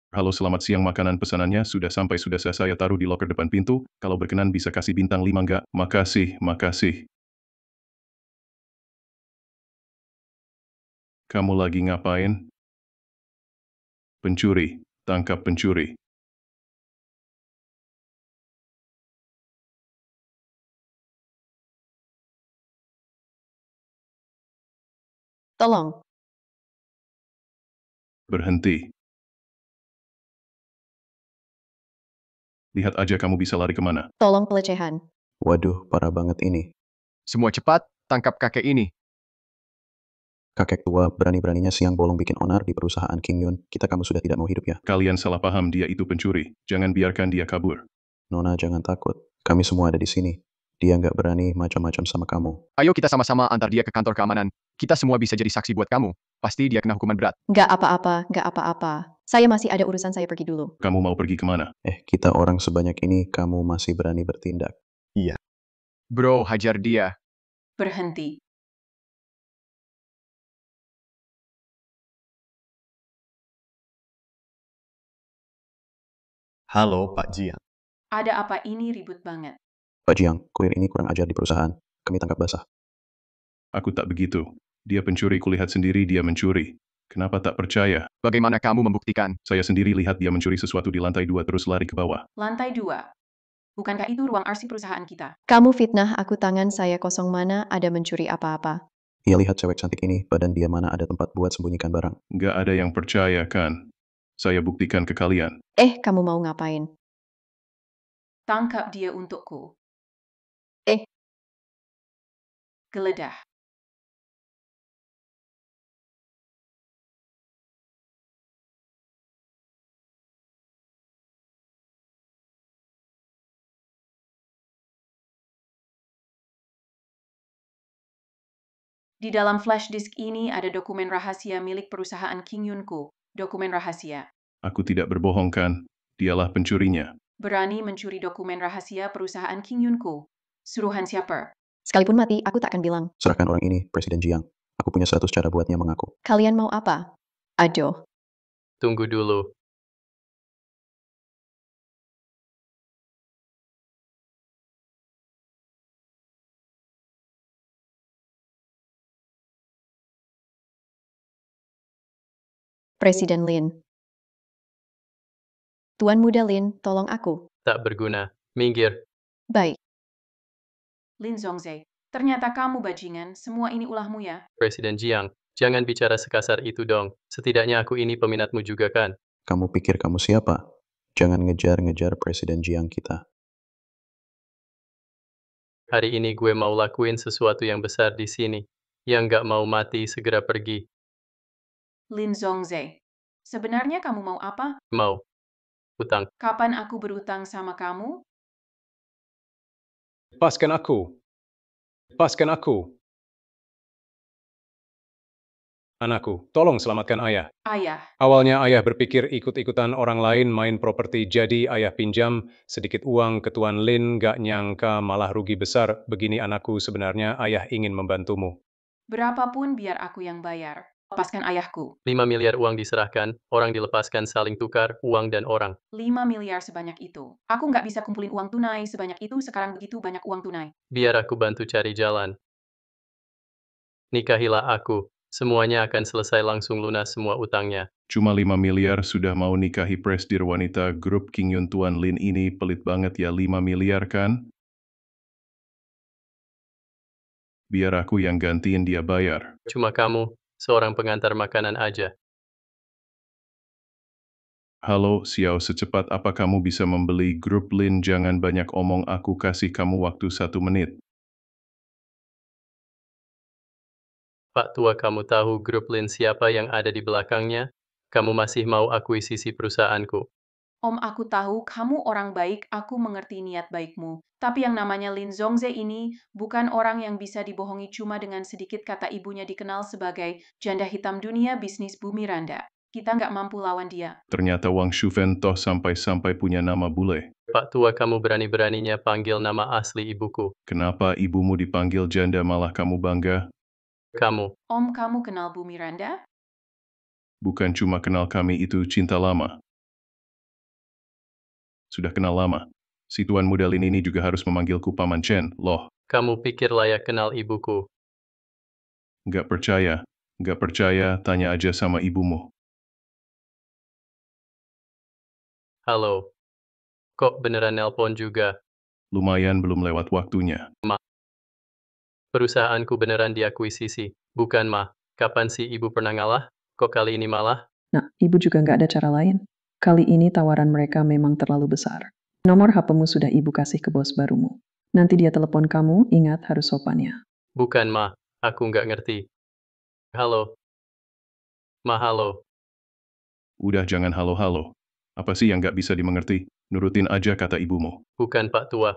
Halo, selamat siang, makanan pesanannya sudah sampai, sudah saya taruh di loker depan pintu. Kalau berkenan bisa kasih bintang 5 nggak? Makasih, makasih. Kamu lagi ngapain? Pencuri. Tangkap pencuri. Tolong, Berhenti. Lihat aja kamu bisa lari kemana. tolong pelecehan. Waduh, parah banget ini. Semua cepat, tangkap kakek ini. Kakek tua berani-beraninya siang bolong bikin onar di perusahaan King Yun. Kita kamu sudah tidak mau hidup ya? Kalian salah paham, dia itu pencuri. Jangan biarkan dia kabur. Nona jangan takut. Kami semua ada di sini. Dia nggak berani macam-macam sama kamu. Ayo kita sama-sama antar dia ke kantor keamanan. Kita semua bisa jadi saksi buat kamu. Pasti dia kena hukuman berat. Nggak apa-apa, nggak apa-apa. Saya masih ada urusan, saya pergi dulu. Kamu mau pergi kemana? Kita orang sebanyak ini, kamu masih berani bertindak. Bro, hajar dia. Berhenti. Halo, Pak Jiang. Ada apa ini ribut banget? Pak Jiang, kurir ini kurang ajar di perusahaan. Kami tangkap basah. Aku tak begitu. Dia pencuri, kulihat sendiri dia mencuri. Kenapa tak percaya? Bagaimana kamu membuktikan? Saya sendiri lihat dia mencuri sesuatu di lantai 2 terus lari ke bawah. Lantai 2. Bukankah itu ruang arsip perusahaan kita? Kamu fitnah aku, tangan saya kosong, mana ada mencuri apa-apa. Ia lihat cewek cantik ini, badan dia mana ada tempat buat sembunyikan barang. Nggak ada yang percaya kan? Saya buktikan ke kalian. Kamu mau ngapain? Tangkap dia untukku. Eh. Geledah. Di dalam flash disk ini ada dokumen rahasia milik perusahaan King Yunko. Dokumen rahasia. Aku tidak berbohong kan? Dialah pencurinya. Berani mencuri dokumen rahasia perusahaan King Yunko. Suruhan siapa? Sekalipun mati, aku tak akan bilang. Serahkan orang ini, Presiden Jiang. Aku punya 100 cara buatnya mengaku. Kalian mau apa? Aduh. Tunggu dulu. Presiden Lin. Tuan Muda Lin, tolong aku. Tak berguna. Minggir. Baik. Lin Zhongzhe. Ternyata kamu bajingan, semua ini ulahmu ya. Presiden Jiang, jangan bicara sekasar itu dong. Setidaknya aku ini peminatmu juga kan? Kamu pikir kamu siapa? Jangan ngejar-ngejar Presiden Jiang kita. Hari ini gue mau lakuin sesuatu yang besar di sini. Yang nggak mau mati segera pergi. Lin Zhongzhe. Sebenarnya kamu mau apa? Mau. Utang. Kapan aku berutang sama kamu? Lepaskan aku. Lepaskan aku. Anakku, tolong selamatkan ayah. Ayah. Awalnya ayah berpikir ikut-ikutan orang lain main properti, jadi ayah pinjam sedikit uang ke Tuan Lin, gak nyangka malah rugi besar. Begini anakku, sebenarnya ayah ingin membantumu. Berapapun biar aku yang bayar. Lepaskan ayahku. 5 miliar uang diserahkan, orang dilepaskan saling tukar, uang dan orang. 5 miliar sebanyak itu. Aku nggak bisa kumpulin uang tunai sebanyak itu sekarang, begitu banyak uang tunai. Biar aku bantu cari jalan. Nikahilah aku. Semuanya akan selesai langsung lunas semua utangnya. Cuma 5 miliar sudah mau nikahi presidir wanita grup King Yun. Tuan Lin ini pelit banget ya, 5 miliar kan? Biar aku yang gantiin dia bayar. Cuma kamu, seorang pengantar makanan aja. Halo, Xiao, secepat apa kamu bisa membeli grup Lin? Jangan banyak omong, aku kasih kamu waktu 1 menit. Pak Tua, kamu tahu grup Lin siapa yang ada di belakangnya? Kamu masih mau akuisisi perusahaanku? Om, aku tahu kamu orang baik, aku mengerti niat baikmu. Tapi yang namanya Lin Zhongzhe ini bukan orang yang bisa dibohongi cuma dengan sedikit kata. Ibunya dikenal sebagai janda hitam dunia bisnis Bumi Randa. Kita nggak mampu lawan dia. Ternyata Wang Shufen toh sampai-sampai punya nama bule. Pak Tua, kamu berani-beraninya panggil nama asli ibuku. Kenapa ibumu dipanggil janda malah kamu bangga? Kamu. Om, kamu kenal Bumi Randa? Bukan cuma kenal, kami itu cinta lama. sudah kenal lama. Si Tuan Muda Lin ini juga harus memanggilku Paman Chen, loh. Kamu pikir layak kenal ibuku? Nggak percaya, tanya aja sama ibumu. Halo. Kok beneran nelpon juga? Lumayan belum lewat waktunya. Perusahaanku beneran diakuisisi. Bukan, Ma. Kapan sih ibu pernah ngalah? Kok kali ini malah? Nah, ibu juga nggak ada cara lain. Kali ini tawaran mereka memang terlalu besar. Nomor HP-mu sudah ibu kasih ke bos barumu. Nanti dia telepon kamu, ingat harus sopan ya. Bukan, Ma. Aku nggak ngerti. Halo. Ma, halo. Udah jangan halo-halo. Apa sih yang nggak bisa dimengerti? Nurutin aja kata ibumu. Bukan, Pak Tua.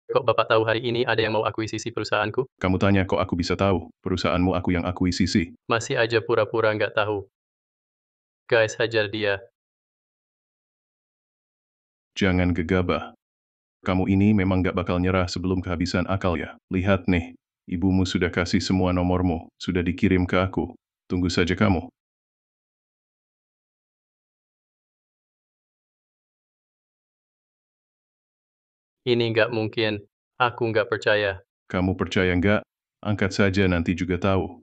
Kok Bapak tahu hari ini ada yang mau akuisisi perusahaanku? Kamu tanya kok aku bisa tahu, perusahaanmu aku yang akuisisi. Masih aja pura-pura nggak tahu. Guys, hajar dia. Jangan gegabah. Kamu ini memang nggak bakal nyerah sebelum kehabisan akal ya. Lihat nih, ibumu sudah kasih semua nomormu, sudah dikirim ke aku. Tunggu saja kamu. Ini nggak mungkin. Aku nggak percaya. Kamu percaya nggak? Angkat saja nanti juga tahu.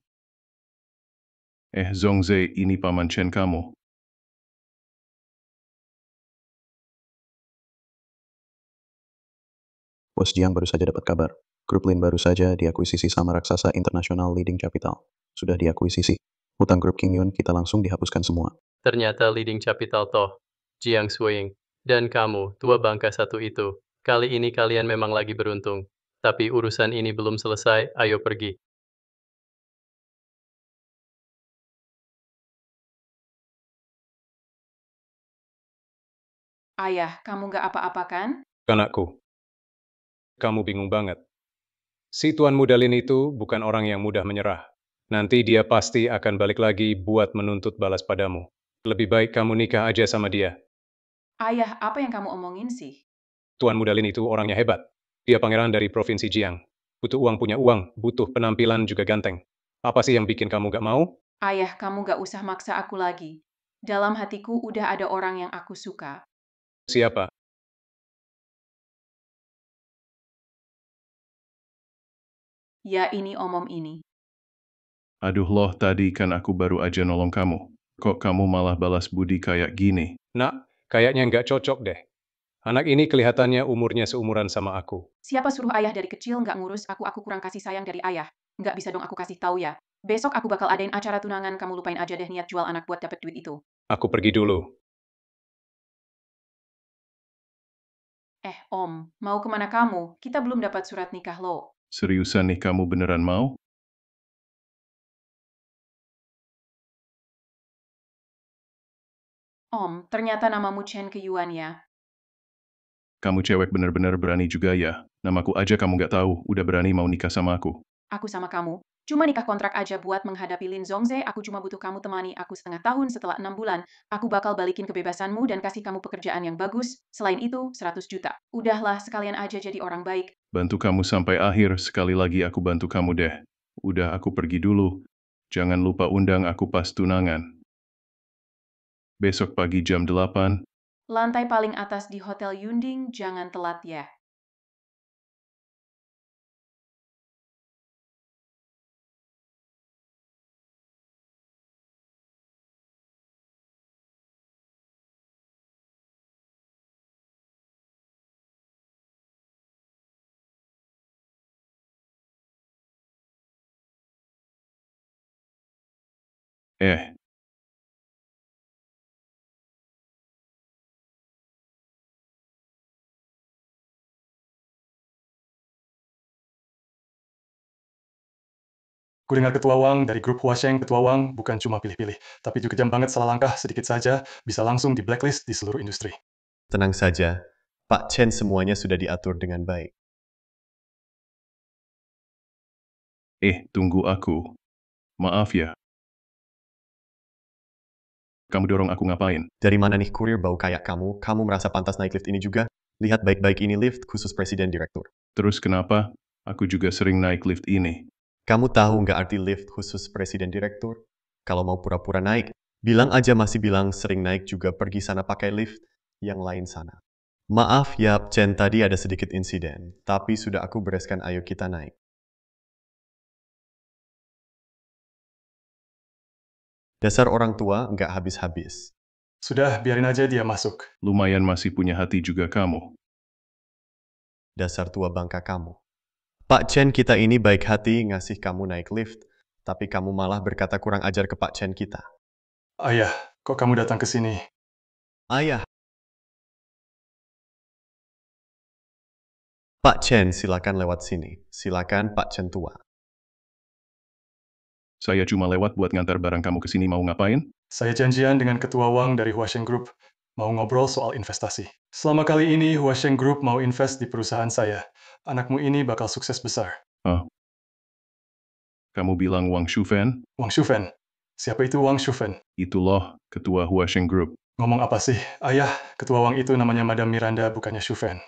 Zongze, ini Paman Chen kamu. Bos Jiang baru saja dapat kabar. Grup Lin baru saja diakuisisi sama raksasa internasional Leading Capital. Sudah diakuisisi. Hutang grup Kingyun kita langsung dihapuskan semua. Ternyata Leading Capital toh. Jiang Swing. Dan kamu, tua bangka satu itu. Kali ini kalian memang lagi beruntung. Tapi urusan ini belum selesai, ayo pergi. Ayah, kamu nggak apa-apa kan? Anakku, kamu bingung banget. Si Tuan Muda Lin itu bukan orang yang mudah menyerah. Nanti dia pasti akan balik lagi buat menuntut balas padamu. Lebih baik kamu nikah aja sama dia. Ayah, apa yang kamu omongin sih? Tuan Muda Lin itu orangnya hebat. Dia pangeran dari Provinsi Jiang. Butuh uang punya uang, butuh penampilan juga ganteng. Apa sih yang bikin kamu gak mau? Ayah, kamu nggak usah maksa aku lagi. Dalam hatiku udah ada orang yang aku suka. Siapa? Ya ini omom ini. Aduh loh, tadi kan aku baru aja nolong kamu. Kok kamu malah balas budi kayak gini? Nak, kayaknya nggak cocok deh. Anak ini kelihatannya umurnya seumuran sama aku. Siapa suruh ayah dari kecil nggak ngurus aku kurang kasih sayang dari ayah. Nggak bisa dong aku kasih tahu ya. Besok aku bakal adain acara tunangan, kamu lupain aja deh niat jual anak buat dapet duit itu. Aku pergi dulu. Om, mau kemana kamu? Kita belum dapat surat nikah lo. Seriusan nih kamu beneran mau? Om, ternyata namamu Chen Keyuan ya. Kamu cewek bener-bener berani juga ya. Namaku aja kamu nggak tahu, udah berani mau nikah sama aku. Aku sama kamu. Cuma nikah kontrak aja buat menghadapi Lin Zongze, aku cuma butuh kamu temani aku setengah tahun. Setelah 6 bulan, aku bakal balikin kebebasanmu dan kasih kamu pekerjaan yang bagus. Selain itu, 100 juta. Udahlah, sekalian aja jadi orang baik. Bantu kamu sampai akhir, sekali lagi aku bantu kamu deh. Udah aku pergi dulu. Jangan lupa undang aku pas tunangan. Besok pagi jam 8. Lantai paling atas di Hotel Yunding, jangan telat ya. Ku dengar Ketua Wang dari grup Huasheng. Ketua Wang bukan cuma pilih-pilih, tapi juga kejam banget, salah langkah sedikit saja bisa langsung di blacklist di seluruh industri. Tenang saja, Pak Chen semuanya sudah diatur dengan baik. Tunggu aku. Maaf ya. Kamu dorong aku ngapain? Dari mana nih kurir bau kayak kamu? Kamu merasa pantas naik lift ini juga? Lihat baik-baik, ini lift khusus Presiden Direktur. Terus kenapa? Aku juga sering naik lift ini. Kamu tahu nggak arti lift khusus Presiden Direktur? Kalau mau pura-pura naik, bilang aja masih bilang sering naik juga pergi sana pakai lift yang lain sana. Maaf, Yap, Chen, tadi ada sedikit insiden. Tapi sudah aku bereskan, ayo kita naik. Dasar orang tua nggak habis-habis. Sudah, biarin aja dia masuk. Lumayan masih punya hati juga kamu. Dasar tua bangka kamu. Pak Chen kita ini baik hati ngasih kamu naik lift, tapi kamu malah berkata kurang ajar ke Pak Chen kita. Ayah, kok kamu datang ke sini? Ayah. Pak Chen, silakan lewat sini. Silakan Pak Chen tua. Saya cuma lewat buat ngantar barang kamu ke sini, mau ngapain? Saya janjian dengan Ketua Wang dari Huasheng Group, mau ngobrol soal investasi. Selama kali ini, Huasheng Group mau invest di perusahaan saya. Anakmu ini bakal sukses besar. Oh. Kamu bilang Wang Shufen? Wang Shufen? Siapa itu Wang Shufen? Itu loh, ketua Huasheng Group. Ngomong apa sih? Ayah, Ketua Wang itu namanya Madam Miranda, bukannya Shufen.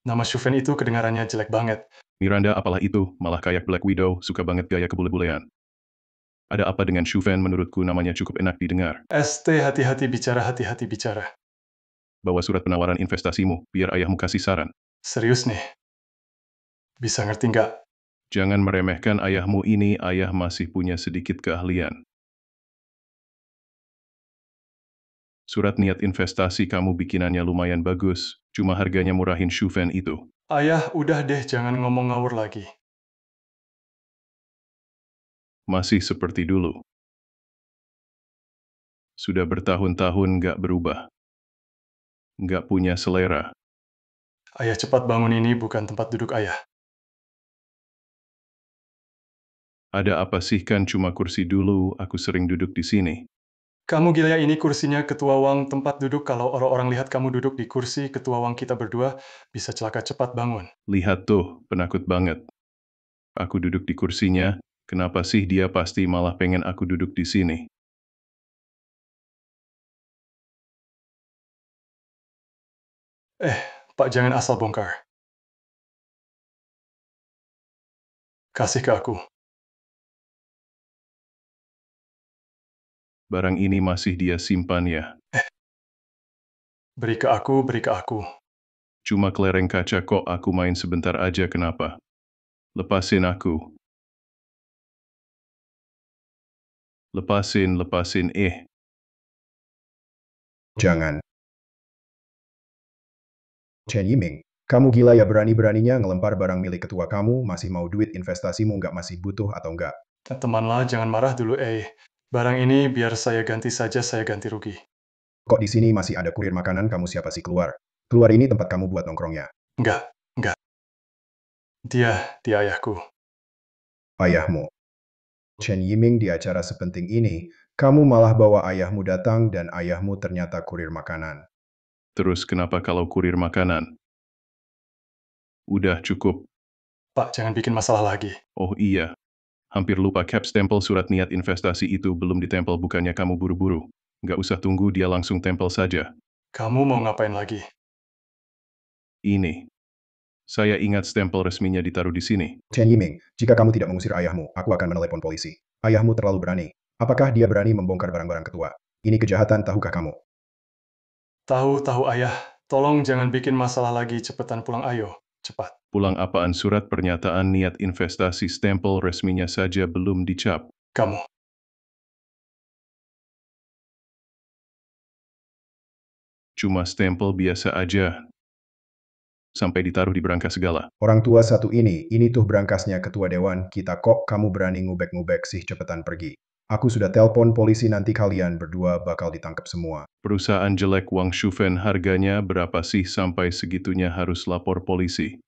Nama Shufen itu kedengarannya jelek banget. Miranda apalah itu, malah kayak Black Widow, suka banget gaya kebule-bulean. Ada apa dengan Shufen? Menurutku namanya cukup enak didengar. ST, hati-hati bicara, hati-hati bicara. Bawa surat penawaran investasimu, biar ayahmu kasih saran. Serius nih? Bisa ngerti nggak? Jangan meremehkan ayahmu ini, ayah masih punya sedikit keahlian. Surat niat investasi kamu bikinannya lumayan bagus, cuma harganya murahin Shufen itu. Ayah, udah deh, jangan ngomong ngawur lagi. Masih seperti dulu. Sudah bertahun-tahun nggak berubah. Nggak punya selera. Ayah, cepat bangun, ini bukan tempat duduk ayah. Ada apa sih, kan cuma kursi dulu, aku sering duduk di sini. Kamu gila ya, ini kursinya Ketua Wang, tempat duduk. Kalau orang-orang lihat kamu duduk di kursi Ketua Wang kita berdua, bisa celaka, cepat bangun. Lihat tuh, penakut banget. Aku duduk di kursinya, kenapa sih dia pasti malah pengen aku duduk di sini? Pak, jangan asal bongkar. Kasih ke aku. Barang ini masih dia simpan ya? Beri ke aku, beri ke aku. Cuma kelereng kaca kok, aku main sebentar aja, kenapa? Lepasin aku. Lepasin. Jangan. Chen Yiming, kamu gila ya, berani-beraninya ngelempar barang milik ketua kamu, masih mau duit investasimu nggak, masih butuh atau nggak? Temanlah, jangan marah dulu, Barang ini biar saya ganti saja, saya ganti rugi. Kok di sini masih ada kurir makanan, kamu siapa sih? Keluar. Keluar, ini tempat kamu buat nongkrongnya. Enggak. Dia ayahku. Ayahmu. Chen Yiming, di acara sepenting ini, kamu malah bawa ayahmu datang dan ayahmu ternyata kurir makanan. Terus kenapa kalau kurir makanan? Udah cukup. Pak, jangan bikin masalah lagi. Oh iya. Hampir lupa, cap stempel surat niat investasi itu belum ditempel, bukannya kamu buru-buru. Nggak usah tunggu, dia langsung tempel saja. Kamu mau ngapain lagi? Ini. Saya ingat stempel resminya ditaruh di sini. Chen Yiming, jika kamu tidak mengusir ayahmu, aku akan menelepon polisi. Ayahmu terlalu berani. Apakah dia berani membongkar barang-barang ketua? Ini kejahatan, tahukah kamu? Tahu, ayah. Tolong jangan bikin masalah lagi, cepetan pulang, ayo. Cepat. Pulang apaan? Surat pernyataan niat investasi stempel resminya saja belum dicap. Kamu. Cuma stempel biasa aja. Sampai ditaruh di berangkas segala. Orang tua satu ini tuh berangkasnya ketua dewan kita, kok kamu berani ngubek-ngubek sih, cepetan pergi. Aku sudah telpon polisi, nanti kalian berdua bakal ditangkap semua. Perusahaan jelek Wang Shufen, harganya berapa sih sampai segitunya harus lapor polisi?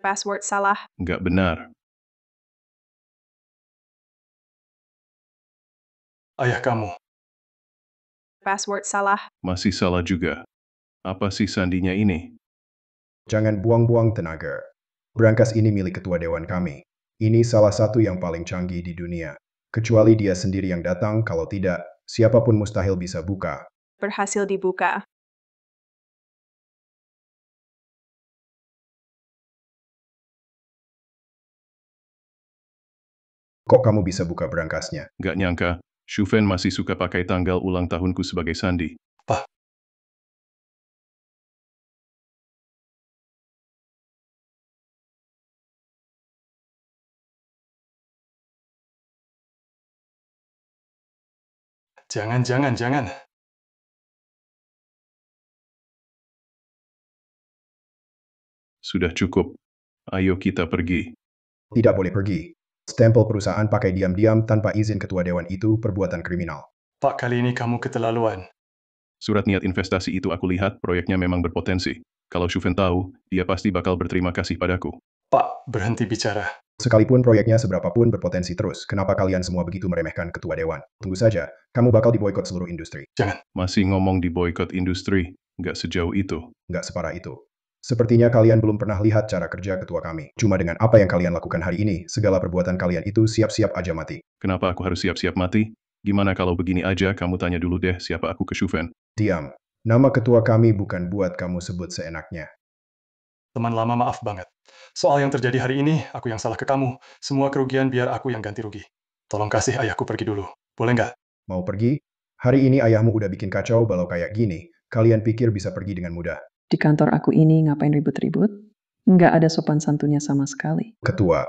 Password salah. Nggak benar. Ayah kamu. Password salah. Masih salah juga. Apa sih sandinya ini? Jangan buang-buang tenaga. Berangkas ini milik ketua dewan kami. Ini salah satu yang paling canggih di dunia. Kecuali dia sendiri yang datang, kalau tidak, siapapun mustahil bisa buka. Berhasil dibuka. Kok kamu bisa buka berangkasnya? Nggak nyangka, Shufen masih suka pakai tanggal ulang tahunku sebagai sandi. Pak. Jangan, jangan, jangan. Sudah cukup. Ayo kita pergi. Tidak boleh pergi. Stempel perusahaan pakai diam-diam tanpa izin ketua dewan itu perbuatan kriminal. Pak, kali ini kamu keterlaluan. Surat niat investasi itu aku lihat proyeknya memang berpotensi. Kalau Shufen tahu, dia pasti bakal berterima kasih padaku. Pak, berhenti bicara. Sekalipun proyeknya seberapapun berpotensi terus, kenapa kalian semua begitu meremehkan ketua dewan? Tunggu saja, kamu bakal diboikot seluruh industri. Jangan. Masih ngomong di boykot industri, nggak sejauh itu. Nggak separah itu. Sepertinya kalian belum pernah lihat cara kerja ketua kami. Cuma dengan apa yang kalian lakukan hari ini, segala perbuatan kalian itu siap-siap aja mati. Kenapa aku harus siap-siap mati? Gimana kalau begini aja kamu tanya dulu deh siapa aku ke Shufen. Diam. Nama ketua kami bukan buat kamu sebut seenaknya. Teman lama, maaf banget. Soal yang terjadi hari ini, aku yang salah ke kamu. Semua kerugian biar aku yang ganti rugi. Tolong kasih ayahku pergi dulu. Boleh nggak? Mau pergi? Hari ini ayahmu udah bikin kacau balau kayak gini. Kalian pikir bisa pergi dengan mudah? Di kantor aku ini ngapain ribut-ribut? Nggak ada sopan santunnya sama sekali. Ketua,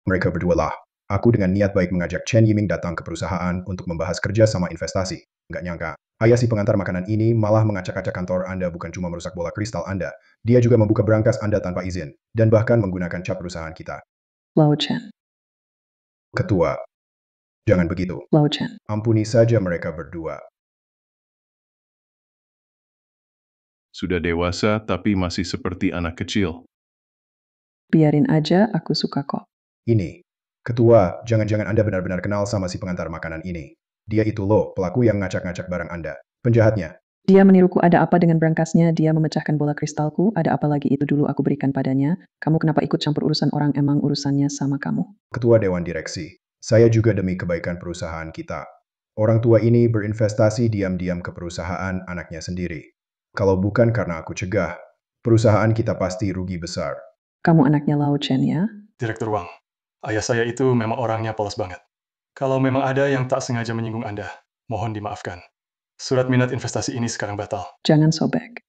mereka berdua lah. Aku dengan niat baik mengajak Chen Yiming datang ke perusahaan untuk membahas kerja sama investasi. Nggak nyangka, ayah si pengantar makanan ini malah mengacak-acak kantor Anda bukan cuma merusak bola kristal Anda, dia juga membuka berangkas Anda tanpa izin, dan bahkan menggunakan cap perusahaan kita. Lao Chen. Ketua, jangan begitu. Lao Chen. Ampuni saja mereka berdua. Sudah dewasa tapi masih seperti anak kecil. Biarin aja, aku suka kok. Ini, Ketua, jangan-jangan Anda benar-benar kenal sama si pengantar makanan ini. Dia itu loh, pelaku yang ngacak-ngacak barang Anda. Penjahatnya. Dia meniruku, ada apa dengan berangkasnya, dia memecahkan bola kristalku, ada apa lagi itu dulu aku berikan padanya, kamu kenapa ikut campur urusan orang, emang urusannya sama kamu? Ketua Dewan Direksi, saya juga demi kebaikan perusahaan kita. Orang tua ini berinvestasi diam-diam ke perusahaan anaknya sendiri. Kalau bukan karena aku cegah, perusahaan kita pasti rugi besar. Kamu anaknya Lao Chen ya? Direktur Wang, ayah saya itu memang orangnya polos banget. Kalau memang ada yang tak sengaja menyinggung Anda, mohon dimaafkan. Surat minat investasi ini sekarang batal. Jangan sobek.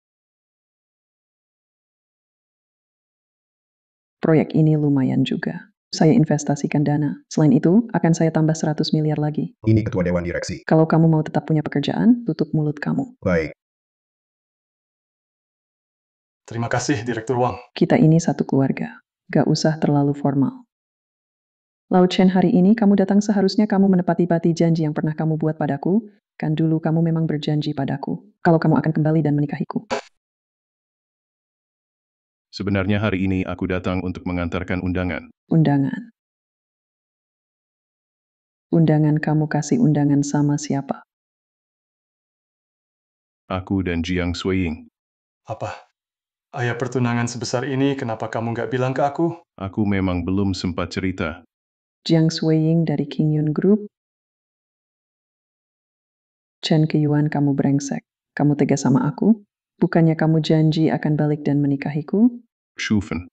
Proyek ini lumayan juga. Saya investasikan dana. Selain itu, akan saya tambah 100 miliar lagi. Ini Ketua Dewan Direksi. Kalau kamu mau tetap punya pekerjaan, tutup mulut kamu. Baik. Terima kasih, Direktur Wang. Kita ini satu keluarga. Gak usah terlalu formal. Lao Chen, hari ini kamu datang seharusnya kamu menepati janji yang pernah kamu buat padaku. Kan dulu kamu memang berjanji padaku. Kalau kamu akan kembali dan menikahiku. Sebenarnya hari ini aku datang untuk mengantarkan undangan. Undangan. Undangan kamu kasih undangan sama siapa? Aku dan Jiang Suiying. Apa? Ayah pertunangan sebesar ini, kenapa kamu nggak bilang ke aku? Aku memang belum sempat cerita. Jiang Suiying dari King Yun Group. Chen Keyuan, kamu brengsek. Kamu tega sama aku? Bukannya kamu janji akan balik dan menikahiku? Shufen.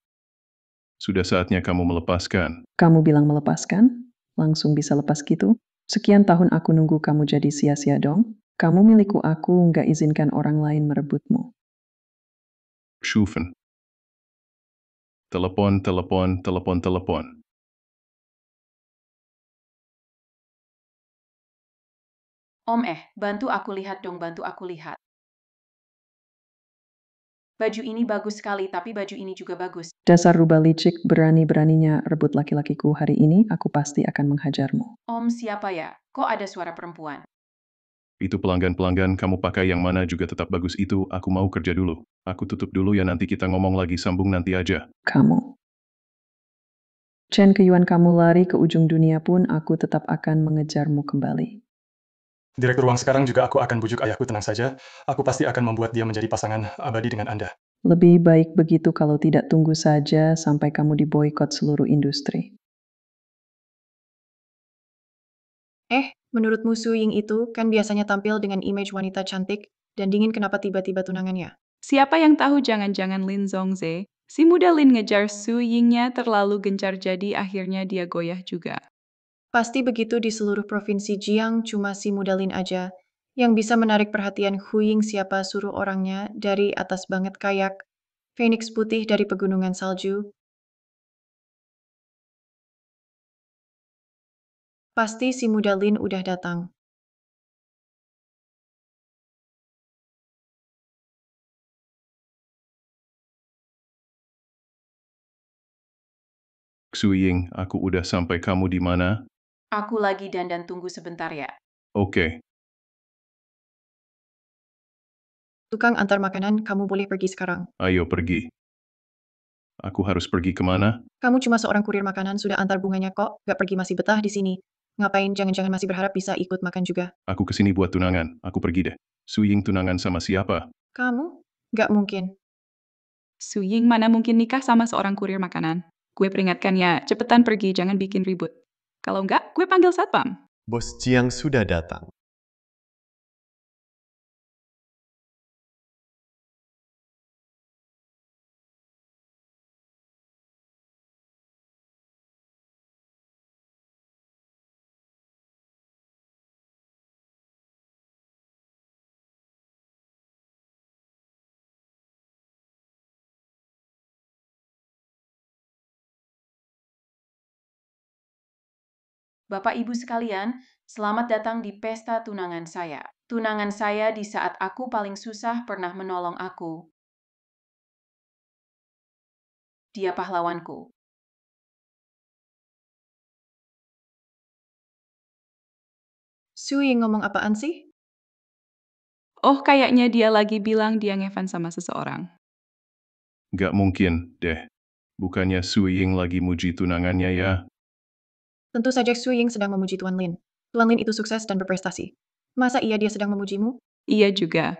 Sudah saatnya kamu melepaskan. Kamu bilang melepaskan? Langsung bisa lepas gitu? Sekian tahun aku nunggu kamu jadi sia-sia dong? Kamu milikku, aku nggak izinkan orang lain merebutmu. Shufen. Telepon. Om, bantu aku lihat dong, bantu aku lihat. Baju ini bagus sekali, tapi baju ini juga bagus. Dasar rubah licik, berani-beraninya rebut laki-lakiku hari ini, aku pasti akan menghajarmu. Om, siapa ya? Kok ada suara perempuan? Itu pelanggan-pelanggan kamu pakai yang mana juga tetap bagus itu, aku mau kerja dulu. Aku tutup dulu ya, nanti kita ngomong lagi, sambung nanti aja. Kamu. Chen Keyuan, kamu lari ke ujung dunia pun aku tetap akan mengejarmu kembali. Direktur Wang, sekarang juga aku akan bujuk ayahku, tenang saja. Aku pasti akan membuat dia menjadi pasangan abadi dengan Anda. Lebih baik begitu, kalau tidak tunggu saja sampai kamu diboikot seluruh industri. Menurutmu Su Ying itu kan biasanya tampil dengan image wanita cantik dan dingin, kenapa tiba-tiba tunangannya? Siapa yang tahu, jangan-jangan Lin Zongze, si muda Lin ngejar Su Yingnya terlalu gencar jadi akhirnya dia goyah juga. Pasti begitu, di seluruh provinsi Jiang cuma si muda Lin aja yang bisa menarik perhatian Hu Ying. Siapa suruh orangnya dari atas banget kayak Phoenix putih dari pegunungan salju. Pasti si muda Lin udah datang. Su Ying, aku udah sampai. Kamu di mana? Aku lagi dandan, tunggu sebentar ya. Oke. Tukang antar makanan, kamu boleh pergi sekarang. Ayo pergi. Aku harus pergi kemana? Kamu cuma seorang kurir makanan, sudah antar bunganya kok. Gak pergi masih betah di sini. Ngapain, jangan-jangan masih berharap bisa ikut makan juga. Aku kesini buat tunangan. Aku pergi deh. Su Ying tunangan sama siapa? Kamu? Gak mungkin. Su Ying mana mungkin nikah sama seorang kurir makanan? Gue peringatkan ya, cepetan pergi, jangan bikin ribut. Kalau enggak, gue panggil satpam. Bos Jiang sudah datang. Bapak Ibu sekalian, selamat datang di pesta tunangan saya. Tunangan saya di saat aku paling susah pernah menolong aku. Dia pahlawanku. Su Ying ngomong apaan sih? Oh, kayaknya dia lagi bilang dia ngefans sama seseorang. Gak mungkin, deh. Bukannya Su Ying lagi muji tunangannya ya? Tentu saja Su Ying sedang memuji Tuan Lin. Tuan Lin itu sukses dan berprestasi. Masa iya dia sedang memujimu? Iya juga.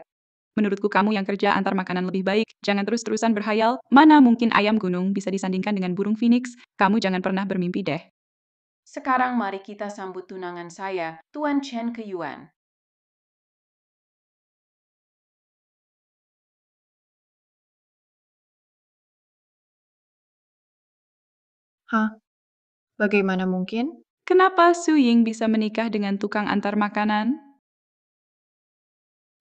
Menurutku kamu yang kerja antar makanan lebih baik, jangan terus-terusan berhayal, mana mungkin ayam gunung bisa disandingkan dengan burung phoenix, kamu jangan pernah bermimpi deh. Sekarang mari kita sambut tunangan saya, Tuan Chen Keyuan. Hah? Bagaimana mungkin? Kenapa Su Ying bisa menikah dengan tukang antar makanan?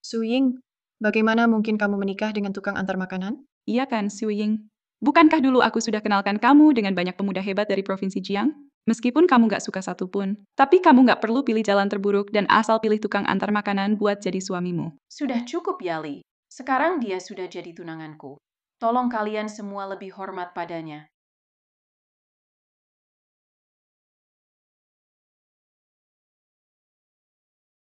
Su Ying, bagaimana mungkin kamu menikah dengan tukang antar makanan? Iya kan, Su Ying? Bukankah dulu aku sudah kenalkan kamu dengan banyak pemuda hebat dari Provinsi Jiang? Meskipun kamu gak suka satupun, tapi kamu gak perlu pilih jalan terburuk dan asal pilih tukang antar makanan buat jadi suamimu. Sudah cukup, Yali. Sekarang dia sudah jadi tunanganku. Tolong kalian semua lebih hormat padanya.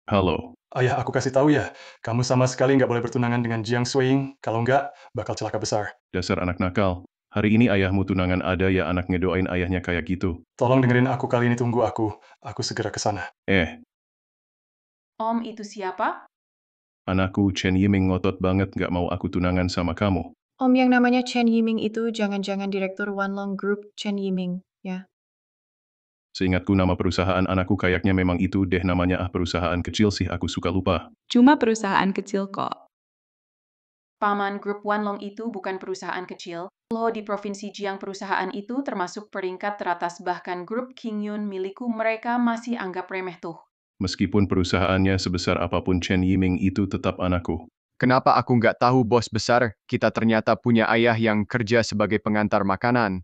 Halo. Ayah, aku kasih tahu ya, kamu sama sekali nggak boleh bertunangan dengan Jiang Shuiying. Kalau nggak, bakal celaka besar. Dasar anak nakal. Hari ini ayahmu tunangan, ada ya anak ngedoain ayahnya kayak gitu. Tolong dengerin aku kali ini, tunggu aku. Aku segera ke sana. Om, itu siapa? Anakku Chen Yiming ngotot banget nggak mau aku tunangan sama kamu. Om yang namanya Chen Yiming itu jangan-jangan direktur Wanlong Group Chen Yiming, ya? Seingatku nama perusahaan anakku kayaknya memang itu deh namanya. Perusahaan kecil sih, aku suka lupa. Cuma perusahaan kecil kok. Paman, grup Wanlong itu bukan perusahaan kecil. Loh, di Provinsi Jiang perusahaan itu termasuk peringkat teratas, bahkan grup Qingyun milikku mereka masih anggap remeh tuh. Meskipun perusahaannya sebesar apapun, Chen Yiming itu tetap anakku. Kenapa aku nggak tahu, bos besar, kita ternyata punya ayah yang kerja sebagai pengantar makanan.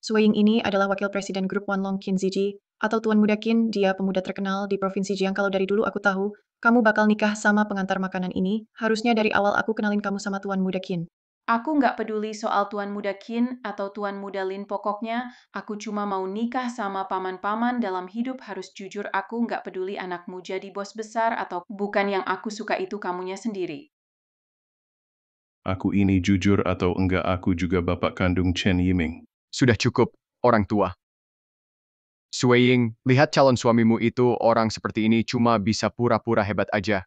Su Ying ini adalah wakil presiden grup Wanlong Qin Ziji, atau Tuan Muda Qin, dia pemuda terkenal di Provinsi Jiang. Kalau dari dulu aku tahu, kamu bakal nikah sama pengantar makanan ini, harusnya dari awal aku kenalin kamu sama Tuan Muda Qin. Aku nggak peduli soal Tuan Muda Qin atau Tuan Muda Lin, pokoknya aku cuma mau nikah sama paman-paman dalam hidup harus jujur. Aku nggak peduli anakmu jadi bos besar atau bukan, yang aku suka itu kamunya sendiri. Aku ini jujur atau enggak, aku juga bapak kandung Chen Yiming. Sudah cukup, orang tua. Su Ying, lihat calon suamimu itu, orang seperti ini cuma bisa pura-pura hebat aja.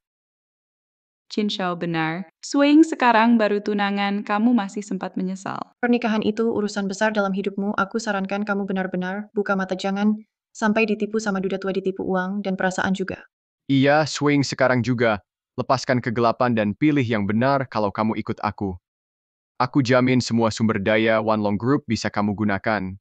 Qin Shao benar. Su Ying sekarang baru tunangan, kamu masih sempat menyesal. Pernikahan itu urusan besar dalam hidupmu, aku sarankan kamu benar-benar buka mata, jangan sampai ditipu sama duda tua, ditipu uang dan perasaan juga. Iya, Su Ying sekarang juga. Lepaskan kegelapan dan pilih yang benar kalau kamu ikut aku. Aku jamin semua sumber daya Wanlong Group bisa kamu gunakan.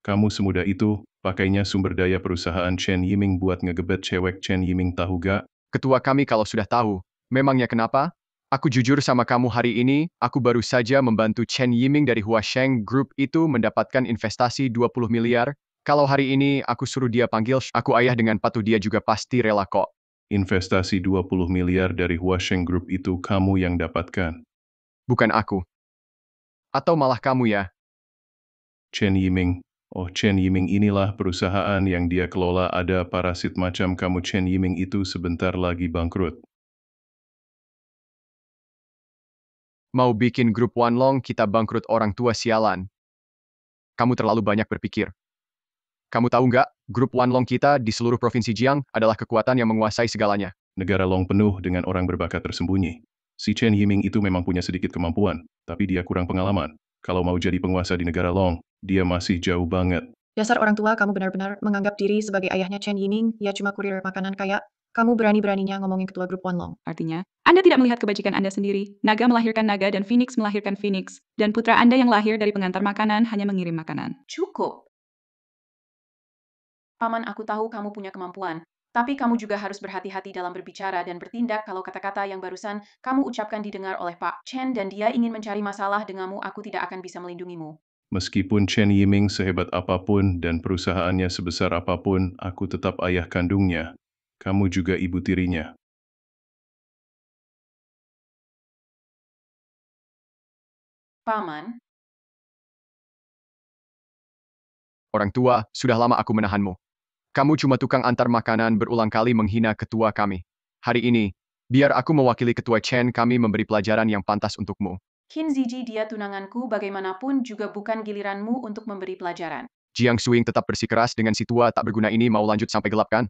Kamu semudah itu, pakainya sumber daya perusahaan Chen Yiming buat ngegebet cewek Chen Yiming, tahu gak? Ketua kami kalau sudah tahu. Memangnya kenapa? Aku jujur sama kamu hari ini, aku baru saja membantu Chen Yiming dari Huasheng Group itu mendapatkan investasi 20 miliar. Kalau hari ini aku suruh dia panggil aku ayah dengan patuh, dia juga pasti rela kok. Investasi 20 miliar dari Huasheng Group itu kamu yang dapatkan. Bukan aku. Atau malah kamu ya? Chen Yiming. Oh, Chen Yiming inilah perusahaan yang dia kelola, ada parasit macam kamu. Chen Yiming itu sebentar lagi bangkrut. Mau bikin grup Wanlong kita bangkrut, orang tua sialan. Kamu terlalu banyak berpikir. Kamu tahu nggak, grup Wanlong kita di seluruh provinsi Jiang adalah kekuatan yang menguasai segalanya. Negara Long penuh dengan orang berbakat tersembunyi. Si Chen Yiming itu memang punya sedikit kemampuan, tapi dia kurang pengalaman. Kalau mau jadi penguasa di negara Long, dia masih jauh banget. Dasar orang tua, kamu benar-benar menganggap diri sebagai ayahnya Chen Yiming, ia cuma kurir makanan kaya. Kamu berani-beraninya ngomongin ketua grup Wanlong. Artinya, Anda tidak melihat kebajikan Anda sendiri. Naga melahirkan naga dan Phoenix melahirkan Phoenix. Dan putra Anda yang lahir dari pengantar makanan hanya mengirim makanan. Cukup. Paman, aku tahu kamu punya kemampuan. Tapi kamu juga harus berhati-hati dalam berbicara dan bertindak kalau kata-kata yang barusan kamu ucapkan didengar oleh Pak Chen dan dia ingin mencari masalah denganmu, aku tidak akan bisa melindungimu. Meskipun Chen Yiming sehebat apapun dan perusahaannya sebesar apapun, aku tetap ayah kandungnya. Kamu juga ibu tirinya. Paman, Orang tua, sudah lama aku menahanmu. Kamu cuma tukang antar makanan berulang kali menghina ketua kami. Hari ini, biar aku mewakili ketua Chen, kami memberi pelajaran yang pantas untukmu. Qin Ziji, dia tunanganku, bagaimanapun juga bukan giliranmu untuk memberi pelajaran. Jiang Suing tetap bersikeras dengan si tua tak berguna ini, mau lanjut sampai gelap kan?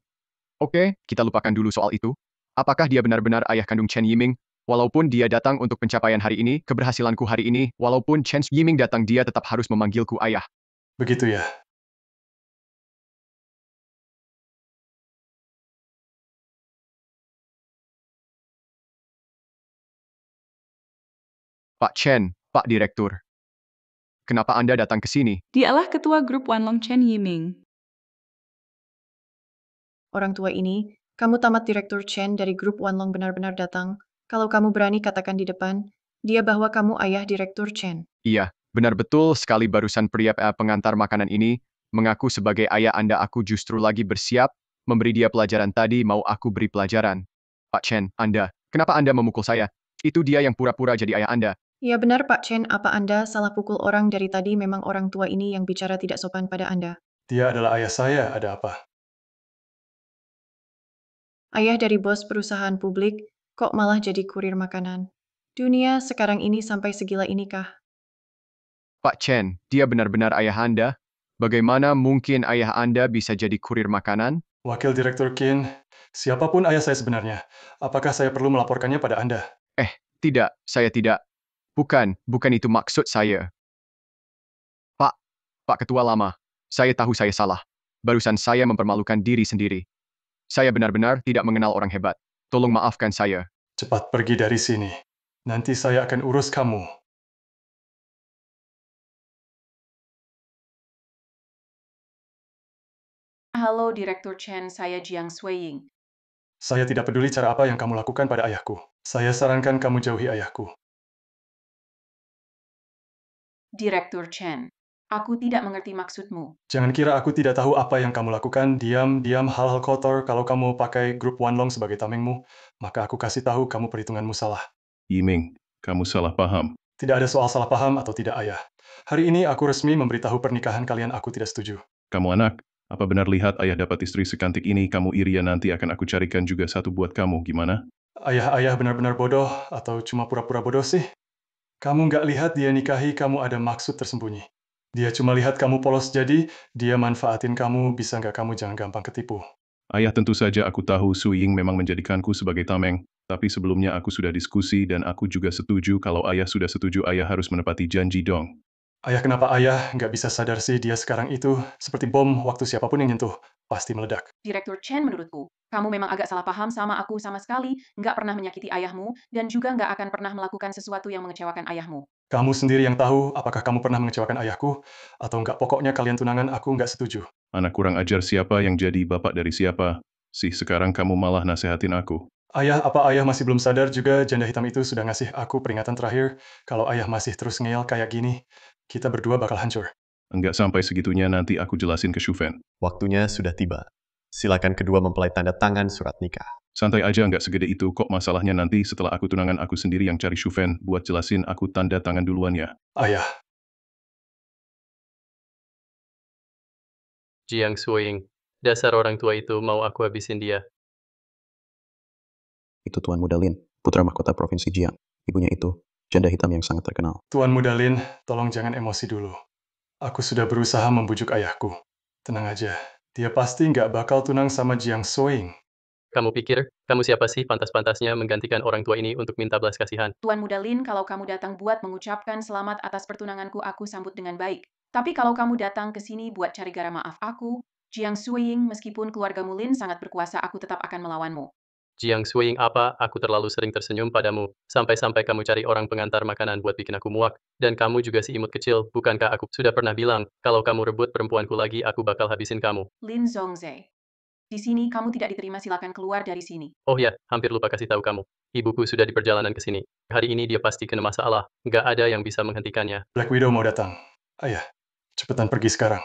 Oke, kita lupakan dulu soal itu. Apakah dia benar-benar ayah kandung Chen Yiming? Walaupun dia datang untuk pencapaian hari ini, keberhasilanku hari ini, walaupun Chen Yiming datang, dia tetap harus memanggilku ayah. Begitu ya. Pak Chen, Pak Direktur. Kenapa Anda datang ke sini? Dialah ketua grup Wanlong Chen Yiming. Orang tua ini, kamu tamat Direktur Chen dari grup Wanlong benar-benar datang. Kalau kamu berani katakan di depan dia bahwa kamu ayah Direktur Chen. Iya, benar betul sekali, barusan pria pengantar makanan ini mengaku sebagai ayah Anda. Aku justru lagi bersiap memberi dia pelajaran tadi, mau aku beri pelajaran. Pak Chen, Anda, kenapa Anda memukul saya? Itu dia yang pura-pura jadi ayah Anda. Ya benar Pak Chen, apa Anda salah pukul orang dari tadi? Memang orang tua ini yang bicara tidak sopan pada Anda. Dia adalah ayah saya, ada apa? Ayah dari bos perusahaan publik, kok malah jadi kurir makanan? Dunia sekarang ini sampai segila inikah? Pak Chen, dia benar-benar ayah Anda? Bagaimana mungkin ayah Anda bisa jadi kurir makanan? Wakil Direktur Qin, siapapun ayah saya sebenarnya, apakah saya perlu melaporkannya pada Anda? Tidak, saya tidak. Bukan itu maksud saya. Pak Ketua Lama, saya tahu saya salah. Barusan saya mempermalukan diri sendiri. Saya benar-benar tidak mengenal orang hebat. Tolong maafkan saya. Cepat pergi dari sini. Nanti saya akan urus kamu. Halo Direktur Chen, saya Jiang Suiying. Saya tidak peduli cara apa yang kamu lakukan pada ayahku. Saya sarankan kamu jauhi ayahku. Direktur Chen, aku tidak mengerti maksudmu. Jangan kira aku tidak tahu apa yang kamu lakukan. Diam-diam hal-hal kotor. Kalau kamu pakai grup Wanlong sebagai tamengmu, maka aku kasih tahu kamu perhitunganmu salah. Yiming, kamu salah paham. Tidak ada soal salah paham atau tidak, ayah. Hari ini aku resmi memberitahu pernikahan kalian, aku tidak setuju. Kamu anak, apa benar lihat ayah dapat istri secantik ini? Kamu iri ya, nanti akan aku carikan juga satu buat kamu, gimana? Ayah benar-benar bodoh atau cuma pura-pura bodoh sih? Kamu nggak lihat dia nikahi kamu ada maksud tersembunyi. Dia cuma lihat kamu polos, jadi dia manfaatin kamu. Bisa nggak kamu jangan gampang ketipu? Ayah, tentu saja aku tahu Su Ying memang menjadikanku sebagai tameng, tapi sebelumnya aku sudah diskusi dan aku juga setuju. Kalau ayah sudah setuju, ayah harus menepati janji dong. Ayah, kenapa ayah nggak bisa sadar sih dia sekarang itu seperti bom, waktu siapapun yang nyentuh, pasti meledak. Direktur Chen, menurutku, kamu memang agak salah paham sama aku, sama sekali nggak pernah menyakiti ayahmu, dan juga nggak akan pernah melakukan sesuatu yang mengecewakan ayahmu. Kamu sendiri yang tahu apakah kamu pernah mengecewakan ayahku, atau nggak. Pokoknya kalian tunangan, aku nggak setuju. Anak kurang ajar, siapa yang jadi bapak dari siapa? Sih, sekarang kamu malah nasehatin aku. Ayah, apa ayah masih belum sadar juga janda hitam itu sudah ngasih aku peringatan terakhir? Kalau ayah masih terus ngeyel kayak gini, kita berdua bakal hancur. Enggak sampai segitunya, nanti aku jelasin ke Shufen. Waktunya sudah tiba. Silakan kedua mempelai tanda tangan surat nikah. Santai aja nggak segede itu kok masalahnya nanti setelah aku tunangan aku sendiri yang cari Shufen buat jelasin aku tanda tangan duluan ya. Ayah, Jiang Suing. Dasar orang tua itu mau aku habisin dia. Itu Tuan Muda Lin, putra mahkota Provinsi Jiang. Ibunya itu, janda hitam yang sangat terkenal. Tuan Muda Lin, tolong jangan emosi dulu. Aku sudah berusaha membujuk ayahku. Tenang aja, dia pasti nggak bakal tunang sama Jiang Suing. Kamu pikir, kamu siapa sih pantas-pantasnya menggantikan orang tua ini untuk minta belas kasihan? Tuan Muda Lin, kalau kamu datang buat mengucapkan selamat atas pertunanganku, aku sambut dengan baik. Tapi kalau kamu datang ke sini buat cari gara maaf aku, Jiang Suing, meskipun keluargamu Lin sangat berkuasa, aku tetap akan melawanmu. Jiang Suing apa, aku terlalu sering tersenyum padamu, sampai-sampai kamu cari orang pengantar makanan buat bikin aku muak, dan kamu juga si imut kecil, bukankah aku sudah pernah bilang, kalau kamu rebut perempuanku lagi, aku bakal habisin kamu. Lin Zongze. Di sini kamu tidak diterima, silakan keluar dari sini. Oh ya, hampir lupa kasih tahu kamu. Ibuku sudah di perjalanan ke sini. Hari ini dia pasti kena masalah, nggak ada yang bisa menghentikannya. Black Widow mau datang. Ayah, cepetan pergi sekarang.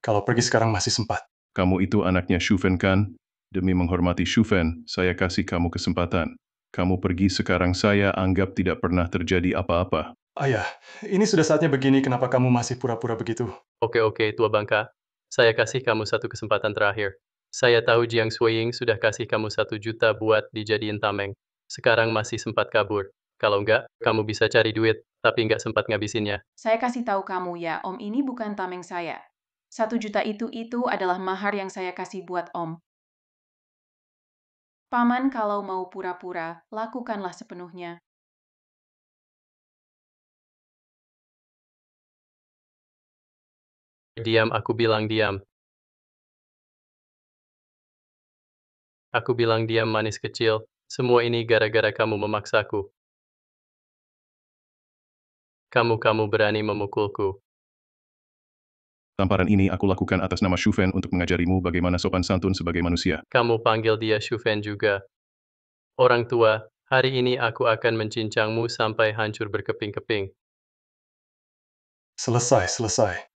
Kalau pergi sekarang masih sempat. Kamu itu anaknya Shufen kan? Demi menghormati Shufen, saya kasih kamu kesempatan. Kamu pergi sekarang saya anggap tidak pernah terjadi apa-apa. Ayah, ini sudah saatnya begini, kenapa kamu masih pura-pura begitu? Oke, tua bangka. Saya kasih kamu satu kesempatan terakhir. Saya tahu Jiang Suiying sudah kasih kamu 1 juta buat dijadiin tameng. Sekarang masih sempat kabur. Kalau enggak, kamu bisa cari duit, tapi enggak sempat ngabisinnya. Saya kasih tahu kamu ya, Om, ini bukan tameng saya. 1 juta itu adalah mahar yang saya kasih buat Om. Paman, kalau mau pura-pura, lakukanlah sepenuhnya. Diam, aku bilang diam. Aku bilang diam manis kecil. Semua ini gara-gara kamu memaksaku. Kamu berani memukulku. Tamparan ini aku lakukan atas nama Shufen untuk mengajarimu bagaimana sopan santun sebagai manusia. Kamu panggil dia Shufen juga. Orang tua, hari ini aku akan mencincangmu sampai hancur berkeping-keping. Selesai.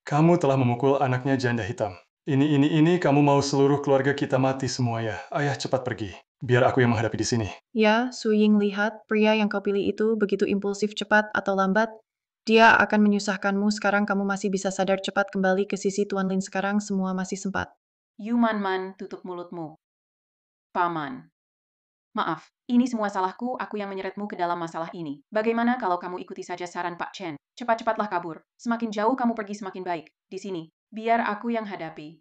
Kamu telah memukul anaknya janda hitam. Ini kamu mau seluruh keluarga kita mati semua ya. Ayah, cepat pergi. Biar aku yang menghadapi di sini. Ya, Suying, lihat, pria yang kau pilih itu begitu impulsif cepat atau lambat. Dia akan menyusahkanmu, sekarang kamu masih bisa sadar cepat kembali ke sisi Tuan Lin, sekarang semua masih sempat. Yuman-man, tutup mulutmu. Paman. Maaf, ini semua salahku, aku yang menyeretmu ke dalam masalah ini. Bagaimana kalau kamu ikuti saja saran Pak Chen? Cepat-cepatlah kabur. Semakin jauh kamu pergi semakin baik. Di sini, biar aku yang hadapi.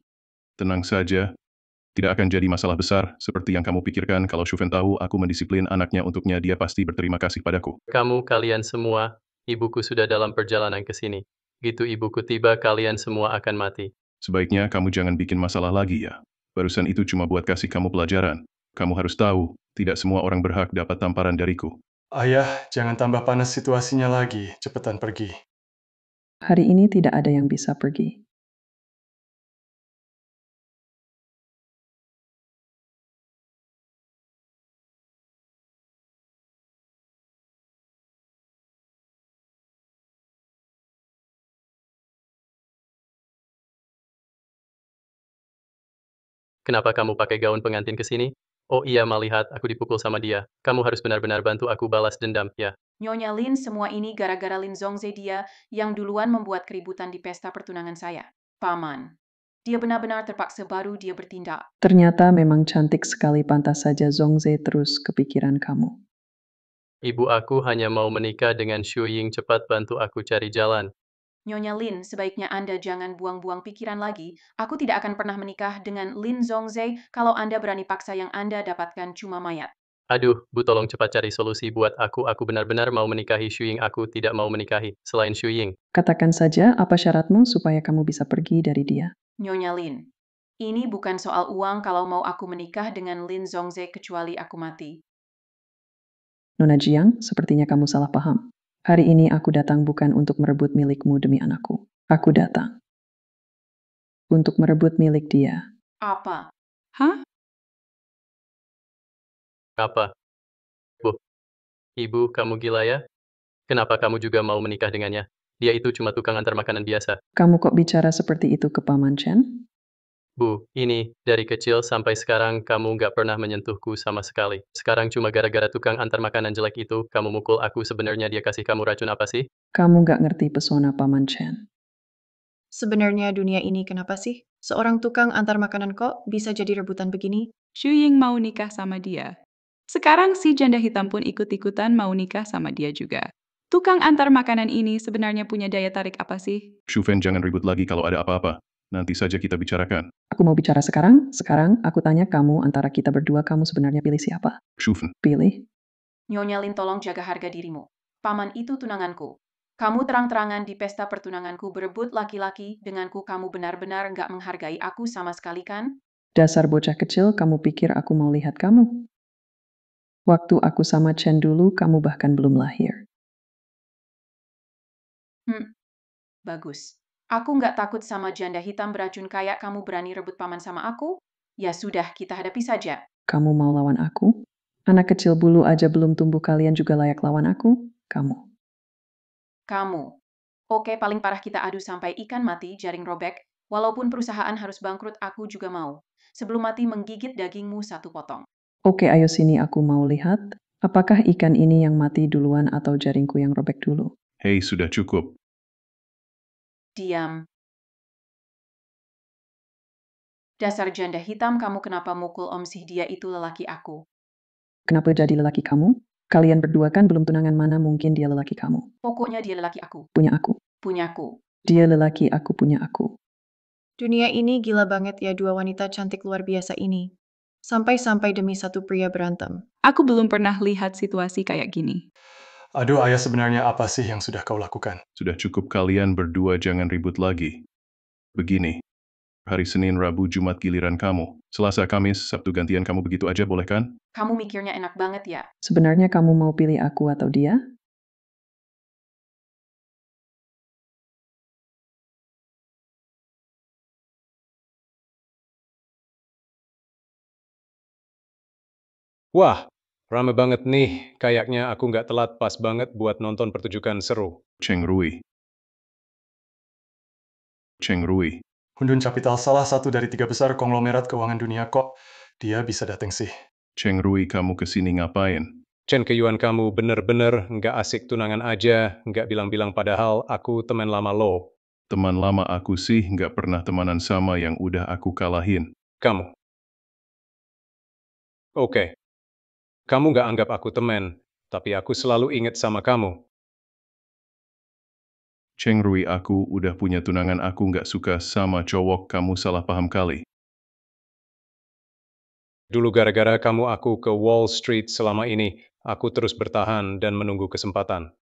Tenang saja. Tidak akan jadi masalah besar, seperti yang kamu pikirkan kalau Shufen tahu aku mendisiplin anaknya untuknya dia pasti berterima kasih padaku. Kalian semua, ibuku sudah dalam perjalanan ke sini. Gitu ibuku tiba, kalian semua akan mati. Sebaiknya kamu jangan bikin masalah lagi ya. Barusan itu cuma buat kasih kamu pelajaran. Kamu harus tahu, tidak semua orang berhak dapat tamparan dariku. Ayah, jangan tambah panas situasinya lagi. Cepetan pergi. Hari ini tidak ada yang bisa pergi. Kenapa kamu pakai gaun pengantin ke sini? Oh iya, melihat aku dipukul sama dia. Kamu harus benar-benar bantu aku balas dendam, ya. Nyonya Lin, semua ini gara-gara Lin Zongze, dia yang duluan membuat keributan di pesta pertunangan saya. Paman. Dia benar-benar terpaksa baru dia bertindak. Ternyata memang cantik sekali, pantas saja Zongze terus kepikiran kamu. Ibu aku hanya mau menikah dengan Xu Ying, cepat bantu aku cari jalan. Nyonya Lin, sebaiknya Anda jangan buang-buang pikiran lagi. Aku tidak akan pernah menikah dengan Lin Zongze kalau Anda berani paksa yang Anda dapatkan cuma mayat. Aduh, Bu, tolong cepat cari solusi buat aku. Aku benar-benar mau menikahi Xu Ying. Aku tidak mau menikahi selain Xu Ying. Katakan saja apa syaratmu supaya kamu bisa pergi dari dia. Nyonya Lin, ini bukan soal uang kalau mau aku menikah dengan Lin Zongze kecuali aku mati. Nona Jiang, sepertinya kamu salah paham. Hari ini aku datang bukan untuk merebut milikmu demi anakku. Aku datang untuk merebut milik dia. Apa? Hah? Apa? Bu, Ibu, kamu gila ya? Kenapa kamu juga mau menikah dengannya? Dia itu cuma tukang antar makanan biasa. Kamu kok bicara seperti itu ke Paman Chen? Bu, ini, dari kecil sampai sekarang kamu nggak pernah menyentuhku sama sekali. Sekarang cuma gara-gara tukang antar makanan jelek itu, kamu mukul aku. Sebenarnya dia kasih kamu racun apa sih? Kamu nggak ngerti pesona Paman Chen. Sebenarnya dunia ini kenapa sih? Seorang tukang antar makanan kok bisa jadi rebutan begini? Xu Ying mau nikah sama dia. Sekarang si janda hitam pun ikut-ikutan mau nikah sama dia juga. Tukang antar makanan ini sebenarnya punya daya tarik apa sih? Shufen, jangan ribut lagi kalau ada apa-apa. Nanti saja kita bicarakan. Aku mau bicara sekarang. Sekarang aku tanya kamu, antara kita berdua kamu sebenarnya pilih siapa? Shufen, Pilih. Nyonya Lin, tolong jaga harga dirimu. Paman itu tunanganku. Kamu terang-terangan di pesta pertunanganku berebut laki-laki denganku. Kamu benar-benar nggak menghargai aku sama sekali kan? Dasar bocah kecil, kamu pikir aku mau lihat kamu? Waktu aku sama Chen dulu, kamu bahkan belum lahir. Bagus. Aku nggak takut sama janda hitam beracun kayak kamu. Berani rebut paman sama aku? Ya sudah, kita hadapi saja. Kamu mau lawan aku? Anak kecil bulu aja belum tumbuh, kalian juga layak lawan aku? Kamu. Oke, paling parah kita adu sampai ikan mati, jaring robek. Walaupun perusahaan harus bangkrut, aku juga mau. Sebelum mati menggigit dagingmu satu potong. Oke, ayo sini, aku mau lihat. Apakah ikan ini yang mati duluan atau jaringku yang robek dulu? hei, sudah cukup. Diam. Dasar janda hitam, kamu kenapa mukul Om Sih? Dia itu lelaki aku. Kenapa jadi lelaki kamu? Kalian berdua kan belum tunangan, mana mungkin dia lelaki kamu? Pokoknya dia lelaki aku. Punya aku. Punyaku. Dia lelaki aku, punya aku. Dunia ini gila banget ya, dua wanita cantik luar biasa ini. Sampai-sampai demi satu pria berantem. Aku belum pernah lihat situasi kayak gini. Aduh, ayah, sebenarnya apa sih yang sudah kau lakukan? Sudah cukup, kalian berdua jangan ribut lagi. Begini, hari Senin, Rabu, Jumat giliran kamu. Selasa, Kamis, Sabtu gantian kamu, begitu aja boleh kan? Kamu mikirnya enak banget ya? Sebenarnya kamu mau pilih aku atau dia? Wah, rame banget nih. Kayaknya aku nggak telat, pas banget buat nonton pertunjukan seru. Cheng Rui. Cheng Rui. Hundun Capital salah satu dari 3 besar konglomerat keuangan dunia kok. Dia bisa datang sih. Cheng Rui, kamu kesini ngapain? Chen Keyuan, kamu bener-bener nggak asik tunangan aja, nggak bilang-bilang padahal aku teman lama lo. Teman lama aku sih nggak pernah temanan sama yang udah aku kalahin. Kamu. Oke. Kamu nggak anggap aku teman, tapi aku selalu inget sama kamu. Cheng Rui, aku udah punya tunangan, aku nggak suka sama cowok, kamu salah paham kali. Dulu gara-gara kamu aku ke Wall Street selama ini, aku terus bertahan dan menunggu kesempatan.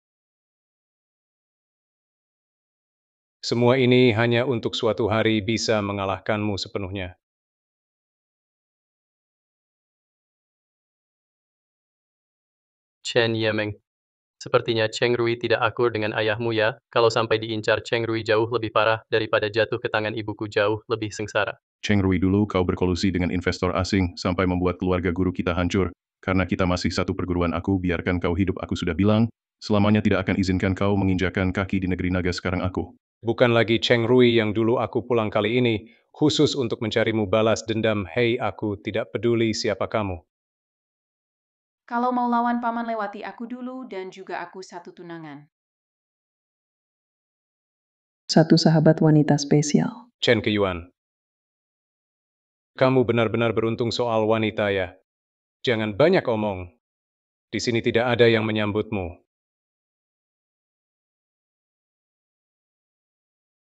Semua ini hanya untuk suatu hari bisa mengalahkanmu sepenuhnya. Chen Yiming. Sepertinya Cheng Rui tidak akur dengan ayahmu ya. Kalau sampai diincar, Cheng Rui jauh lebih parah daripada jatuh ke tangan ibuku, jauh lebih sengsara. Cheng Rui, dulu kau berkolusi dengan investor asing sampai membuat keluarga guru kita hancur. Karena kita masih satu perguruan, aku biarkan kau hidup. Aku sudah bilang, selamanya tidak akan izinkan kau menginjakan kaki di negeri naga. Sekarang aku. Bukan lagi Cheng Rui yang dulu aku pulang kali ini, khusus untuk mencarimu balas dendam. Hei, aku tidak peduli siapa kamu. Kalau mau lawan paman, lewati aku dulu dan juga aku satu tunangan. Satu sahabat wanita spesial. Chen Keyuan. Kamu benar-benar beruntung soal wanita ya. Jangan banyak omong. Di sini tidak ada yang menyambutmu.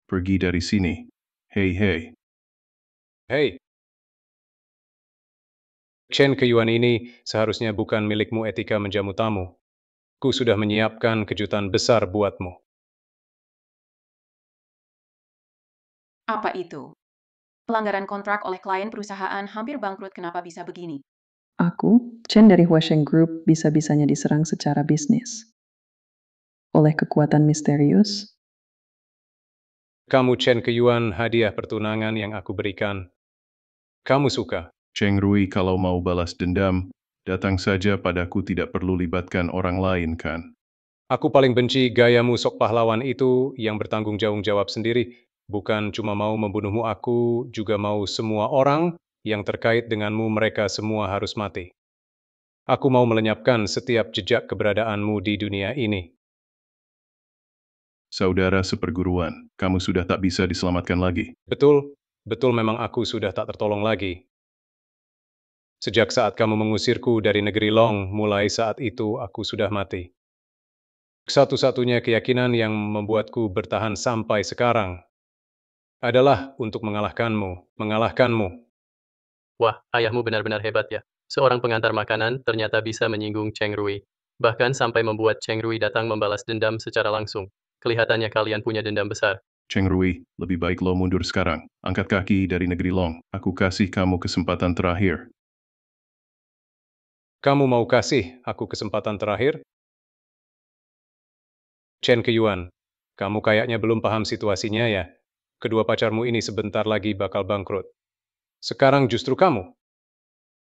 Pergi dari sini. Hei, hei. Hei. Chen Keyuan ini seharusnya bukan milikmu. Etika menjamu tamu. Ku sudah menyiapkan kejutan besar buatmu. Apa itu? Pelanggaran kontrak oleh klien perusahaan hampir bangkrut, kenapa bisa begini? Aku, Chen dari Huasheng Group, bisa-bisanya diserang secara bisnis. Oleh kekuatan misterius. Kamu Chen Keyuan, hadiah pertunangan yang aku berikan. Kamu suka? Cheng Rui, kalau mau balas dendam, datang saja padaku, tidak perlu libatkan orang lain kan. Aku paling benci gayamu sok pahlawan itu yang bertanggung jawab sendiri. Bukan cuma mau membunuhmu, aku juga mau semua orang yang terkait denganmu, mereka semua harus mati. Aku mau melenyapkan setiap jejak keberadaanmu di dunia ini. Saudara seperguruan, kamu sudah tak bisa diselamatkan lagi. Betul, betul memang aku sudah tak tertolong lagi. Sejak saat kamu mengusirku dari negeri Long, mulai saat itu aku sudah mati. Satu-satunya keyakinan yang membuatku bertahan sampai sekarang adalah untuk mengalahkanmu. Wah, ayahmu benar-benar hebat ya. Seorang pengantar makanan ternyata bisa menyinggung Cheng Rui. Bahkan sampai membuat Cheng Rui datang membalas dendam secara langsung. Kelihatannya kalian punya dendam besar. Cheng Rui, lebih baik lo mundur sekarang. Angkat kaki dari negeri Long. Aku kasih kamu kesempatan terakhir. Kamu mau kasih aku kesempatan terakhir? Chen Keyuan, kamu kayaknya belum paham situasinya ya. Kedua pacarmu ini sebentar lagi bakal bangkrut. Sekarang justru kamu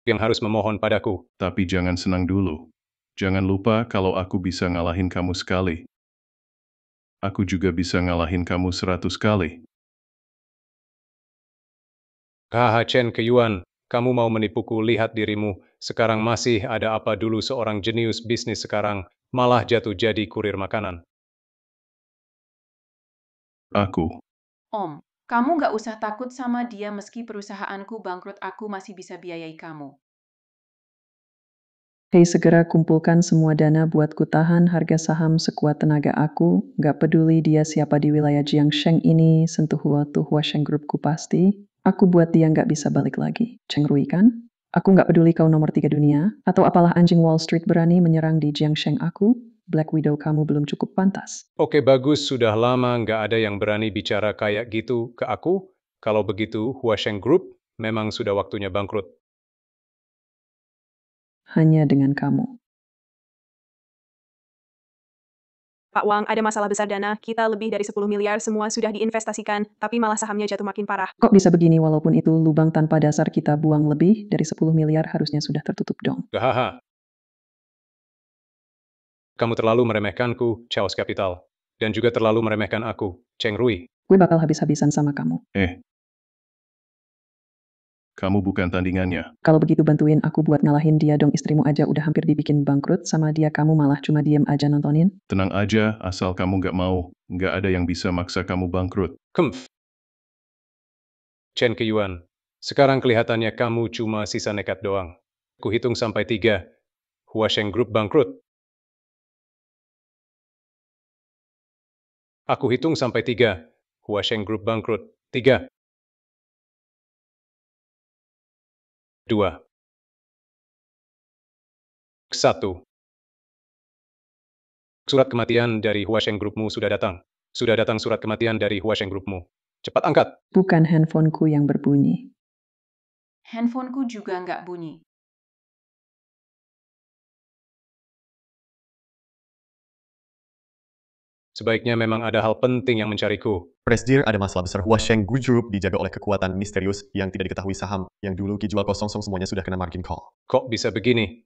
yang harus memohon padaku. Tapi jangan senang dulu. Jangan lupa kalau aku bisa ngalahin kamu sekali. Aku juga bisa ngalahin kamu 100 kali. Haha Chen Keyuan, kamu mau menipuku, lihat dirimu. Sekarang masih ada apa dulu seorang jenius bisnis, sekarang malah jatuh jadi kurir makanan. Aku. Om, kamu nggak usah takut sama dia, meski perusahaanku bangkrut, aku masih bisa biayai kamu. Hei, segera kumpulkan semua dana buatku tahan harga saham sekuat tenaga aku. Gak peduli dia siapa di wilayah Jiangsheng ini, sentuh Huasheng Groupku pasti. Aku buat dia gak bisa balik lagi. Cheng Rui kan? Aku gak peduli kau nomor 3 dunia, atau apalah anjing Wall Street berani menyerang di Jiangsheng aku. Black Widow kamu belum cukup pantas. Oke bagus, sudah lama nggak ada yang berani bicara kayak gitu ke aku. Kalau begitu, Huasheng Group memang sudah waktunya bangkrut. Hanya dengan kamu. Pak Wang, ada masalah besar dana, kita lebih dari 10 miliar semua sudah diinvestasikan, tapi malah sahamnya jatuh makin parah. Kok bisa begini, walaupun itu lubang tanpa dasar kita buang lebih dari 10 miliar harusnya sudah tertutup dong. Gahaha. Kamu terlalu meremehkanku, Chaos Capital. Dan juga terlalu meremehkan aku, Cheng Rui. Gue bakal habis-habisan sama kamu. Kamu bukan tandingannya. Kalau begitu bantuin aku buat ngalahin dia dong, istrimu aja udah hampir dibikin bangkrut sama dia, kamu malah cuma diem aja nontonin. Tenang aja, asal kamu nggak mau. Nggak ada yang bisa maksa kamu bangkrut. Chen Keyuan, sekarang kelihatannya kamu cuma sisa nekat doang. Aku hitung sampai 3. Huasheng Group bangkrut. Aku hitung sampai 3. Huasheng Group bangkrut. 3. 2. 1. Surat kematian dari Huasheng Groupmu sudah datang. Sudah datang surat kematian dari Huasheng Groupmu. Cepat angkat. Bukan handphoneku yang berbunyi. Handphoneku juga nggak bunyi. Sebaiknya memang ada hal penting yang mencariku. Presdir, ada masalah besar. Huasheng Group dijaga oleh kekuatan misterius yang tidak diketahui. Saham yang dulu dijual kosong semuanya sudah kena margin call. Kok bisa begini?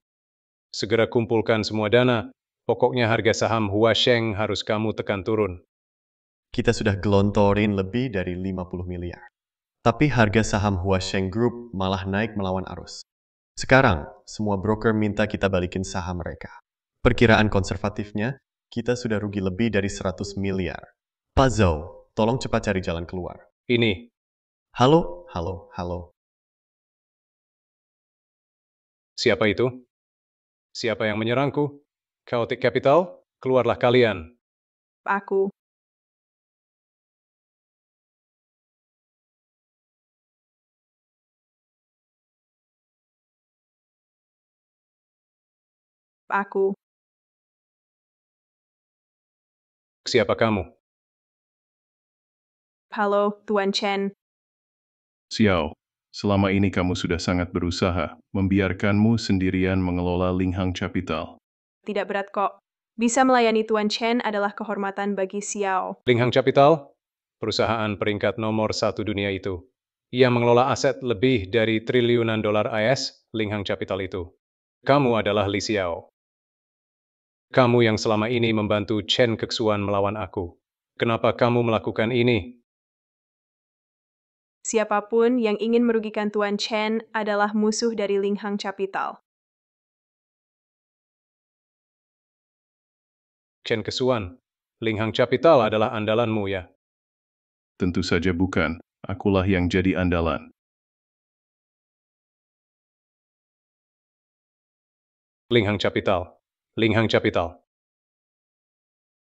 Segera kumpulkan semua dana. Pokoknya harga saham Huasheng harus kamu tekan turun. Kita sudah gelontorin lebih dari 50 miliar. Tapi harga saham Huasheng Group malah naik melawan arus. Sekarang, semua broker minta kita balikin saham mereka. Perkiraan konservatifnya, kita sudah rugi lebih dari 100 miliar. Pak Zhou, tolong cepat cari jalan keluar. Ini. Halo. Siapa itu? Siapa yang menyerangku? Chaotic Capital, keluarlah kalian. Aku. Siapa kamu? Halo, Tuan Chen. Xiao, selama ini kamu sudah sangat berusaha membiarkanmu sendirian mengelola Linghang Capital. Tidak berat kok. Bisa melayani Tuan Chen adalah kehormatan bagi Xiao. Linghang Capital, perusahaan peringkat nomor 1 dunia itu. Ia mengelola aset lebih dari triliunan dolar AS, Linghang Capital itu. Kamu adalah Li Xiao. Kamu yang selama ini membantu Chen Kexuan melawan aku. Kenapa kamu melakukan ini? Siapapun yang ingin merugikan Tuan Chen adalah musuh dari Linghang Capital. Chen Kesuan, Linghang Capital adalah andalanmu ya. Tentu saja bukan. Akulah yang jadi andalan. Linghang Capital. Linghang Capital.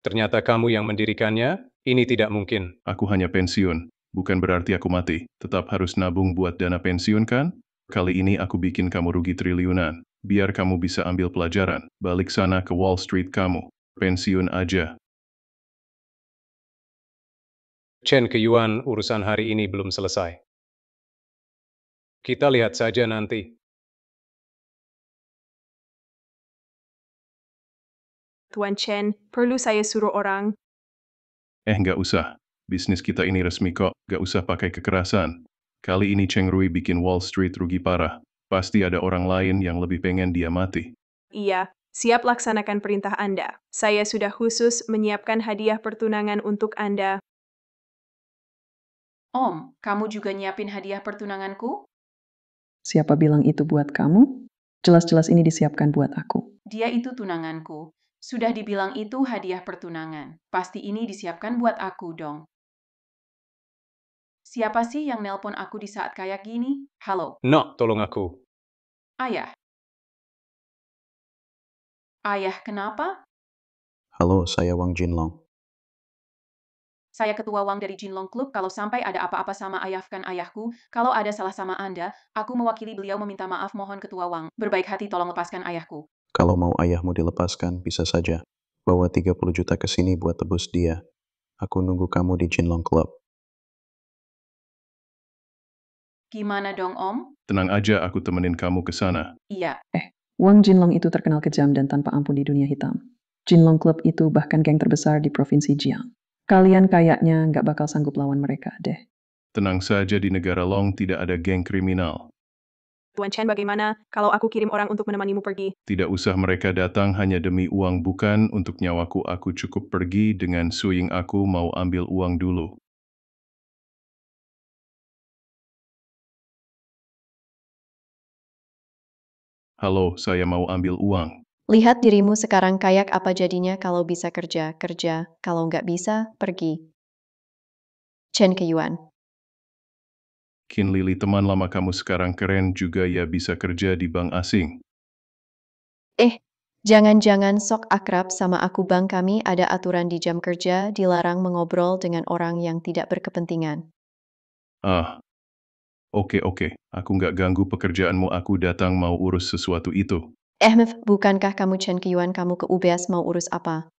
Ternyata kamu yang mendirikannya? Ini tidak mungkin. Aku hanya pensiun. Bukan berarti aku mati. Tetap harus nabung buat dana pensiun kan? Kali ini aku bikin kamu rugi triliunan. Biar kamu bisa ambil pelajaran. Balik sana ke Wall Street kamu. Pensiun aja. Chen Keyuan, urusan hari ini belum selesai. Kita lihat saja nanti. Tuan Chen, perlu saya suruh orang? Nggak usah. Bisnis kita ini resmi kok. Nggak usah pakai kekerasan. Kali ini Cheng Rui bikin Wall Street rugi parah. Pasti ada orang lain yang lebih pengen dia mati. Iya, siap laksanakan perintah Anda. Saya sudah khusus menyiapkan hadiah pertunangan untuk Anda. Om, kamu juga nyiapin hadiah pertunanganku? Siapa bilang itu buat kamu? Jelas-jelas ini disiapkan buat aku. Dia itu tunanganku. Sudah dibilang itu hadiah pertunangan. Pasti ini disiapkan buat aku dong. Siapa sih yang nelpon aku di saat kayak gini? Halo? No, tolong aku. Ayah? Ayah, kenapa? Halo, saya Wang Jinlong. Saya ketua Wang dari Jinlong Club. Kalau sampai ada apa-apa sama ayahkan ayahku, kalau ada salah sama Anda, aku mewakili beliau meminta maaf. Mohon ketua Wang. Berbaik hati tolong lepaskan ayahku. Kalau mau ayahmu dilepaskan, bisa saja. Bawa 30 juta ke sini buat tebus dia. Aku nunggu kamu di Jinlong Club. Gimana dong, Om? Tenang aja, aku temenin kamu ke sana. Iya. Wang Jinlong itu terkenal kejam dan tanpa ampun di dunia hitam. Jinlong Club itu bahkan geng terbesar di Provinsi Jiang. Kalian kayaknya nggak bakal sanggup lawan mereka deh. Tenang saja, di negara Long tidak ada geng kriminal. Tuan Chen, bagaimana kalau aku kirim orang untuk menemanimu pergi? Tidak usah, mereka datang hanya demi uang, bukan untuk nyawaku. Aku cukup pergi dengan Suying. Aku mau ambil uang dulu. Halo, saya mau ambil uang. Lihat dirimu sekarang kayak apa jadinya kalau bisa kerja, kerja. Kalau nggak bisa, pergi. Chen Keyuan. Qin Lili, teman lama kamu sekarang keren juga ya, bisa kerja di bank asing. Jangan-jangan sok akrab sama aku. Bank kami ada aturan di jam kerja, dilarang mengobrol dengan orang yang tidak berkepentingan. Oke. Aku nggak ganggu pekerjaanmu, aku datang mau urus sesuatu itu. Bukankah kamu Chen Keyuan? Kamu ke UBS mau urus apa?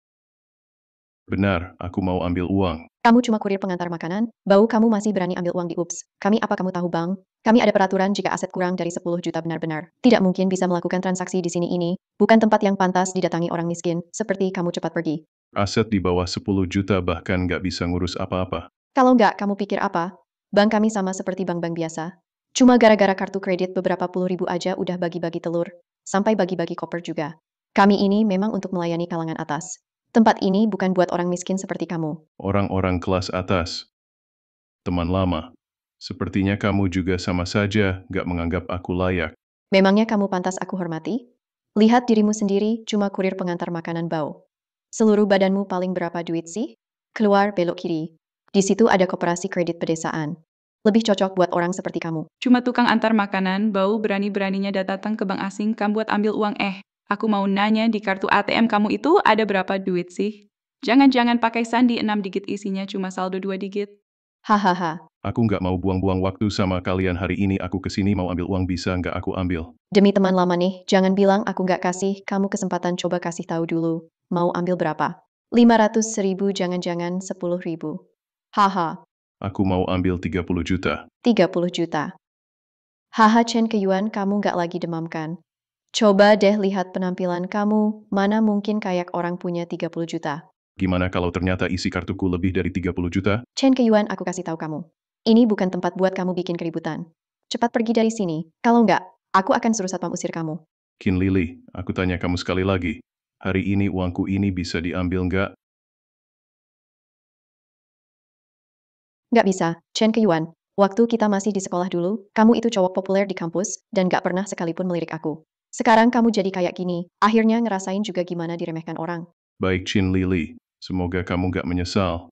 Benar, aku mau ambil uang. Kamu cuma kurir pengantar makanan? Bau kamu masih berani ambil uang di UPS. Kami apa kamu tahu bang? Kami ada peraturan jika aset kurang dari 10 juta benar-benar. Tidak mungkin bisa melakukan transaksi di sini. Ini bukan tempat yang pantas didatangi orang miskin. Seperti kamu cepat pergi. Aset di bawah 10 juta bahkan nggak bisa ngurus apa-apa. Kalau nggak, kamu pikir apa? Bank kami sama seperti bank-bank biasa. Cuma gara-gara kartu kredit beberapa puluh ribu aja udah bagi-bagi telur. Sampai bagi-bagi koper juga. Kami ini memang untuk melayani kalangan atas. Tempat ini bukan buat orang miskin seperti kamu. Orang-orang kelas atas. Teman lama. Sepertinya kamu juga sama saja nggak menganggap aku layak. Memangnya kamu pantas aku hormati? Lihat dirimu sendiri, cuma kurir pengantar makanan bau. Seluruh badanmu paling berapa duit sih? Keluar belok kiri. Di situ ada koperasi kredit pedesaan. Lebih cocok buat orang seperti kamu. Cuma tukang antar makanan, bau berani-beraninya datang ke bank asing kamu buat ambil uang. Aku mau nanya, di kartu ATM kamu itu ada berapa duit sih? Jangan-jangan pakai sandi 6 digit isinya cuma saldo 2 digit. Hahaha. Aku nggak mau buang-buang waktu sama kalian hari ini. Aku kesini mau ambil uang, bisa nggak aku ambil? Demi teman lama nih, jangan bilang aku nggak kasih kamu kesempatan, coba kasih tahu dulu. Mau ambil berapa? 500.000, jangan-jangan 10.000. Haha. Aku mau ambil 30 juta. 30 juta. Haha Chen Keyuan, kamu nggak lagi demam kan? Coba deh lihat penampilan kamu, mana mungkin kayak orang punya 30 juta. Gimana kalau ternyata isi kartuku lebih dari 30 juta? Chen Keyuan, aku kasih tahu kamu. Ini bukan tempat buat kamu bikin keributan. Cepat pergi dari sini. Kalau nggak, aku akan suruh satpam usir kamu. Qin Lili, aku tanya kamu sekali lagi. Hari ini uangku ini bisa diambil nggak? Nggak bisa, Chen Keyuan. Waktu kita masih di sekolah dulu, kamu itu cowok populer di kampus, dan gak pernah sekalipun melirik aku. Sekarang kamu jadi kayak gini, akhirnya ngerasain juga gimana diremehkan orang. Baik Chin Lily, semoga kamu gak menyesal.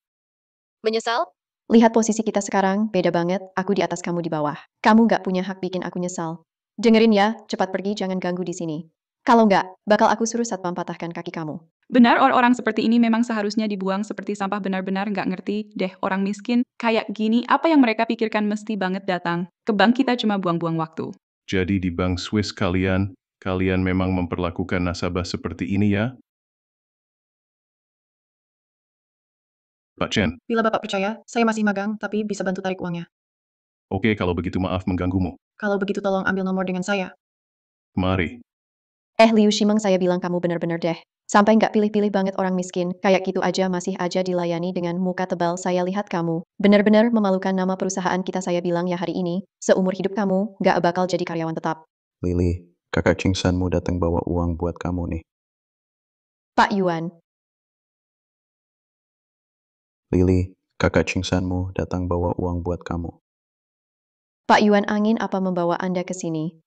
Menyesal? Lihat posisi kita sekarang, beda banget, aku di atas kamu di bawah. Kamu gak punya hak bikin aku nyesal. Dengerin ya, cepat pergi jangan ganggu di sini. Kalau nggak, bakal aku suruh satpam patahkan kaki kamu. Benar orang-orang seperti ini memang seharusnya dibuang seperti sampah benar-benar nggak ngerti deh orang miskin. Kayak gini, apa yang mereka pikirkan mesti banget datang. Ke bank kita cuma buang-buang waktu. Jadi di bank Swiss kalian memang memperlakukan nasabah seperti ini ya? Pak Chen, Bila Bapak percaya, saya masih magang, tapi bisa bantu tarik uangnya. oke kalau begitu maaf mengganggumu. Kalau begitu tolong ambil nomor dengan saya. Mari. Liu Shimeng saya bilang kamu bener-bener deh. Sampai nggak pilih-pilih banget orang miskin, kayak gitu aja masih aja dilayani dengan muka tebal saya lihat kamu. Bener-bener memalukan nama perusahaan kita saya bilang ya hari ini, seumur hidup kamu, nggak bakal jadi karyawan tetap. Lily, kakak Chingsanmu datang bawa uang buat kamu nih. Pak Yuan, Lily, kakak Chingsanmu datang bawa uang buat kamu. Pak Yuan angin apa membawa Anda ke sini?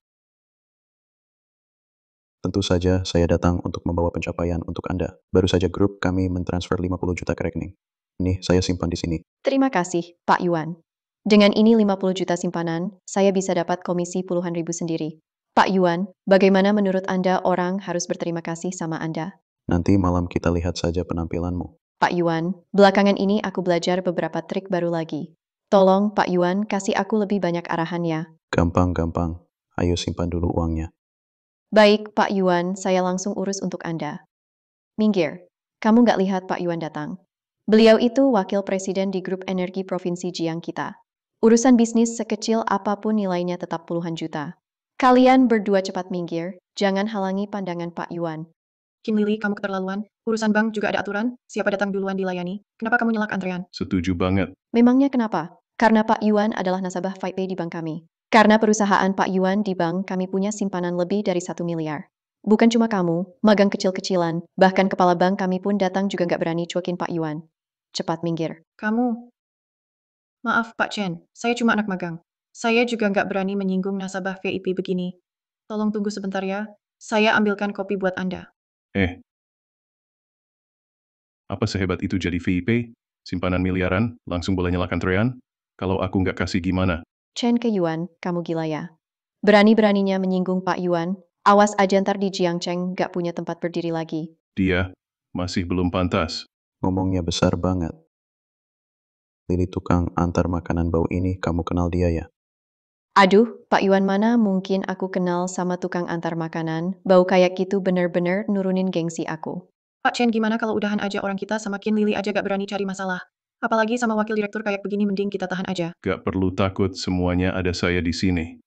Tentu saja saya datang untuk membawa pencapaian untuk Anda. Baru saja grup kami mentransfer 50 juta ke rekening. Nih, saya simpan di sini. Terima kasih, Pak Yuan. Dengan ini 50 juta simpanan, saya bisa dapat komisi puluhan ribu sendiri. Pak Yuan, bagaimana menurut Anda orang harus berterima kasih sama Anda? Nanti malam kita lihat saja penampilanmu. Pak Yuan, belakangan ini aku belajar beberapa trik baru lagi. Tolong, Pak Yuan, kasih aku lebih banyak arahan ya. Gampang-gampang. Ayo simpan dulu uangnya. Baik, Pak Yuan, saya langsung urus untuk Anda. Minggir, kamu nggak lihat Pak Yuan datang? Beliau itu wakil presiden di grup energi provinsi Jiang kita. Urusan bisnis sekecil apapun nilainya tetap puluhan juta. Kalian berdua cepat minggir, jangan halangi pandangan Pak Yuan. Chin Lily, kamu keterlaluan. Urusan bank juga ada aturan, siapa datang duluan dilayani. Kenapa kamu nyelak antrean? Setuju banget. Memangnya kenapa? Karena Pak Yuan adalah nasabah FightPay di bank kami. Karena perusahaan Pak Yuan di bank kami punya simpanan lebih dari 1 miliar. Bukan cuma kamu, magang kecil-kecilan, bahkan kepala bank kami pun datang juga nggak berani cuekin Pak Yuan. Cepat minggir. Kamu. Maaf Pak Chen, saya cuma anak magang. Saya juga nggak berani menyinggung nasabah VIP begini. Tolong tunggu sebentar ya, saya ambilkan kopi buat Anda. Apa sehebat itu jadi VIP? Simpanan miliaran, langsung boleh nyalakan trean? Kalau aku nggak kasih gimana? Chen ke Yuan, kamu gila ya. Berani-beraninya menyinggung Pak Yuan, awas aja ntar di Jiangcheng nggak punya tempat berdiri lagi. Dia masih belum pantas. Ngomongnya besar banget. Lily tukang antar makanan bau ini, kamu kenal dia ya? Aduh, Pak Yuan mana mungkin aku kenal sama tukang antar makanan, bau kayak gitu bener-bener nurunin gengsi aku. Pak Chen gimana kalau udahan aja orang kita sama Chin Lily aja gak berani cari masalah. Apalagi sama wakil direktur kayak begini mending kita tahan aja. Gak perlu takut, semuanya ada saya di sini.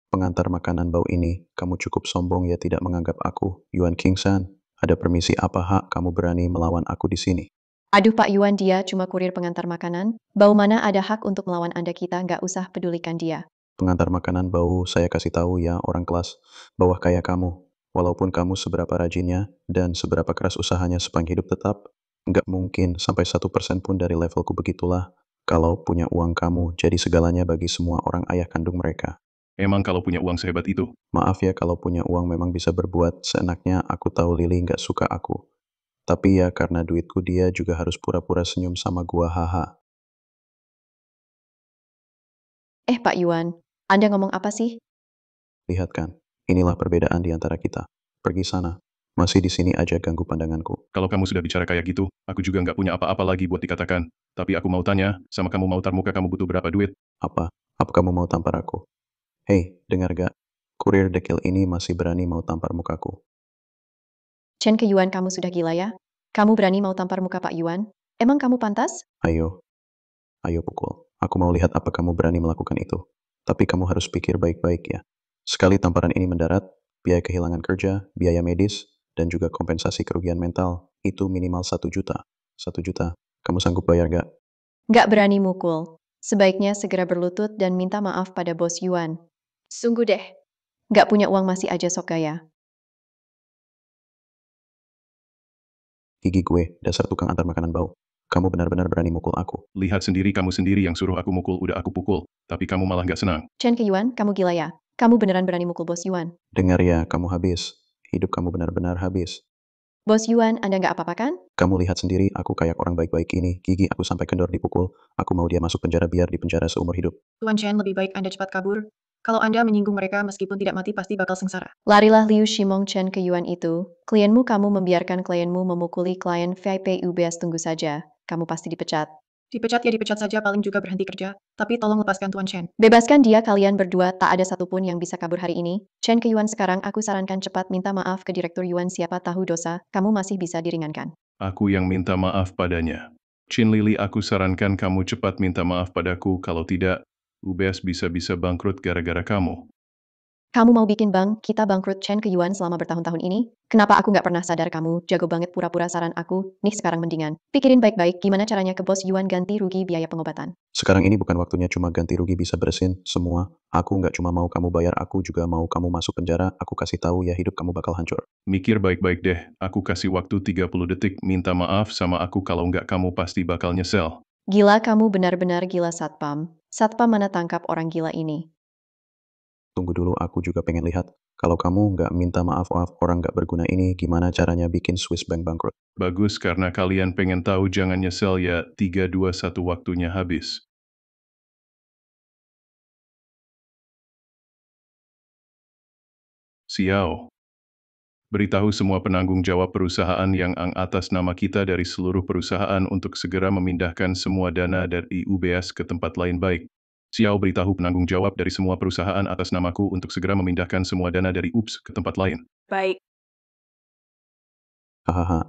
Pengantar makanan bau ini, kamu cukup sombong ya tidak menganggap aku, Yuan Kingsan. Ada permisi apa hak kamu berani melawan aku di sini? Aduh Pak Yuan dia cuma kurir pengantar makanan, bau mana ada hak untuk melawan Anda kita nggak usah pedulikan dia. Pengantar makanan bau, saya kasih tahu ya orang kelas bawah kayak kamu. Walaupun kamu seberapa rajinnya dan seberapa keras usahanya sepanjang hidup tetap, nggak mungkin sampai 1% pun dari levelku begitulah. Kalau punya uang kamu jadi segalanya bagi semua orang ayah kandung mereka. Emang kalau punya uang sehebat itu? Maaf ya kalau punya uang memang bisa berbuat seenaknya, aku tahu Lily nggak suka aku. Tapi ya karena duitku dia juga harus pura-pura senyum sama gua haha. Pak Yuan, Anda ngomong apa sih? Lihat kan, inilah perbedaan di antara kita. Pergi sana. Masih di sini aja ganggu pandanganku. Kalau kamu sudah bicara kayak gitu, aku juga nggak punya apa-apa lagi buat dikatakan. Tapi aku mau tanya, sama kamu mau tar muka kamu butuh berapa duit? Apa? Apa kamu mau tampar aku? Hei, dengar gak? Kurir dekil ini masih berani mau tampar mukaku. Chen ke Yuan kamu sudah gila ya? Kamu berani mau tampar muka Pak Yuan? Emang kamu pantas? Ayo pukul. Aku mau lihat apa kamu berani melakukan itu. Tapi kamu harus pikir baik-baik ya. Sekali tamparan ini mendarat, biaya kehilangan kerja, biaya medis, dan juga kompensasi kerugian mental, itu minimal 1 juta. 1 juta. Kamu sanggup bayar gak? Nggak berani mukul. Sebaiknya segera berlutut dan minta maaf pada bos Yuan. Sungguh deh. Nggak punya uang masih aja sok gaya. Gigi gue, dasar tukang antar makanan bau. Kamu benar-benar berani mukul aku. Lihat sendiri kamu sendiri yang suruh aku mukul udah aku pukul. Tapi kamu malah nggak senang. Chen Keyuan, kamu gila ya? Kamu beneran berani mukul Bos Yuan? Dengar ya, kamu habis. Hidup kamu benar-benar habis. Bos Yuan, Anda nggak apa-apa kan? Kamu lihat sendiri, aku kayak orang baik-baik ini. Gigi aku sampai kendor dipukul. Aku mau dia masuk penjara biar di penjara seumur hidup. Tuan Chen, lebih baik Anda cepat kabur. Kalau Anda menyinggung mereka meskipun tidak mati pasti bakal sengsara. Larilah Liu Shimong Chen Keyuan itu. Klienmu kamu membiarkan klienmu memukuli klien VIP UBS, tunggu saja. Kamu pasti dipecat. Dipecat ya dipecat saja, paling juga berhenti kerja. Tapi tolong lepaskan Tuan Chen. Bebaskan dia, kalian berdua, tak ada satupun yang bisa kabur hari ini. Chen Keyuan, sekarang aku sarankan cepat minta maaf ke Direktur Yuan, siapa tahu dosa, kamu masih bisa diringankan. Aku yang minta maaf padanya. Chin Lili, aku sarankan kamu cepat minta maaf padaku, kalau tidak, UBS bisa-bisa bangkrut gara-gara kamu. Kamu mau bikin bank kita bangkrut Chen Keyuan selama bertahun-tahun ini? Kenapa aku nggak pernah sadar kamu jago banget pura-pura saran aku? Nih sekarang mendingan. Pikirin baik-baik gimana caranya ke Bos Yuan ganti rugi biaya pengobatan. Sekarang ini bukan waktunya cuma ganti rugi bisa beresin semua. Aku nggak cuma mau kamu bayar, aku juga mau kamu masuk penjara. Aku kasih tahu ya hidup kamu bakal hancur. Mikir baik-baik deh, aku kasih waktu 30 detik minta maaf sama aku, kalau nggak kamu pasti bakal nyesel. Gila, kamu benar-benar gila Satpam. Satpam mana tangkap orang gila ini? Tunggu dulu, aku juga pengen lihat. Kalau kamu nggak minta maaf orang nggak berguna ini, gimana caranya bikin Swiss Bank bangkrut? Bagus, karena kalian pengen tahu, jangan nyesel ya. 3, 2, 1 waktunya habis. Xiao. Beritahu semua penanggung jawab perusahaan yang atas nama kita dari seluruh perusahaan untuk segera memindahkan semua dana dari UBS ke tempat lain baik. Xiao, beritahu penanggung jawab dari semua perusahaan atas namaku untuk segera memindahkan semua dana dari UBS ke tempat lain. Baik. Hahaha.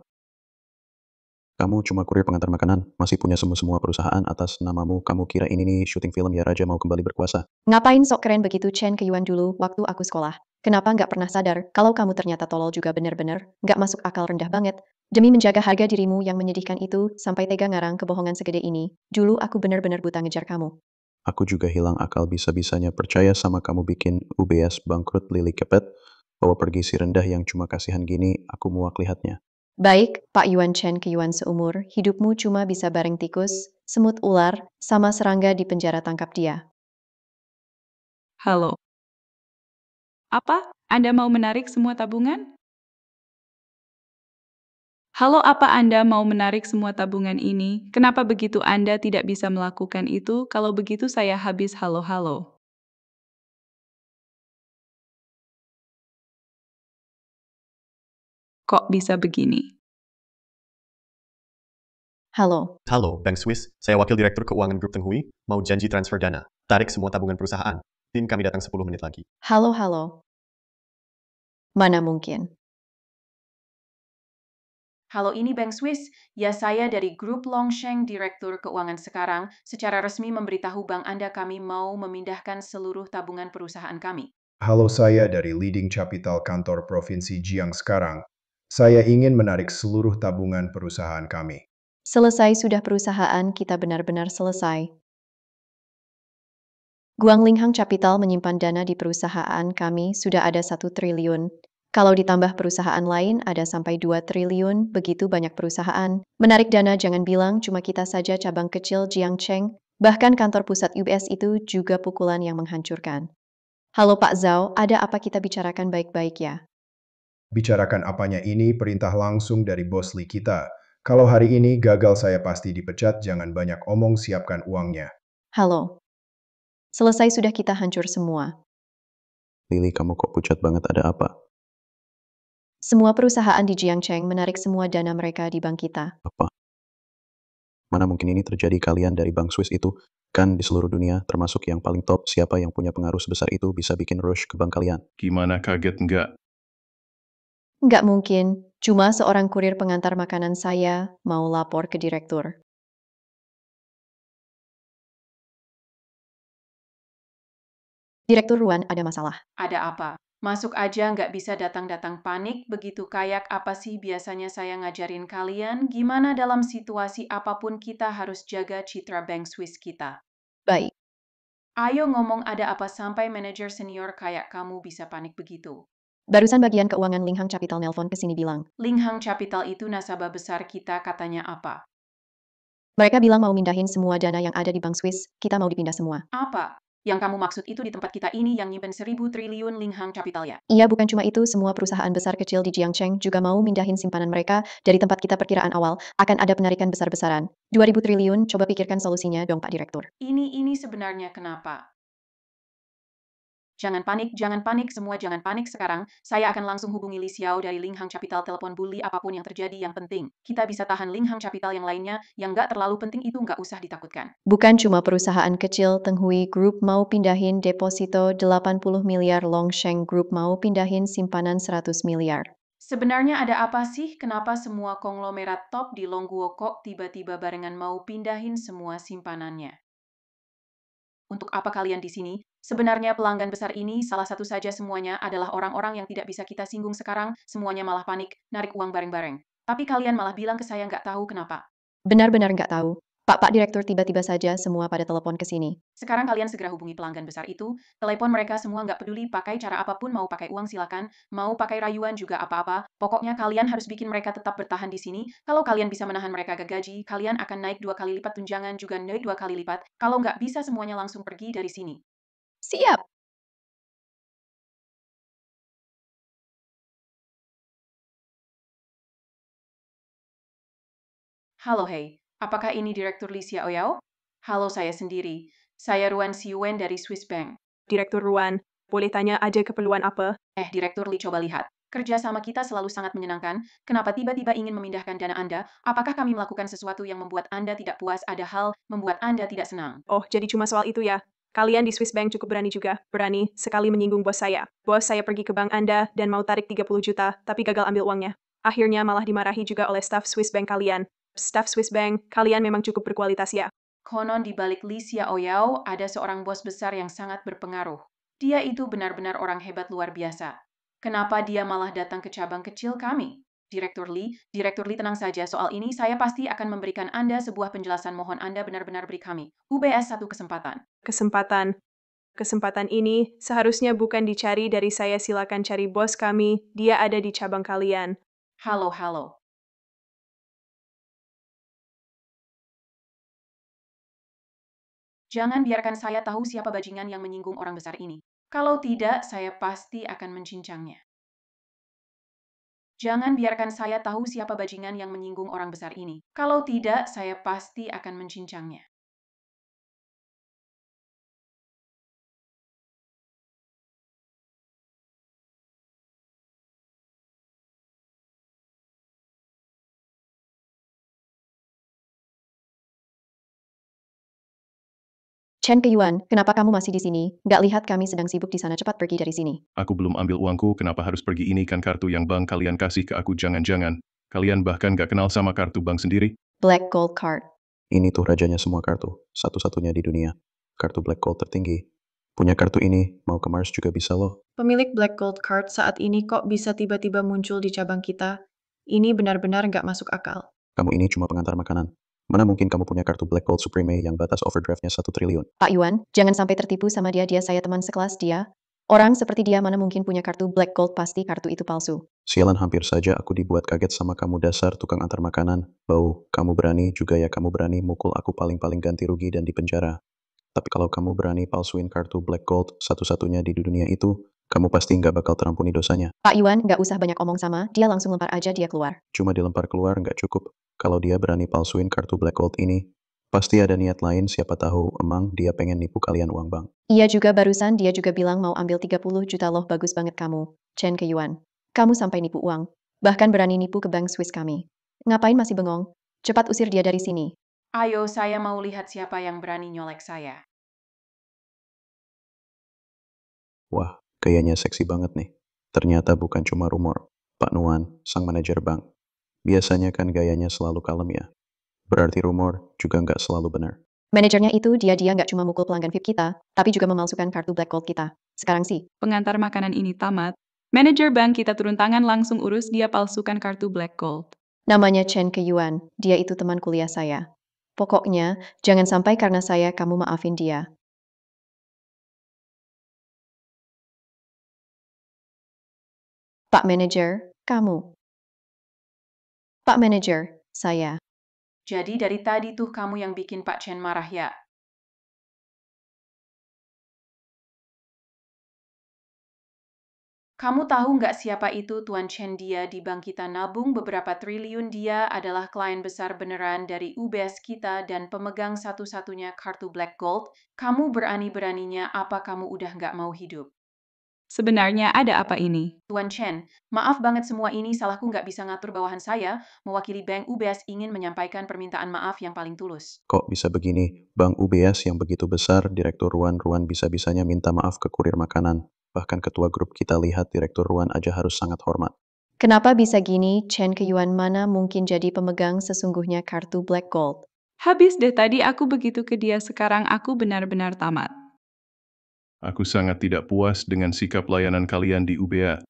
Kamu cuma kurir pengantar makanan, masih punya semua perusahaan atas namamu. Kamu kira ini nih syuting film ya, Raja mau kembali berkuasa? Ngapain sok keren begitu Chen Keyuan dulu waktu aku sekolah? Kenapa nggak pernah sadar kalau kamu ternyata tolol juga, bener-bener nggak masuk akal, rendah banget. Demi menjaga harga dirimu yang menyedihkan itu, sampai tega ngarang kebohongan segede ini. Dulu aku bener-bener buta ngejar kamu. Aku juga hilang akal bisa-bisanya percaya sama kamu bikin UBS bangkrut. Lili kepet, bawa pergi si rendah yang cuma kasihan gini, aku muak lihatnya. Baik, Pak Yuan Chen Keyuan, seumur hidupmu cuma bisa bareng tikus, semut, ular, sama serangga di penjara, tangkap dia. Halo. Apa? Anda mau menarik semua tabungan? Halo, apa Anda mau menarik semua tabungan ini? Kenapa begitu Anda tidak bisa melakukan itu? Kalau begitu saya habis. Halo. Kok bisa begini? Halo. Halo, Bank Swiss. Saya Wakil Direktur Keuangan Grup Tenghui. Mau janji transfer dana. Tarik semua tabungan perusahaan. Tim kami datang 10 menit lagi. Halo. Mana mungkin? Halo, ini Bank Swiss. Ya, saya dari Grup Longsheng, Direktur Keuangan sekarang, secara resmi memberitahu bank Anda kami mau memindahkan seluruh tabungan perusahaan kami. Halo, saya dari Leading Capital Kantor Provinsi Jiang sekarang. Saya ingin menarik seluruh tabungan perusahaan kami. Selesai sudah, perusahaan kita benar-benar selesai. Guanglinghang Capital menyimpan dana di perusahaan kami sudah ada 1 triliun. Kalau ditambah perusahaan lain ada sampai 2 triliun, begitu banyak perusahaan. Menarik dana jangan bilang cuma kita saja, cabang kecil Jiangcheng, bahkan kantor pusat UBS itu juga pukulan yang menghancurkan. Halo Pak Zhao, ada apa, kita bicarakan baik-baik ya? Bicarakan apanya ini, perintah langsung dari bos Li kita. Kalau hari ini gagal saya pasti dipecat, jangan banyak omong, siapkan uangnya. Halo. Selesai sudah, kita hancur semua. Lili, kamu kok pucat banget, ada apa? Semua perusahaan di Jiangcheng menarik semua dana mereka di bank kita. Apa? Mana mungkin ini terjadi? Kalian dari Bank Swiss itu kan di seluruh dunia, termasuk yang paling top. Siapa yang punya pengaruh sebesar itu bisa bikin rush ke bank kalian? Gimana, kaget nggak? Nggak mungkin, cuma seorang kurir pengantar makanan saya mau lapor ke direktur. Direktur Ruan, ada masalah. Ada apa? Masuk aja, nggak bisa datang-datang panik, begitu kayak apa sih biasanya saya ngajarin kalian, gimana dalam situasi apapun kita harus jaga citra Bank Swiss kita. Baik. Ayo ngomong, ada apa sampai manajer senior kayak kamu bisa panik begitu? Barusan bagian keuangan Linghang Capital nelpon ke sini bilang. Linghang Capital itu nasabah besar kita, katanya apa? Mereka bilang mau mindahin semua dana yang ada di Bank Swiss, kita mau dipindah semua. Apa? Yang kamu maksud itu di tempat kita ini yang nyimpen 1.000 triliun Linghang Capital ya? Iya, bukan cuma itu, semua perusahaan besar kecil di Jiangcheng juga mau mindahin simpanan mereka dari tempat kita perkiraan awal, akan ada penarikan besar-besaran. 2.000 triliun, coba pikirkan solusinya dong Pak Direktur. Ini sebenarnya kenapa? Jangan panik semua, jangan panik sekarang. Saya akan langsung hubungi Li Xiao dari Linghang Capital, telepon bully apapun yang terjadi, yang penting. Kita bisa tahan Linghang Capital yang lainnya, yang nggak terlalu penting itu nggak usah ditakutkan. Bukan cuma perusahaan kecil, Tenghui Group mau pindahin deposito 80 miliar, Longsheng Group mau pindahin simpanan 100 miliar. Sebenarnya ada apa sih? Kenapa semua konglomerat top di Longguo kok tiba-tiba barengan mau pindahin semua simpanannya? Untuk apa kalian di sini? Sebenarnya pelanggan besar ini salah satu saja, semuanya adalah orang-orang yang tidak bisa kita singgung sekarang, semuanya malah panik, narik uang bareng-bareng. Tapi kalian malah bilang ke saya nggak tahu kenapa. Benar-benar nggak tahu. Pak Direktur, tiba-tiba saja semua pada telepon ke sini. Sekarang kalian segera hubungi pelanggan besar itu, telepon mereka semua, nggak peduli pakai cara apapun, mau pakai uang silakan, mau pakai rayuan juga apa-apa, pokoknya kalian harus bikin mereka tetap bertahan di sini. Kalau kalian bisa menahan mereka ke gaji, kalian akan naik 2 kali lipat, tunjangan juga naik 2 kali lipat, kalau nggak bisa semuanya langsung pergi dari sini. Siap! Halo hei, apakah ini Direktur Li Xiaoyao? Halo, saya sendiri. Saya Ruan Siwen dari Swiss Bank. Direktur Ruan, boleh tanya aja keperluan apa? Direktur Li, coba lihat. Kerja sama kita selalu sangat menyenangkan. Kenapa tiba-tiba ingin memindahkan dana Anda? Apakah kami melakukan sesuatu yang membuat Anda tidak puas? Ada hal membuat Anda tidak senang? Oh, jadi cuma soal itu ya? Kalian di Swiss Bank cukup berani juga. Berani sekali menyinggung bos saya. Bos saya pergi ke bank Anda dan mau tarik 30 juta, tapi gagal ambil uangnya. Akhirnya malah dimarahi juga oleh staf Swiss Bank kalian. Staf Swiss Bank, kalian memang cukup berkualitas ya. Konon di balik Li Xiaoyao ada seorang bos besar yang sangat berpengaruh. Dia itu benar-benar orang hebat luar biasa. Kenapa dia malah datang ke cabang kecil kami? Direktur Li, tenang saja, soal ini saya pasti akan memberikan Anda sebuah penjelasan, mohon Anda benar-benar beri kami UBS satu kesempatan. Kesempatan ini seharusnya bukan dicari dari saya, silakan cari bos kami, dia ada di cabang kalian. Halo. Jangan biarkan saya tahu siapa bajingan yang menyinggung orang besar ini. Kalau tidak, saya pasti akan mencincangnya. Jangan biarkan saya tahu siapa bajingan yang menyinggung orang besar ini. Kalau tidak, saya pasti akan mencincangnya. Chen Keyuan, kenapa kamu masih di sini? Nggak lihat kami sedang sibuk di sana, cepat pergi dari sini. Aku belum ambil uangku, kenapa harus pergi? Ini kan kartu yang bank kalian kasih ke aku, jangan-jangan. Kalian bahkan gak kenal sama kartu bank sendiri? Black Gold Card. Ini tuh rajanya semua kartu, satu-satunya di dunia. Kartu Black Gold tertinggi. Punya kartu ini, mau ke Mars juga bisa loh. Pemilik Black Gold Card saat ini kok bisa tiba-tiba muncul di cabang kita? Ini benar-benar nggak masuk akal. Kamu ini cuma pengantar makanan. Mana mungkin kamu punya kartu Black Gold Supreme yang batas overdraftnya 1 triliun? Pak Yuan, jangan sampai tertipu sama dia saya teman sekelas dia. Orang seperti dia mana mungkin punya kartu Black Gold, pasti kartu itu palsu. Sialan, hampir saja aku dibuat kaget sama kamu, dasar tukang antar makanan. Bau, kamu berani juga ya, kamu berani mukul aku, paling-paling ganti rugi dan dipenjara. Tapi kalau kamu berani palsuin kartu Black Gold satu-satunya di dunia itu, kamu pasti nggak bakal terampuni dosanya. Pak Yuan, nggak usah banyak omong sama dia, langsung lempar aja dia keluar. Cuma dilempar keluar nggak cukup. Kalau dia berani palsuin kartu Black Gold ini, pasti ada niat lain, siapa tahu emang dia pengen nipu kalian uang bank. Iya juga, barusan dia juga bilang mau ambil 30 juta loh, bagus banget kamu, Chen Keyuan. Kamu sampai nipu uang, bahkan berani nipu ke bank Swiss kami. Ngapain masih bengong? Cepat usir dia dari sini. Ayo, saya mau lihat siapa yang berani nyolek saya. Wah, kayaknya seksi banget nih. Ternyata bukan cuma rumor. Pak Nuan, sang manajer bank. Biasanya kan gayanya selalu kalem ya. Berarti rumor juga nggak selalu benar. Manajernya itu dia nggak cuma mukul pelanggan VIP kita, tapi juga memalsukan kartu Black Gold kita. Sekarang sih. Pengantar makanan ini tamat. Manajer bank kita turun tangan, langsung urus dia palsukan kartu Black Gold. Namanya Chen Keyuan, dia itu teman kuliah saya. Pokoknya, jangan sampai karena saya kamu maafin dia. Pak Manajer, kamu. Pak Manajer, saya. Jadi dari tadi tuh kamu yang bikin Pak Chen marah ya? Kamu tahu nggak siapa itu Tuan Chen? Dia di bank kita nabung beberapa triliun. Dia adalah klien besar beneran dari UBS kita dan pemegang satu-satunya kartu Black Gold. Kamu berani-beraninya apa kamu udah nggak mau hidup? Sebenarnya ada apa ini? Tuan Chen, maaf banget semua ini salahku nggak bisa ngatur bawahan saya. Mewakili Bank UBS ingin menyampaikan permintaan maaf yang paling tulus. Kok bisa begini? Bank UBS yang begitu besar, Direktur Ruan bisa-bisanya minta maaf ke kurir makanan. Bahkan ketua grup kita lihat Direktur Ruan aja harus sangat hormat. Kenapa bisa gini? Chen Keyuan mana mungkin jadi pemegang sesungguhnya kartu Black Gold? Habis deh tadi aku begitu ke dia, sekarang aku benar-benar tamat. Aku sangat tidak puas dengan sikap layanan kalian di UBA.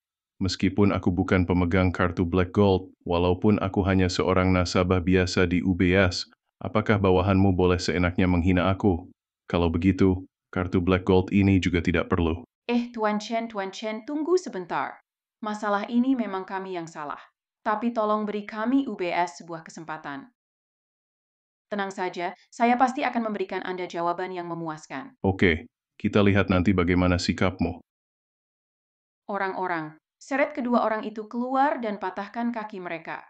Meskipun aku bukan pemegang kartu Black Gold, walaupun aku hanya seorang nasabah biasa di UBS, apakah bawahanmu boleh seenaknya menghina aku? Kalau begitu, kartu Black Gold ini juga tidak perlu. Tuan Chen, tunggu sebentar. Masalah ini memang kami yang salah. Tapi tolong beri kami UBS sebuah kesempatan. Tenang saja, saya pasti akan memberikan Anda jawaban yang memuaskan. Oke, kita lihat nanti bagaimana sikapmu. Orang-orang, seret kedua orang itu keluar dan patahkan kaki mereka.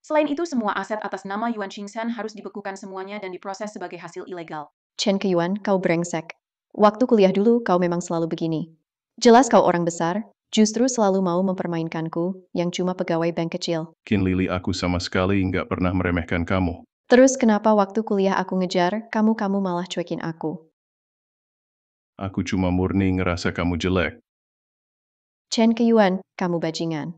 Selain itu, semua aset atas nama Yuan Xingsan harus dibekukan semuanya dan diproses sebagai hasil ilegal. Chen Keyuan, kau brengsek. Waktu kuliah dulu kau memang selalu begini. Jelas kau orang besar, justru selalu mau mempermainkanku, yang cuma pegawai bank kecil. Qin Lili, aku sama sekali nggak pernah meremehkan kamu. Terus kenapa waktu kuliah aku ngejar, kamu malah cuekin aku? Aku cuma murni ngerasa kamu jelek. Chen Keyuan, kamu bajingan.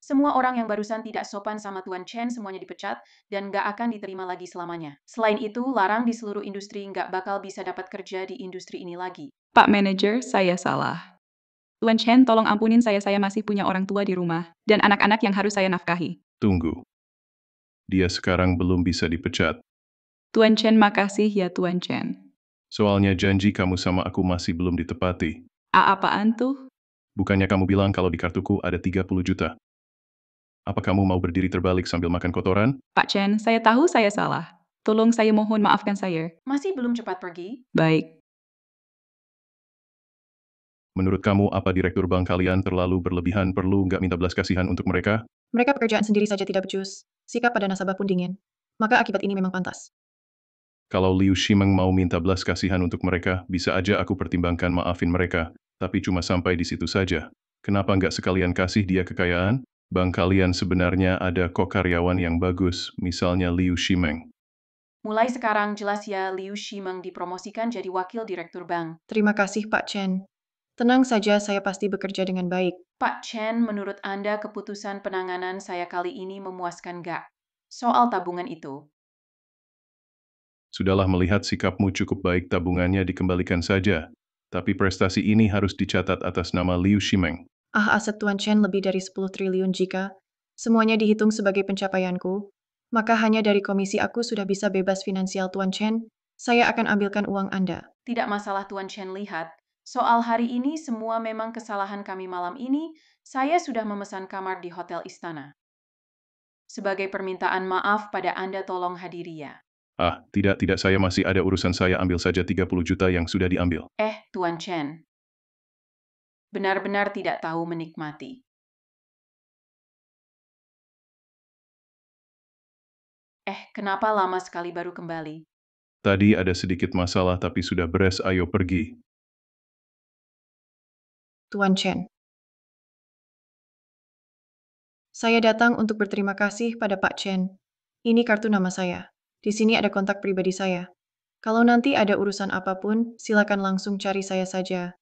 Semua orang yang barusan tidak sopan sama Tuan Chen semuanya dipecat dan nggak akan diterima lagi selamanya. Selain itu, larang di seluruh industri nggak bakal bisa dapat kerja di industri ini lagi. Pak Manajer, saya salah. Tuan Chen, tolong ampunin saya masih punya orang tua di rumah, dan anak-anak yang harus saya nafkahi. Tunggu. Dia sekarang belum bisa dipecat. Tuan Chen, makasih ya Tuan Chen. Soalnya janji kamu sama aku masih belum ditepati. Apaan tuh? Bukannya kamu bilang kalau di kartuku ada 30 juta? Apa kamu mau berdiri terbalik sambil makan kotoran? Pak Chen, saya tahu saya salah. Tolong saya mohon maafkan saya. Masih belum cepat pergi? Baik. Menurut kamu apa direktur bank kalian terlalu berlebihan, perlu nggak minta belas kasihan untuk mereka? Mereka pekerjaan sendiri saja tidak becus. Sikap pada nasabah pun dingin. Maka akibat ini memang pantas. Kalau Liu Shimeng mau minta belas kasihan untuk mereka, bisa aja aku pertimbangkan maafin mereka. Tapi cuma sampai di situ saja. Kenapa nggak sekalian kasih dia kekayaan? Bank kalian sebenarnya ada kok karyawan yang bagus, misalnya Liu Shimeng. Mulai sekarang jelas ya Liu Shimeng dipromosikan jadi wakil direktur bank. Terima kasih Pak Chen. Tenang saja, saya pasti bekerja dengan baik. Pak Chen, menurut Anda keputusan penanganan saya kali ini memuaskan nggak? Soal tabungan itu. Sudahlah, melihat sikapmu cukup baik, tabungannya dikembalikan saja. Tapi prestasi ini harus dicatat atas nama Liu Shimeng. Aset Tuan Chen lebih dari 10 triliun jika semuanya dihitung sebagai pencapaianku, maka hanya dari komisi aku sudah bisa bebas finansial Tuan Chen. Saya akan ambilkan uang Anda. Tidak masalah Tuan Chen, lihat. Soal hari ini semua memang kesalahan kami malam ini. Saya sudah memesan kamar di Hotel Istana. Sebagai permintaan maaf pada Anda, tolong hadiri ya. Tidak, saya masih ada urusan, saya ambil saja 30 juta yang sudah diambil. Tuan Chen. Benar-benar tidak tahu menikmati. Kenapa lama sekali baru kembali? Tadi ada sedikit masalah tapi sudah beres, ayo pergi. Tuan Chen. Saya datang untuk berterima kasih pada Pak Chen. Ini kartu nama saya. Di sini ada kontak pribadi saya. Kalau nanti ada urusan apapun, silakan langsung cari saya saja.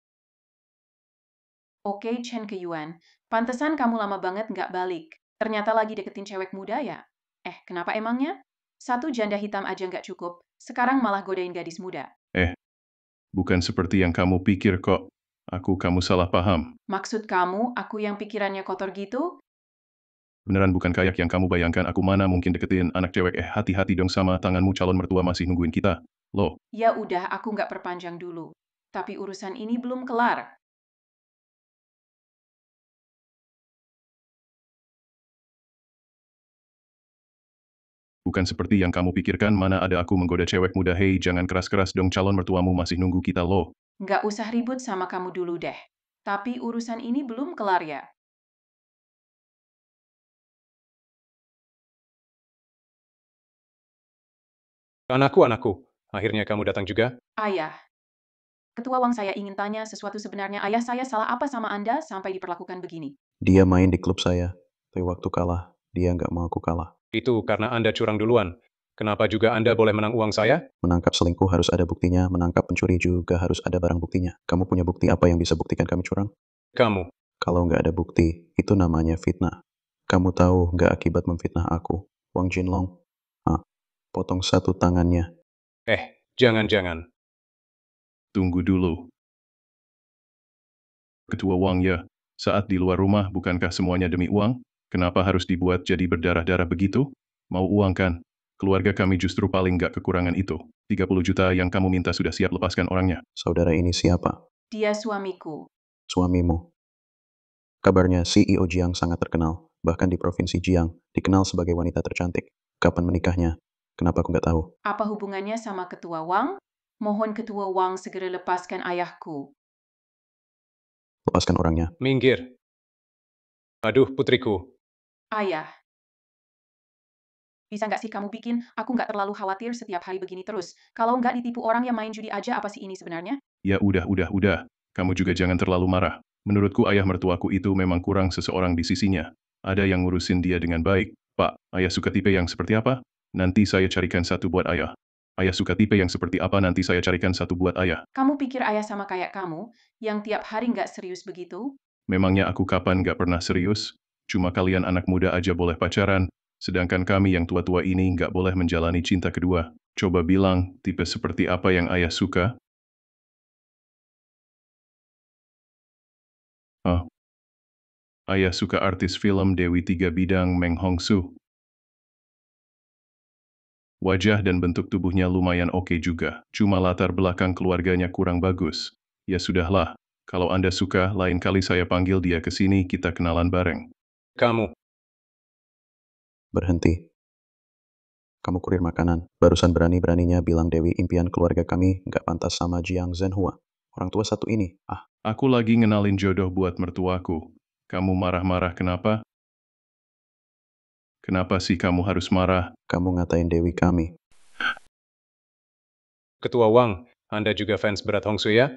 Oke, Chen Keyuan. Pantesan kamu lama banget nggak balik. Ternyata lagi deketin cewek muda ya? Kenapa emangnya? Satu janda hitam aja nggak cukup. Sekarang malah godain gadis muda. Bukan seperti yang kamu pikir kok. Kamu salah paham. Maksud kamu, aku yang pikirannya kotor gitu? Beneran bukan kayak yang kamu bayangkan, aku mana mungkin deketin anak cewek. Hati-hati dong sama tanganmu, calon mertua masih nungguin kita. Loh. Ya udah, aku nggak perpanjang dulu. Tapi urusan ini belum kelar. Bukan seperti yang kamu pikirkan mana ada aku menggoda cewek muda. Hei, jangan keras-keras dong, calon mertuamu masih nunggu kita loh. Nggak usah ribut sama kamu dulu deh. Tapi urusan ini belum kelar ya. Anakku, akhirnya kamu datang juga? Ayah, Ketua Wang, saya ingin tanya sesuatu. Sebenarnya ayah saya salah apa sama Anda sampai diperlakukan begini? Dia main di klub saya, tapi waktu kalah, dia nggak mau aku kalah. Itu karena Anda curang duluan. Kenapa juga Anda boleh menang uang saya? Menangkap selingkuh harus ada buktinya, menangkap pencuri juga harus ada barang buktinya. Kamu punya bukti apa yang bisa buktikan kami curang? Kamu. Kalau nggak ada bukti, itu namanya fitnah. Kamu tahu nggak akibat memfitnah aku, Wang Jinlong? Potong satu tangannya. Jangan-jangan. Tunggu dulu. Ketua Wang ya, saat di luar rumah bukankah semuanya demi uang? Kenapa harus dibuat jadi berdarah-darah begitu? Mau uang kan? Keluarga kami justru paling nggak kekurangan itu. 30 juta yang kamu minta sudah siap lepaskan orangnya. Saudara ini siapa? Dia suamiku. Suamimu. Kabarnya CEO Jiang sangat terkenal, bahkan di provinsi Jiang, dikenal sebagai wanita tercantik. Kapan menikahnya? Kenapa aku nggak tahu? Apa hubungannya sama Ketua Wang? Mohon Ketua Wang segera lepaskan ayahku. Lepaskan orangnya. Minggir. Aduh, putriku. Ayah, bisa nggak sih kamu bikin aku nggak terlalu khawatir setiap hari begini terus? Kalau nggak ditipu orang yang main judi aja, apa sih ini sebenarnya? Ya udah. Kamu juga jangan terlalu marah. Menurutku ayah mertuaku itu memang kurang seseorang di sisinya. Ada yang ngurusin dia dengan baik. Pak, ayah suka tipe yang seperti apa? Nanti saya carikan satu buat ayah. Ayah suka tipe yang seperti apa? Nanti saya carikan satu buat ayah. Kamu pikir ayah sama kayak kamu, yang tiap hari nggak serius begitu? Memangnya aku kapan nggak pernah serius? Cuma kalian anak muda aja boleh pacaran, sedangkan kami yang tua-tua ini nggak boleh menjalani cinta kedua. Coba bilang, tipe seperti apa yang ayah suka? Ayah suka artis film Dewi Tiga Bidang Meng Hongsu. Wajah dan bentuk tubuhnya lumayan oke juga, cuma latar belakang keluarganya kurang bagus. Ya sudahlah, kalau Anda suka, lain kali saya panggil dia ke sini, kita kenalan bareng. Kamu. Berhenti. Kamu kurir makanan. Barusan berani-beraninya bilang Dewi impian keluarga kami nggak pantas sama Jiang Zhenhua. Orang tua satu ini. Aku lagi ngenalin jodoh buat mertuaku. Kamu marah-marah kenapa? Kenapa sih kamu harus marah? Kamu ngatain Dewi kami. Ketua Wang, Anda juga fans berat Hongsu ya?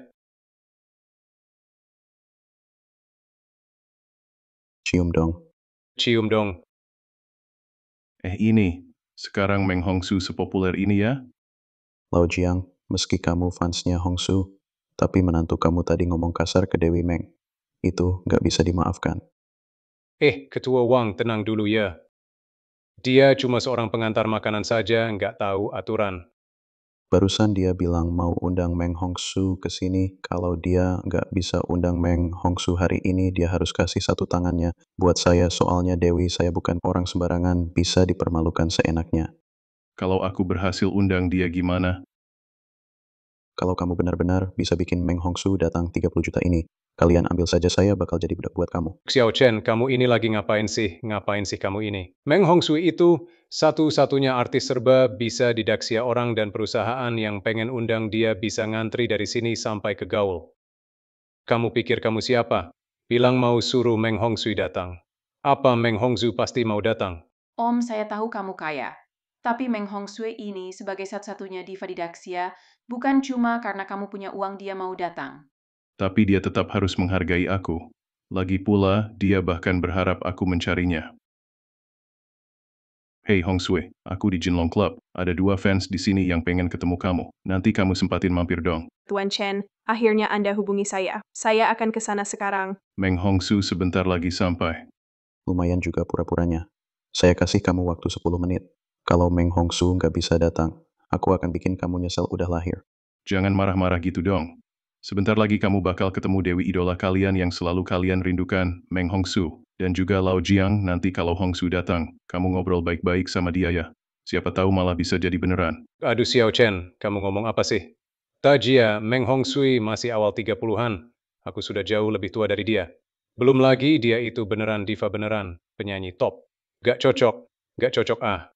Cium dong. Cium dong. Ini, sekarang Meng Hongsu sepopuler ini ya? Lau Jiang, meski kamu fansnya Hongsu, tapi menantu kamu tadi ngomong kasar ke Dewi Meng. Itu nggak bisa dimaafkan. Ketua Wang, tenang dulu ya. Dia cuma seorang pengantar makanan saja, nggak tahu aturan. Barusan dia bilang mau undang Meng Hongsu ke sini. Kalau dia nggak bisa undang Meng Hongsu hari ini, dia harus kasih satu tangannya. Buat saya, soalnya Dewi saya bukan orang sembarangan, bisa dipermalukan seenaknya. Kalau aku berhasil undang dia gimana? Kalau kamu benar-benar bisa bikin Meng Hongsu datang 30 juta ini, kalian ambil saja, saya bakal jadi budak buat kamu. Xiao Chen, kamu ini lagi ngapain sih? Ngapain sih kamu ini? Meng Hongsu itu satu-satunya artis serba bisa didaksia orang dan perusahaan yang pengen undang dia bisa ngantri dari sini sampai ke Gaul. Kamu pikir kamu siapa? Bilang mau suruh Meng Hongsu datang. Apa Meng Hongsu pasti mau datang? Om, saya tahu kamu kaya. Tapi Meng Hongsui ini sebagai satu-satunya diva di Daxia, bukan cuma karena kamu punya uang dia mau datang. Tapi dia tetap harus menghargai aku. Lagi pula, dia bahkan berharap aku mencarinya. Hei Hongsui, aku di Jinlong Club. Ada 2 fans di sini yang pengen ketemu kamu. Nanti kamu sempatin mampir dong. Tuan Chen, akhirnya Anda hubungi saya. Saya akan ke sana sekarang. Meng Hongsu sebentar lagi sampai. Lumayan juga pura-puranya. Saya kasih kamu waktu 10 menit. Kalau Meng Hongsu nggak bisa datang, aku akan bikin kamu nyesel udah lahir. Jangan marah-marah gitu dong. Sebentar lagi kamu bakal ketemu Dewi idola kalian yang selalu kalian rindukan, Meng Hongsu. Dan juga Lao Jiang. Nanti kalau Hongsu datang, kamu ngobrol baik-baik sama dia ya. Siapa tahu malah bisa jadi beneran. Aduh Xiao Chen, kamu ngomong apa sih? Tajia, Meng Hongsui masih awal 30-an. Aku sudah jauh lebih tua dari dia. Belum lagi dia itu beneran diva beneran, penyanyi top. Gak cocok ah.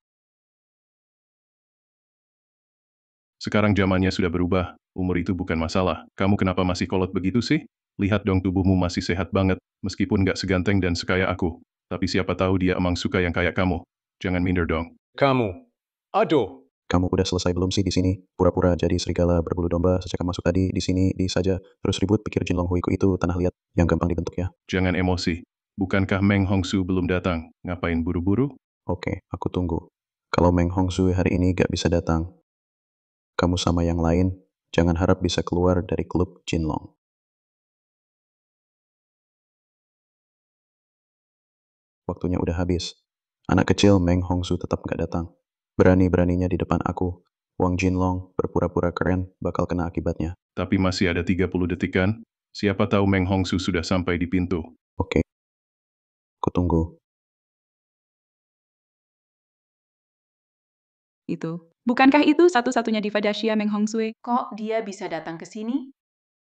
Sekarang zamannya sudah berubah, umur itu bukan masalah. Kamu kenapa masih kolot begitu sih? Lihat dong tubuhmu masih sehat banget, meskipun nggak seganteng dan sekaya aku. Tapi siapa tahu dia emang suka yang kayak kamu. Jangan minder dong. Kamu. Aduh. Kamu udah selesai belum sih di sini? Pura-pura jadi serigala berbulu domba sejak kamu masuk tadi di sini di saja. Terus ribut pikir Jinlong Huiku itu tanah liat yang gampang dibentuk ya. Jangan emosi. Bukankah Meng Hongsu belum datang? Ngapain buru-buru? Oke, aku tunggu. Kalau Meng Hongsu hari ini gak bisa datang, kamu sama yang lain jangan harap bisa keluar dari klub Jinlong. Waktunya udah habis. Anak kecil Meng Hongsu tetap gak datang. Berani-beraninya di depan aku, Wang Jinlong berpura-pura keren bakal kena akibatnya. Tapi masih ada 30 detik kan? Siapa tahu Meng Hongsu sudah sampai di pintu. Oke, aku tunggu. Itu. Bukankah itu satu-satunya diva Dacia Meng Hongsue? Kok dia bisa datang ke sini?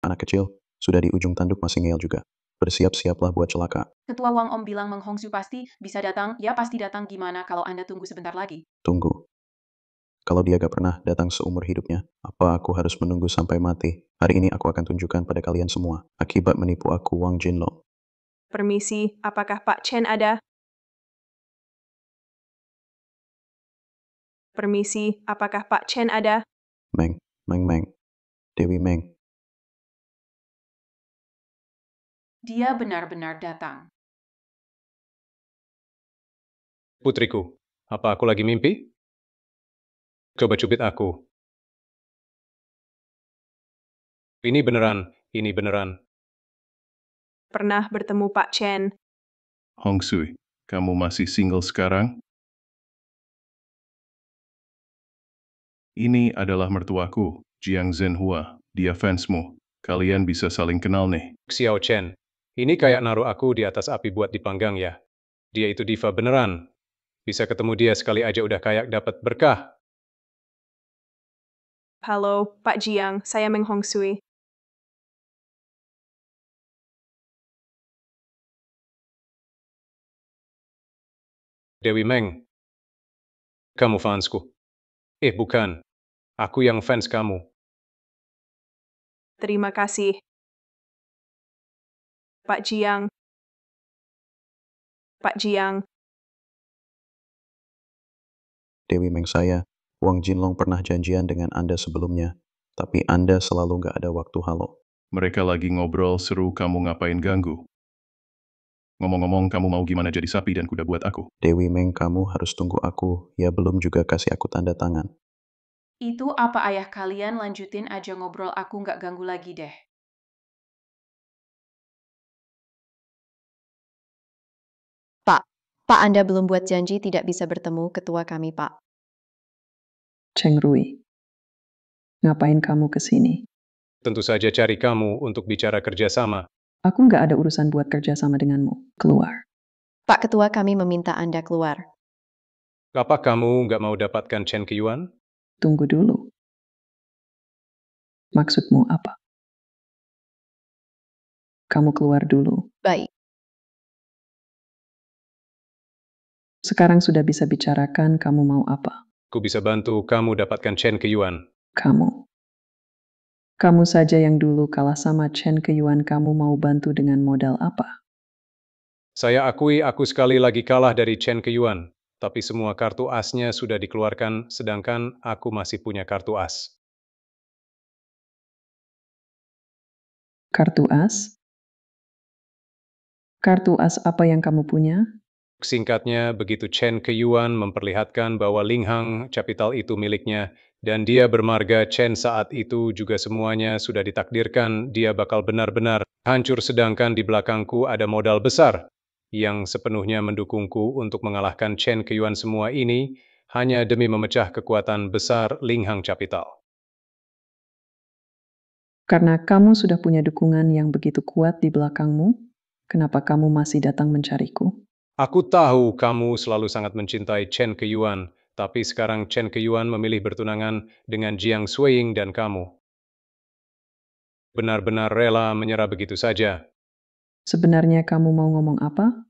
Anak kecil, sudah di ujung tanduk masih ngeyel juga. Bersiap-siaplah buat celaka. Ketua Wang Om bilang Meng Hongsu pasti bisa datang, ya pasti datang gimana kalau Anda tunggu sebentar lagi. Tunggu. Kalau dia gak pernah datang seumur hidupnya, apa aku harus menunggu sampai mati? Hari ini aku akan tunjukkan pada kalian semua akibat menipu aku Wang Jinlong. Permisi, apakah Pak Chen ada? Permisi, apakah Pak Chen ada? Meng. Dewi Meng. Dia benar-benar datang. Putriku, apa aku lagi mimpi? Coba cubit aku. Ini beneran. Pernah bertemu Pak Chen. Hongsui, kamu masih single sekarang? Ini adalah mertuaku, Jiang Zhenhua. Dia fansmu. Kalian bisa saling kenal nih. Xiao Chen, ini kayak naruh aku di atas api buat dipanggang ya. Dia itu diva beneran. Bisa ketemu dia sekali aja udah kayak dapat berkah. Halo, Pak Jiang, saya Meng Hongsui. Dewi Meng, kamu fansku. Bukan. Aku yang fans kamu. Terima kasih. Pak Jiang. Pak Jiang. Dewi Meng saya, Wang Jinlong pernah janjian dengan Anda sebelumnya, tapi Anda selalu gak ada waktu halo. Mereka lagi ngobrol seru, kamu ngapain ganggu? Ngomong-ngomong, kamu mau gimana jadi sapi dan kuda buat aku? Dewi Meng, kamu harus tunggu aku, ya belum juga kasih aku tanda tangan. Itu apa ayah kalian lanjutin aja ngobrol, aku nggak ganggu lagi deh. Pak Anda belum buat janji tidak bisa bertemu ketua kami, Pak. Cheng Rui, ngapain kamu ke sini? Tentu saja cari kamu untuk bicara kerjasama. Aku nggak ada urusan buat kerja sama denganmu. Keluar. Pak Ketua, kami meminta Anda keluar. Apa kamu nggak mau dapatkan Chen Qiyuan? Tunggu dulu. Maksudmu apa? Kamu keluar dulu. Baik. Sekarang sudah bisa bicarakan kamu mau apa. Ku bisa bantu kamu dapatkan Chen Qiyuan. Kamu saja yang dulu kalah sama Chen Qiyuan, kamu mau bantu dengan modal apa? Saya akui aku sekali lagi kalah dari Chen Qiyuan, tapi semua kartu asnya sudah dikeluarkan, sedangkan aku masih punya kartu as. Kartu as? Kartu as apa yang kamu punya? Singkatnya, begitu Chen Qiyuan memperlihatkan bahwa Linghang Capital itu miliknya, dan dia bermarga Chen saat itu juga semuanya sudah ditakdirkan, dia bakal benar-benar hancur, sedangkan di belakangku ada modal besar yang sepenuhnya mendukungku untuk mengalahkan Chen Qiyuan. Semua ini hanya demi memecah kekuatan besar Linghang Capital. Karena kamu sudah punya dukungan yang begitu kuat di belakangmu, kenapa kamu masih datang mencariku? Aku tahu kamu selalu sangat mencintai Chen Qiyuan, tapi sekarang Chen Qiyuan memilih bertunangan dengan Jiang Suiying dan kamu benar-benar rela menyerah begitu saja. Sebenarnya kamu mau ngomong apa?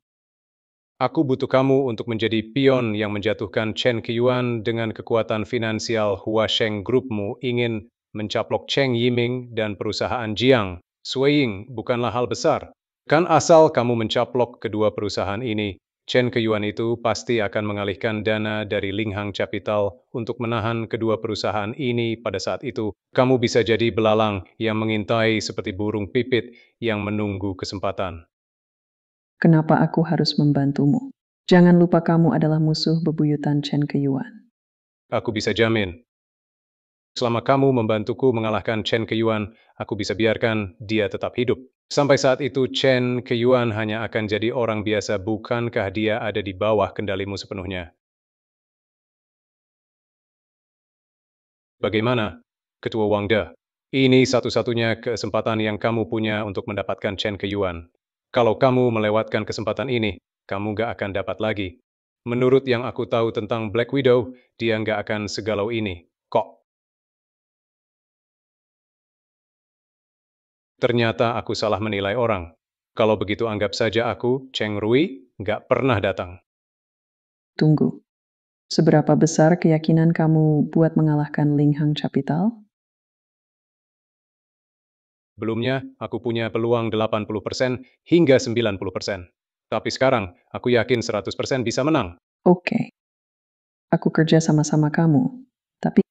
Aku butuh kamu untuk menjadi pion yang menjatuhkan Chen Qiuan dengan kekuatan finansial Hua Sheng Groupmu ingin mencaplok Cheng Yiming dan perusahaan Jiang Suiying bukanlah hal besar. Kan asal kamu mencaplok kedua perusahaan ini, Chen Qiuan itu pasti akan mengalihkan dana dari Linghang Capital untuk menahan kedua perusahaan ini pada saat itu. Kamu bisa jadi belalang yang mengintai seperti burung pipit yang menunggu kesempatan. Kenapa aku harus membantumu? Jangan lupa kamu adalah musuh bebuyutan Chen Qiuan. Aku bisa jamin, selama kamu membantuku mengalahkan Chen Qiuan, aku bisa biarkan dia tetap hidup. Sampai saat itu, Chen Qiuan hanya akan jadi orang biasa, bukankah dia ada di bawah kendalimu sepenuhnya? Bagaimana, Ketua Wang De? Ini satu-satunya kesempatan yang kamu punya untuk mendapatkan Chen Qiuan. Kalau kamu melewatkan kesempatan ini, kamu gak akan dapat lagi. Menurut yang aku tahu tentang Black Widow, dia gak akan segalau ini, kok. Ternyata aku salah menilai orang. Kalau begitu anggap saja aku, Cheng Rui, gak pernah datang. Tunggu. Seberapa besar keyakinan kamu buat mengalahkan Linghang Capital? Sebelumnya, aku punya peluang 80% hingga 90%. Tapi sekarang, aku yakin 100% bisa menang. Oke. Aku kerja sama-sama kamu. Tapi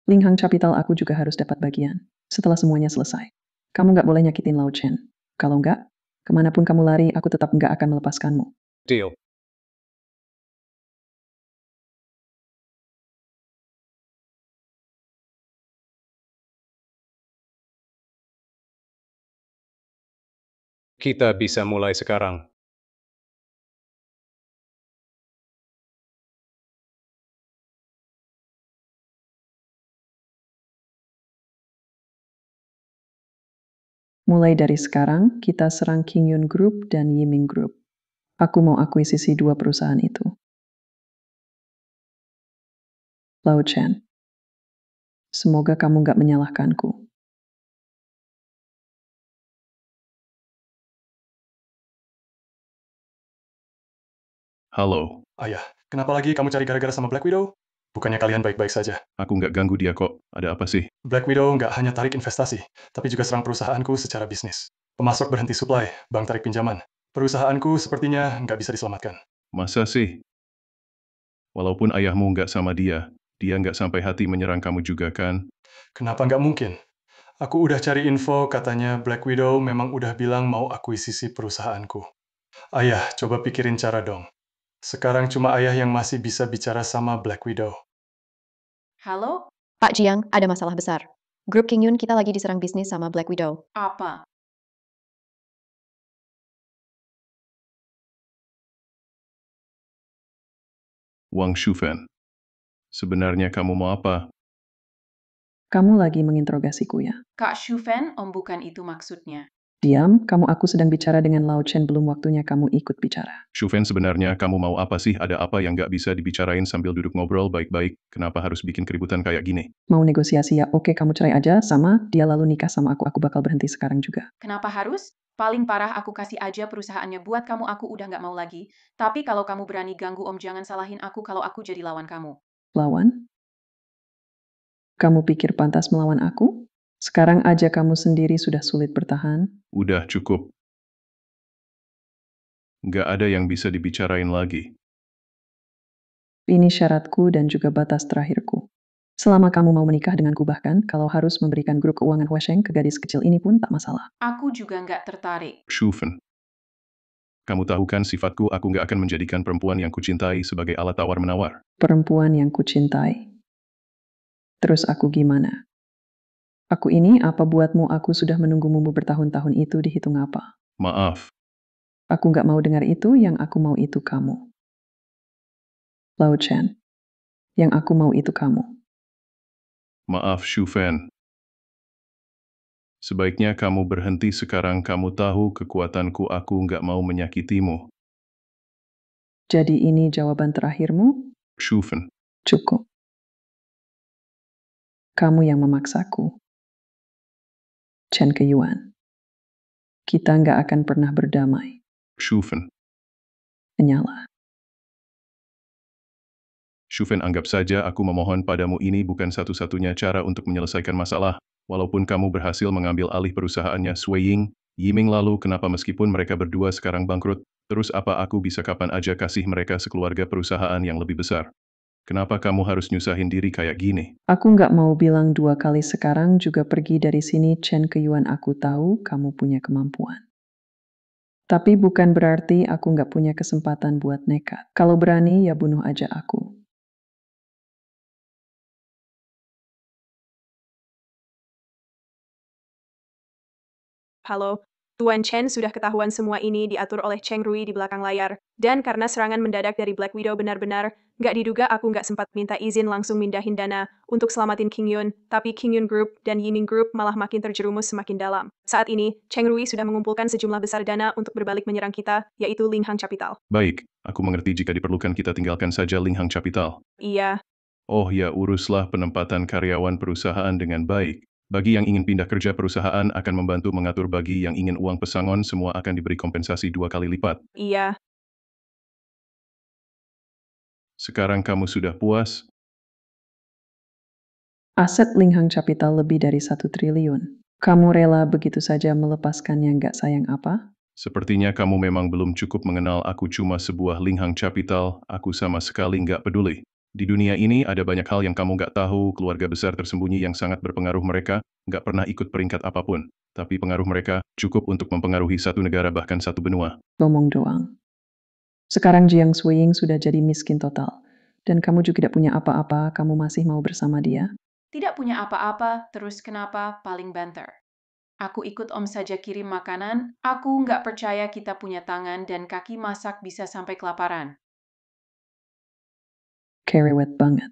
Linghang Capital aku juga harus dapat bagian. Setelah semuanya selesai. Kamu nggak boleh nyakitin Lao Chen. Kalau nggak, kemanapun kamu lari, aku tetap nggak akan melepaskanmu. Deal. Kita bisa mulai sekarang. Mulai dari sekarang, kita serang Qingyun Group dan Yiming Group. Aku mau akuisisi dua perusahaan itu. Lao Chen, semoga kamu nggak menyalahkanku. Halo, Ayah, kenapa lagi kamu cari gara-gara sama Black Widow? Bukannya kalian baik-baik saja. aku nggak ganggu dia kok. Ada apa sih? Black Widow nggak hanya tarik investasi, tapi juga serang perusahaanku secara bisnis. Pemasok berhenti suplai, bank tarik pinjaman. Perusahaanku sepertinya nggak bisa diselamatkan. Masa sih? Walaupun ayahmu nggak sama dia nggak sampai hati menyerang kamu juga kan? Kenapa nggak mungkin? Aku udah cari info, katanya Black Widow memang udah bilang mau akuisisi perusahaanku. Ayah, coba pikirin cara dong. Sekarang cuma ayah yang masih bisa bicara sama Black Widow. Halo? Pak Jiang, ada masalah besar. Grup Qingyun kita lagi diserang bisnis sama Black Widow. Apa? Wang Shufen. Sebenarnya kamu mau apa? Kamu lagi menginterogasiku ya? Kak Shufen, Om bukan itu maksudnya. Diam, aku sedang bicara dengan Lao Chen, belum waktunya kamu ikut bicara. Shufen, sebenarnya kamu mau apa sih? Ada apa yang nggak bisa dibicarain sambil duduk ngobrol baik-baik? Kenapa harus bikin keributan kayak gini? Mau negosiasi ya? Oke, kamu cerai aja sama dia lalu nikah sama aku bakal berhenti sekarang juga. Kenapa harus? Paling parah aku kasih aja perusahaannya buat kamu, aku udah nggak mau lagi. Tapi kalau kamu berani ganggu Om, jangan salahin aku kalau aku jadi lawan kamu. Lawan? Kamu pikir pantas melawan aku? Sekarang aja kamu sendiri sudah sulit bertahan. Udah cukup. Nggak ada yang bisa dibicarain lagi. Ini syaratku dan juga batas terakhirku. Selama kamu mau menikah denganku, bahkan kalau harus memberikan grup keuangan Huasheng ke gadis kecil ini pun tak masalah. Aku juga nggak tertarik. Shufen. Kamu tahu kan sifatku, aku nggak akan menjadikan perempuan yang kucintai sebagai alat tawar-menawar. Perempuan yang kucintai. Terus aku gimana? Aku ini apa buatmu? Aku sudah menunggumu bertahun-tahun, itu dihitung apa? Maaf. Aku nggak mau dengar itu, yang aku mau itu kamu. Lao Chen. Yang aku mau itu kamu. Maaf Shufen. Sebaiknya kamu berhenti sekarang, kamu tahu kekuatanku, aku nggak mau menyakitimu. Jadi ini jawaban terakhirmu? Shufen. Cukup. Kamu yang memaksaku. Chen Qiuan. Kita nggak akan pernah berdamai. Shufen. menyala. Shufen, anggap saja aku memohon padamu, ini bukan satu-satunya cara untuk menyelesaikan masalah. Walaupun kamu berhasil mengambil alih perusahaannya Swaying, Yiming, lalu kenapa meskipun mereka berdua sekarang bangkrut, terus apa aku bisa kapan aja kasih mereka sekeluarga perusahaan yang lebih besar? Kenapa kamu harus nyusahin diri kayak gini? Aku nggak mau bilang 2 kali, sekarang juga pergi dari sini, Chen Keyuan. Aku tahu kamu punya kemampuan. Tapi bukan berarti aku nggak punya kesempatan buat nekat. Kalau berani, ya bunuh aja aku. Halo, Tuan Chen, sudah ketahuan semua ini diatur oleh Cheng Rui di belakang layar. Dan karena serangan mendadak dari Black Widow benar-benar, nggak diduga, aku nggak sempat minta izin langsung mindahin dana untuk selamatin King Yun. Tapi King Yun Group dan Yiming Group malah makin terjerumus semakin dalam. Saat ini, Cheng Rui sudah mengumpulkan sejumlah besar dana untuk berbalik menyerang kita, yaitu Linghang Capital. Baik, aku mengerti, jika diperlukan kita tinggalkan saja Linghang Capital. Iya, Oh ya, uruslah penempatan karyawan perusahaan dengan baik. Bagi yang ingin pindah kerja, perusahaan akan membantu mengatur. Bagi yang ingin uang pesangon, semua akan diberi kompensasi 2 kali lipat. iya. Sekarang kamu sudah puas? Aset Linghang Capital lebih dari 1 triliun. Kamu rela begitu saja melepaskannya, nggak sayang apa? Sepertinya kamu memang belum cukup mengenal aku. Cuma sebuah Linghang Capital, aku sama sekali nggak peduli. Di dunia ini ada banyak hal yang kamu nggak tahu. Keluarga besar tersembunyi yang sangat berpengaruh. Mereka nggak pernah ikut peringkat apapun. Tapi pengaruh mereka cukup untuk mempengaruhi satu negara, bahkan satu benua. Ngomong doang. Sekarang Jiang Swaying sudah jadi miskin total. Dan kamu juga tidak punya apa-apa, kamu masih mau bersama dia? Tidak punya apa-apa, terus kenapa paling banter? Aku ikut Om saja kirim makanan, aku nggak percaya kita punya tangan dan kaki masak bisa sampai kelaparan. Kerewet banget.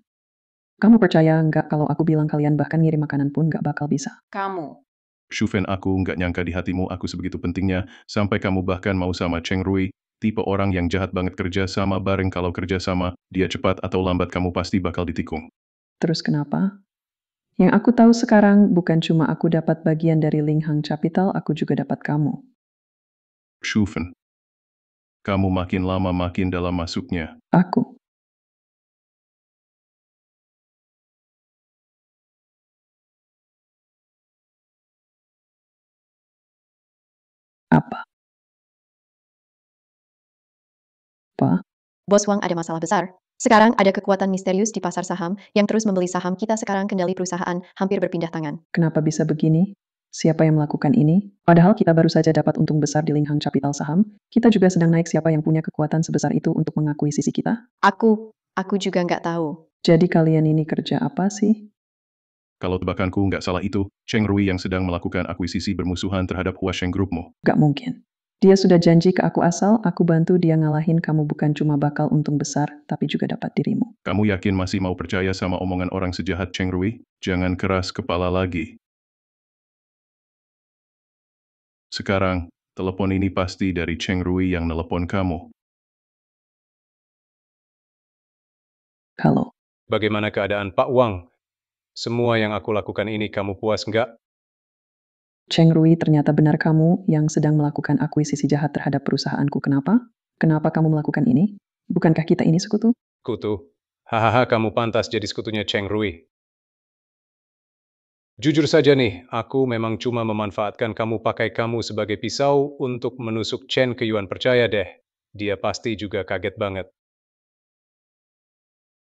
Kamu percaya nggak kalau aku bilang kalian bahkan ngirim makanan pun nggak bakal bisa? Kamu. Shufen, aku nggak nyangka di hatimu aku sebegitu pentingnya, sampai kamu bahkan mau sama Cheng Rui, tipe orang yang jahat banget. Kerja sama bareng, kalau kerja sama, dia cepat atau lambat kamu pasti bakal ditikung. Terus kenapa? Yang aku tahu sekarang bukan cuma aku dapat bagian dari Linghang Capital, aku juga dapat kamu. Shufen, kamu makin lama makin dalam masuknya. Aku. Apa? Apa? Bos Wang ada masalah besar. Sekarang ada kekuatan misterius di pasar saham yang terus membeli saham kita. Sekarang kendali perusahaan hampir berpindah tangan. Kenapa bisa begini? Siapa yang melakukan ini? Padahal kita baru saja dapat untung besar di Linghang Capital saham, kita juga sedang naik. Siapa yang punya kekuatan sebesar itu untuk mengakuisisi kita? Aku juga nggak tahu. Jadi kalian ini kerja apa sih? Kalau tebakanku nggak salah, itu Cheng Rui yang sedang melakukan akuisisi bermusuhan terhadap Huasheng Groupmu. Gak mungkin. Dia sudah janji ke aku, asal aku bantu dia ngalahin kamu, bukan cuma bakal untung besar, tapi juga dapat dirimu. Kamu yakin masih mau percaya sama omongan orang sejahat Cheng Rui? Jangan keras kepala lagi. Sekarang, telepon ini pasti dari Cheng Rui yang nelepon kamu. Halo. Bagaimana keadaan Pak Wang? Semua yang aku lakukan ini kamu puas nggak? Cheng Rui, ternyata benar kamu yang sedang melakukan akuisisi jahat terhadap perusahaanku. Kenapa? Kenapa kamu melakukan ini? Bukankah kita ini sekutu? Kutu. Hahaha, kamu pantas jadi sekutunya Cheng Rui. Jujur saja nih, aku memang cuma memanfaatkan kamu, pakai kamu sebagai pisau untuk menusuk Chen Keyuan. Percaya deh, dia pasti juga kaget banget.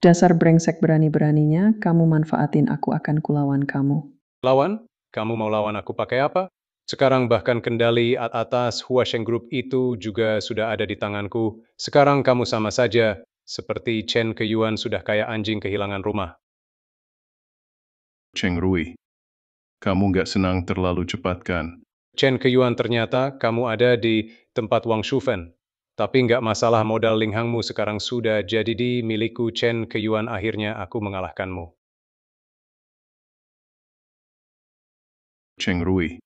Dasar brengsek, berani-beraninya kamu manfaatin aku, akan kulawan kamu. Lawan? Kamu mau lawan aku pakai apa? Sekarang bahkan kendali atas Huasheng Group itu juga sudah ada di tanganku. Sekarang kamu sama saja, seperti Chen Keyuan sudah kayak anjing kehilangan rumah. Cheng Rui, kamu nggak senang terlalu cepat kan? Chen Keyuan, ternyata kamu ada di tempat Wang Shufen. Tapi nggak masalah, modal Linghangmu sekarang sudah jadi di milikku. Chen Keyuan, akhirnya aku mengalahkanmu. Cheng Rui,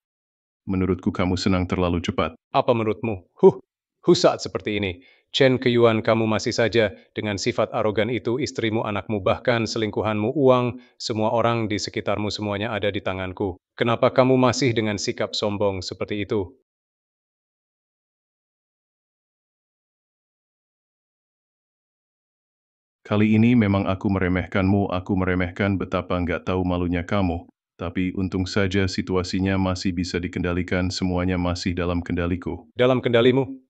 menurutku kamu senang terlalu cepat. Apa menurutmu? Saat seperti ini. Chen Keyuan, kamu masih saja dengan sifat arogan itu. Istrimu, anakmu, bahkan selingkuhanmu, uang, semua orang di sekitarmu, semuanya ada di tanganku. Kenapa kamu masih dengan sikap sombong seperti itu? Kali ini memang aku meremehkanmu, aku meremehkan betapa nggak tahu malunya kamu. Tapi untung saja situasinya masih bisa dikendalikan, semuanya masih dalam kendaliku. Dalam kendalimu?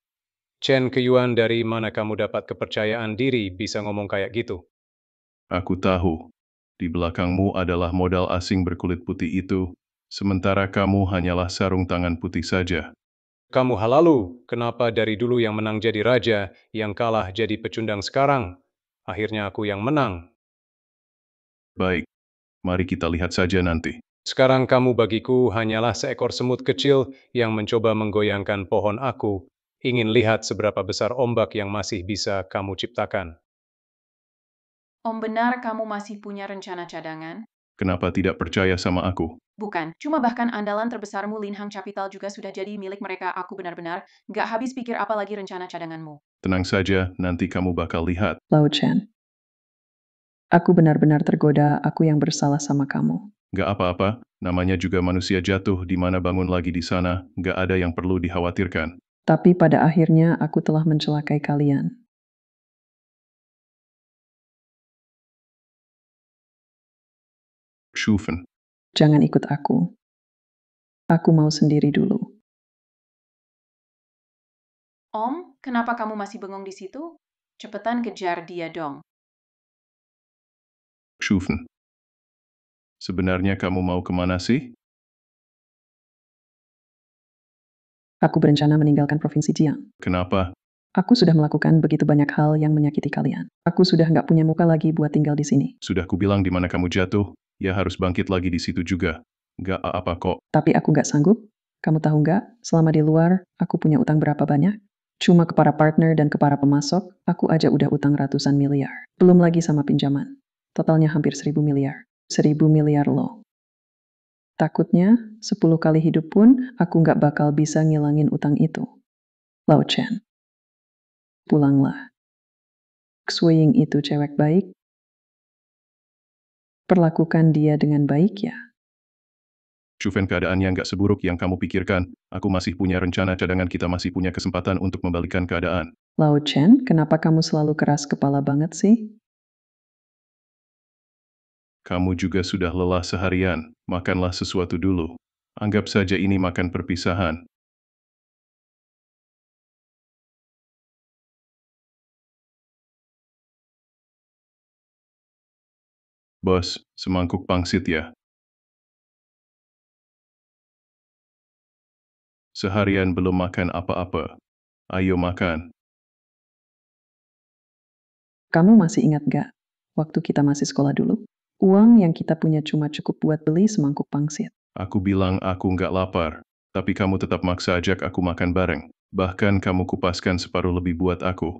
Chen Keyuan, dari mana kamu dapat kepercayaan diri bisa ngomong kayak gitu? Aku tahu, di belakangmu adalah modal asing berkulit putih itu, sementara kamu hanyalah sarung tangan putih saja. Kamu halalu, kenapa dari dulu yang menang jadi raja, yang kalah jadi pecundang sekarang? Akhirnya aku yang menang. Baik, mari kita lihat saja nanti. Sekarang kamu bagiku hanyalah seekor semut kecil yang mencoba menggoyangkan pohon aku. Ingin lihat seberapa besar ombak yang masih bisa kamu ciptakan. Om, benar kamu masih punya rencana cadangan? Kenapa tidak percaya sama aku? Bukan, cuma bahkan andalan terbesarmu Linhang Capital juga sudah jadi milik mereka. Aku benar-benar nggak habis pikir apa lagi rencana cadanganmu. Tenang saja, nanti kamu bakal lihat. Lao Chen. Aku benar-benar tergoda, aku yang bersalah sama kamu. Nggak apa-apa, namanya juga manusia jatuh di mana bangun lagi di sana, nggak ada yang perlu dikhawatirkan. Tapi pada akhirnya aku telah mencelakai kalian. Schufen. Jangan ikut aku. Aku mau sendiri dulu. Om, kenapa kamu masih bengong di situ? Cepetan kejar dia dong. Schufen. Sebenarnya kamu mau kemana sih? Aku berencana meninggalkan Provinsi Jiang. Kenapa? Aku sudah melakukan begitu banyak hal yang menyakiti kalian. Aku sudah nggak punya muka lagi buat tinggal di sini. Sudah kubilang di mana kamu jatuh, ya harus bangkit lagi di situ juga. Nggak apa-apa kok. Tapi aku nggak sanggup. Kamu tahu nggak, selama di luar, aku punya utang berapa banyak? Cuma ke para partner dan ke para pemasok, aku aja udah utang ratusan miliar. Belum lagi sama pinjaman. Totalnya hampir 1.000 miliar. 1.000 miliar loh. Takutnya, 10 kali hidup pun, aku nggak bakal bisa ngilangin utang itu. Lao Chen. Pulanglah. Xweying itu cewek baik. Perlakukan dia dengan baik ya. Schufen, keadaannya nggak seburuk yang kamu pikirkan. Aku masih punya rencana cadangan, kita masih punya kesempatan untuk membalikan keadaan. Lao Chen, kenapa kamu selalu keras kepala banget sih? Kamu juga sudah lelah seharian, makanlah sesuatu dulu. Anggap saja ini makan perpisahan. Bos, semangkuk pangsit ya. Seharian belum makan apa-apa. Ayo makan. Kamu masih ingat gak? Waktu kita masih sekolah dulu, uang yang kita punya cuma cukup buat beli semangkuk pangsit. Aku bilang aku nggak lapar, tapi kamu tetap maksa ajak aku makan bareng. Bahkan kamu kupaskan separuh lebih buat aku.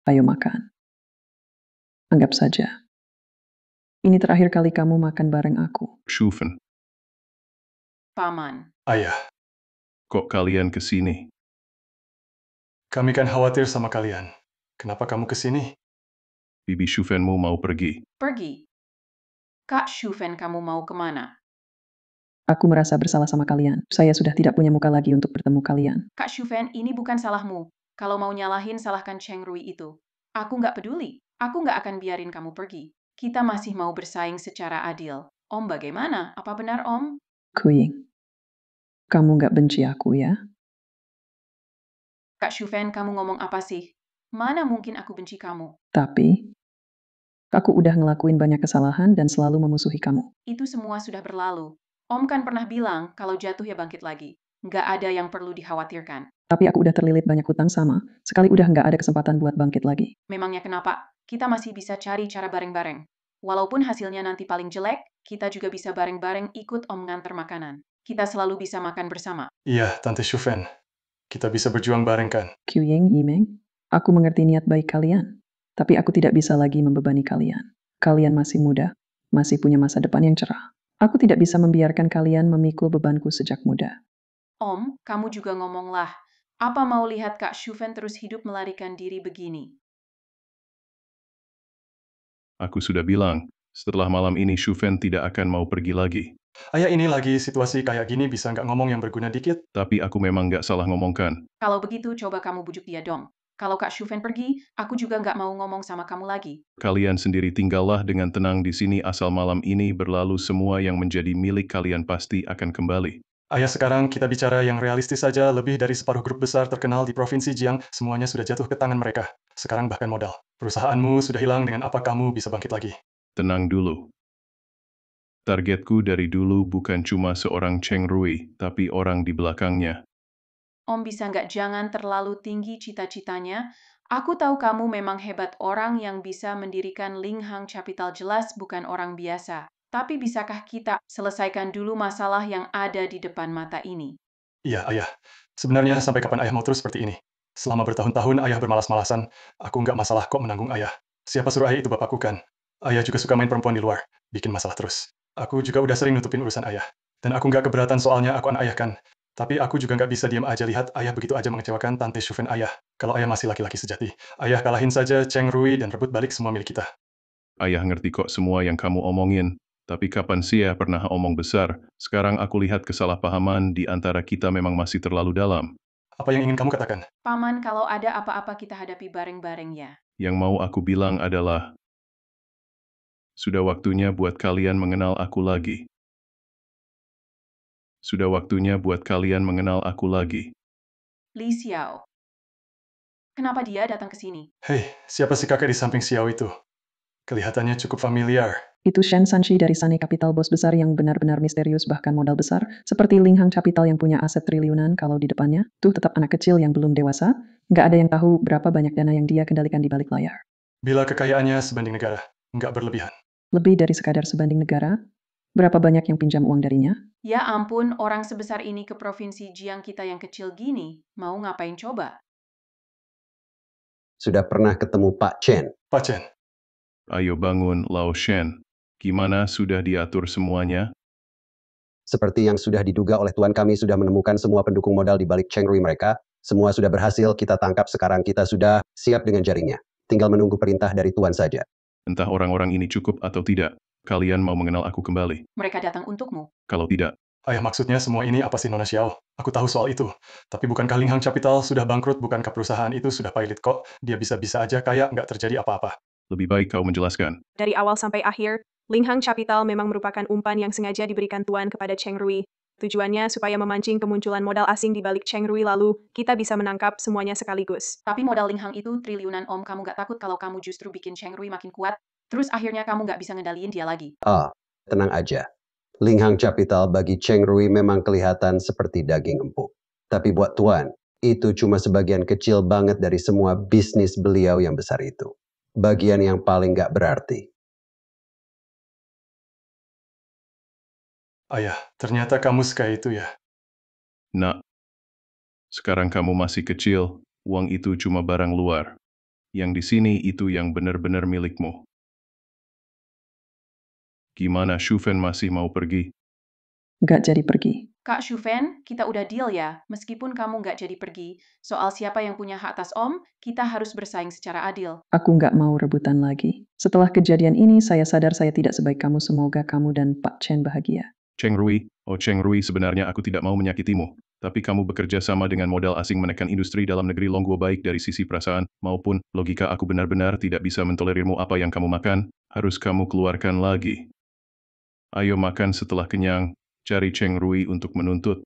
Ayo makan. Anggap saja. Ini terakhir kali kamu makan bareng aku. Schufen, Paman. Ayah, kok kalian kesini? kami kan khawatir sama kalian. Kenapa kamu kesini? Bibi Schufenmu mau pergi. Pergi. Kak Schufen, kamu mau kemana? Aku merasa bersalah sama kalian. Saya sudah tidak punya muka lagi untuk bertemu kalian. Kak Schufen, ini bukan salahmu. Kalau mau nyalahin, salahkan Cheng Rui itu. Aku nggak peduli. Aku nggak akan biarin kamu pergi. Kita masih mau bersaing secara adil. Om bagaimana? Apa benar, Om? Kuying. Kamu nggak benci aku ya? Kak Schufen, kamu ngomong apa sih? Mana mungkin aku benci kamu? Tapi, aku udah ngelakuin banyak kesalahan dan selalu memusuhi kamu. Itu semua sudah berlalu. Om kan pernah bilang kalau jatuh ya bangkit lagi. Nggak ada yang perlu dikhawatirkan. Tapi aku udah terlilit banyak hutang sama, sekali udah nggak ada kesempatan buat bangkit lagi. Memangnya kenapa? Kita masih bisa cari cara bareng-bareng. Walaupun hasilnya nanti paling jelek, kita juga bisa bareng-bareng ikut Om nganter makanan. Kita selalu bisa makan bersama. Iya, Tante Schufen. Kita bisa berjuang bareng kan? Qiying, Yimeng, aku mengerti niat baik kalian. Tapi aku tidak bisa lagi membebani kalian. Kalian masih muda, masih punya masa depan yang cerah. Aku tidak bisa membiarkan kalian memikul bebanku sejak muda. Om, kamu juga ngomonglah. Apa mau lihat Kak Schufen terus hidup melarikan diri begini? Aku sudah bilang, setelah malam ini Schufen tidak akan mau pergi lagi. Ayah ini lagi situasi kayak gini bisa nggak ngomong yang berguna dikit? Tapi aku memang nggak salah ngomongkan. Kalau begitu, coba kamu bujuk dia dong. Kalau Kak Shufen pergi, aku juga nggak mau ngomong sama kamu lagi. Kalian sendiri tinggallah dengan tenang di sini asal malam ini berlalu semua yang menjadi milik kalian pasti akan kembali. Ayah, sekarang kita bicara yang realistis saja. Lebih dari separuh grup besar terkenal di Provinsi Jiang, semuanya sudah jatuh ke tangan mereka. Sekarang bahkan modal. Perusahaanmu sudah hilang, dengan apa kamu bisa bangkit lagi? Tenang dulu. Targetku dari dulu bukan cuma seorang Cheng Rui, tapi orang di belakangnya. Om bisa nggak jangan terlalu tinggi cita-citanya? Aku tahu kamu memang hebat, orang yang bisa mendirikan Linghang Capital jelas bukan orang biasa. Tapi bisakah kita selesaikan dulu masalah yang ada di depan mata ini? Iya, Ayah. Sebenarnya sampai kapan Ayah mau terus seperti ini? Selama bertahun-tahun Ayah bermalas-malasan, aku nggak masalah kok menanggung Ayah. Siapa suruh Ayah itu bapakku kan? Ayah juga suka main perempuan di luar, bikin masalah terus. Aku juga udah sering nutupin urusan Ayah. Dan aku nggak keberatan soalnya aku anak Ayah kan. Tapi aku juga nggak bisa diam aja lihat Ayah begitu aja mengecewakan Tante Shufen Ayah. Kalau Ayah masih laki-laki sejati, Ayah kalahin saja Cheng Rui dan rebut balik semua milik kita. Ayah ngerti kok semua yang kamu omongin. Tapi kapan sih ya pernah omong besar? Sekarang aku lihat kesalahpahaman di antara kita memang masih terlalu dalam. Apa yang ingin kamu katakan? Paman, kalau ada apa-apa kita hadapi bareng-bareng ya. Yang mau aku bilang adalah, sudah waktunya buat kalian mengenal aku lagi. Sudah waktunya buat kalian mengenal aku lagi. Li Xiao. Kenapa dia datang ke sini? Hei, siapa si kakek di samping Xiao itu? Kelihatannya cukup familiar. Itu Shen Sanshi dari Sunny Capital, bos besar yang benar-benar misterius bahkan modal besar, seperti Linghang Capital yang punya aset triliunan. Kalau di depannya, tuh tetap anak kecil yang belum dewasa, nggak ada yang tahu berapa banyak dana yang dia kendalikan di balik layar. Bila kekayaannya sebanding negara, nggak berlebihan. Lebih dari sekadar sebanding negara, berapa banyak yang pinjam uang darinya? Ya ampun, orang sebesar ini ke Provinsi Jiang kita yang kecil gini, mau ngapain coba? Sudah pernah ketemu Pak Chen? Pak Chen. Ayo bangun, Lao Shen. Gimana sudah diatur semuanya? Seperti yang sudah diduga oleh Tuan, kami sudah menemukan semua pendukung modal di balik Cheng Rui mereka. Semua sudah berhasil kita tangkap, sekarang kita sudah siap dengan jaringnya. Tinggal menunggu perintah dari Tuan saja. Entah orang-orang ini cukup atau tidak, kalian mau mengenal aku kembali. Mereka datang untukmu. Kalau tidak, Ayah, maksudnya semua ini apa sih Nona Xiao? Aku tahu soal itu. Tapi bukankah Linghang Capital sudah bangkrut? Bukankah perusahaan itu sudah pailit kok? Dia bisa-bisa aja kaya, nggak terjadi apa-apa. lebih baik kau menjelaskan. Dari awal sampai akhir, Linghang Capital memang merupakan umpan yang sengaja diberikan Tuan kepada Cheng Rui. Tujuannya supaya memancing kemunculan modal asing di balik Cheng Rui, lalu kita bisa menangkap semuanya sekaligus. Tapi modal Linghang itu triliunan, Om. Kamu nggak takut kalau kamu justru bikin Cheng Rui makin kuat? Terus akhirnya kamu nggak bisa ngendaliin dia lagi. Tenang aja. Linghang Capital bagi Cheng Rui memang kelihatan seperti daging empuk. Tapi buat Tuan, itu cuma sebagian kecil banget dari semua bisnis beliau yang besar itu. Bagian yang paling nggak berarti. Ayah, ternyata kamu suka itu ya. Nak, sekarang kamu masih kecil, uang itu cuma barang luar. Yang di sini itu yang benar-benar milikmu. Gimana Shufen masih mau pergi? Nggak jadi pergi. Kak Shufen, kita udah deal ya. Meskipun kamu nggak jadi pergi, soal siapa yang punya hak atas Om, kita harus bersaing secara adil. Aku nggak mau rebutan lagi. Setelah kejadian ini, saya sadar saya tidak sebaik kamu. Semoga kamu dan Pak Chen bahagia. Cheng Rui, Cheng Rui, sebenarnya aku tidak mau menyakitimu. Tapi kamu bekerja sama dengan modal asing menekan industri dalam negeri Longguo, baik dari sisi perasaan maupun logika. Aku benar-benar tidak bisa mentolerirmu. Apa yang kamu makan, harus kamu keluarkan lagi. Ayo makan setelah kenyang, cari Cheng Rui untuk menuntut.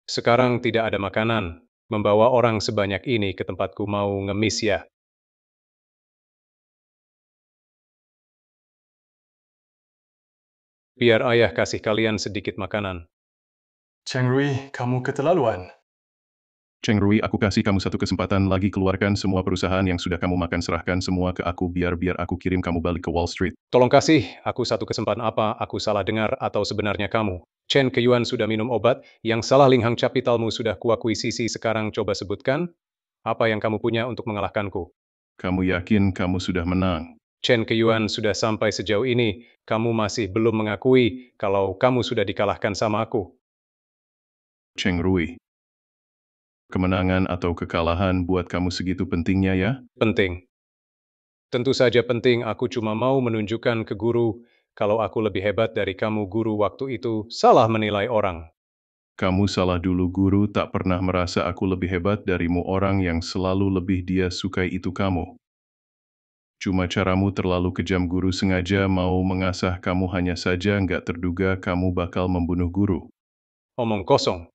Sekarang tidak ada makanan. Membawa orang sebanyak ini ke tempatku mau ngemis ya. Biar ayah kasih kalian sedikit makanan. Cheng Rui, kamu keterlaluan. Cheng Rui, aku kasih kamu satu kesempatan lagi, keluarkan semua perusahaan yang sudah kamu makan, serahkan semua ke aku biar aku kirim kamu balik ke Wall Street. Tolong kasih aku satu kesempatan. Apa aku salah dengar atau sebenarnya kamu? Chen Keyuan sudah minum obat, yang salah Linghang Capitalmu sudah kuakuisisi. Sekarang coba sebutkan, apa yang kamu punya untuk mengalahkanku? Kamu yakin kamu sudah menang? Chen Keyuan sudah sampai sejauh ini, kamu masih belum mengakui kalau kamu sudah dikalahkan sama aku. Cheng Rui. Kemenangan atau kekalahan buat kamu segitu pentingnya ya? Penting. Tentu saja penting, aku cuma mau menunjukkan ke guru kalau aku lebih hebat dari kamu. Guru waktu itu salah menilai orang. Kamu salah dulu, guru tak pernah merasa aku lebih hebat darimu. Orang yang selalu lebih dia sukai itu kamu. Cuma caramu terlalu kejam, guru sengaja mau mengasah kamu, hanya saja nggak terduga kamu bakal membunuh guru. Omong kosong.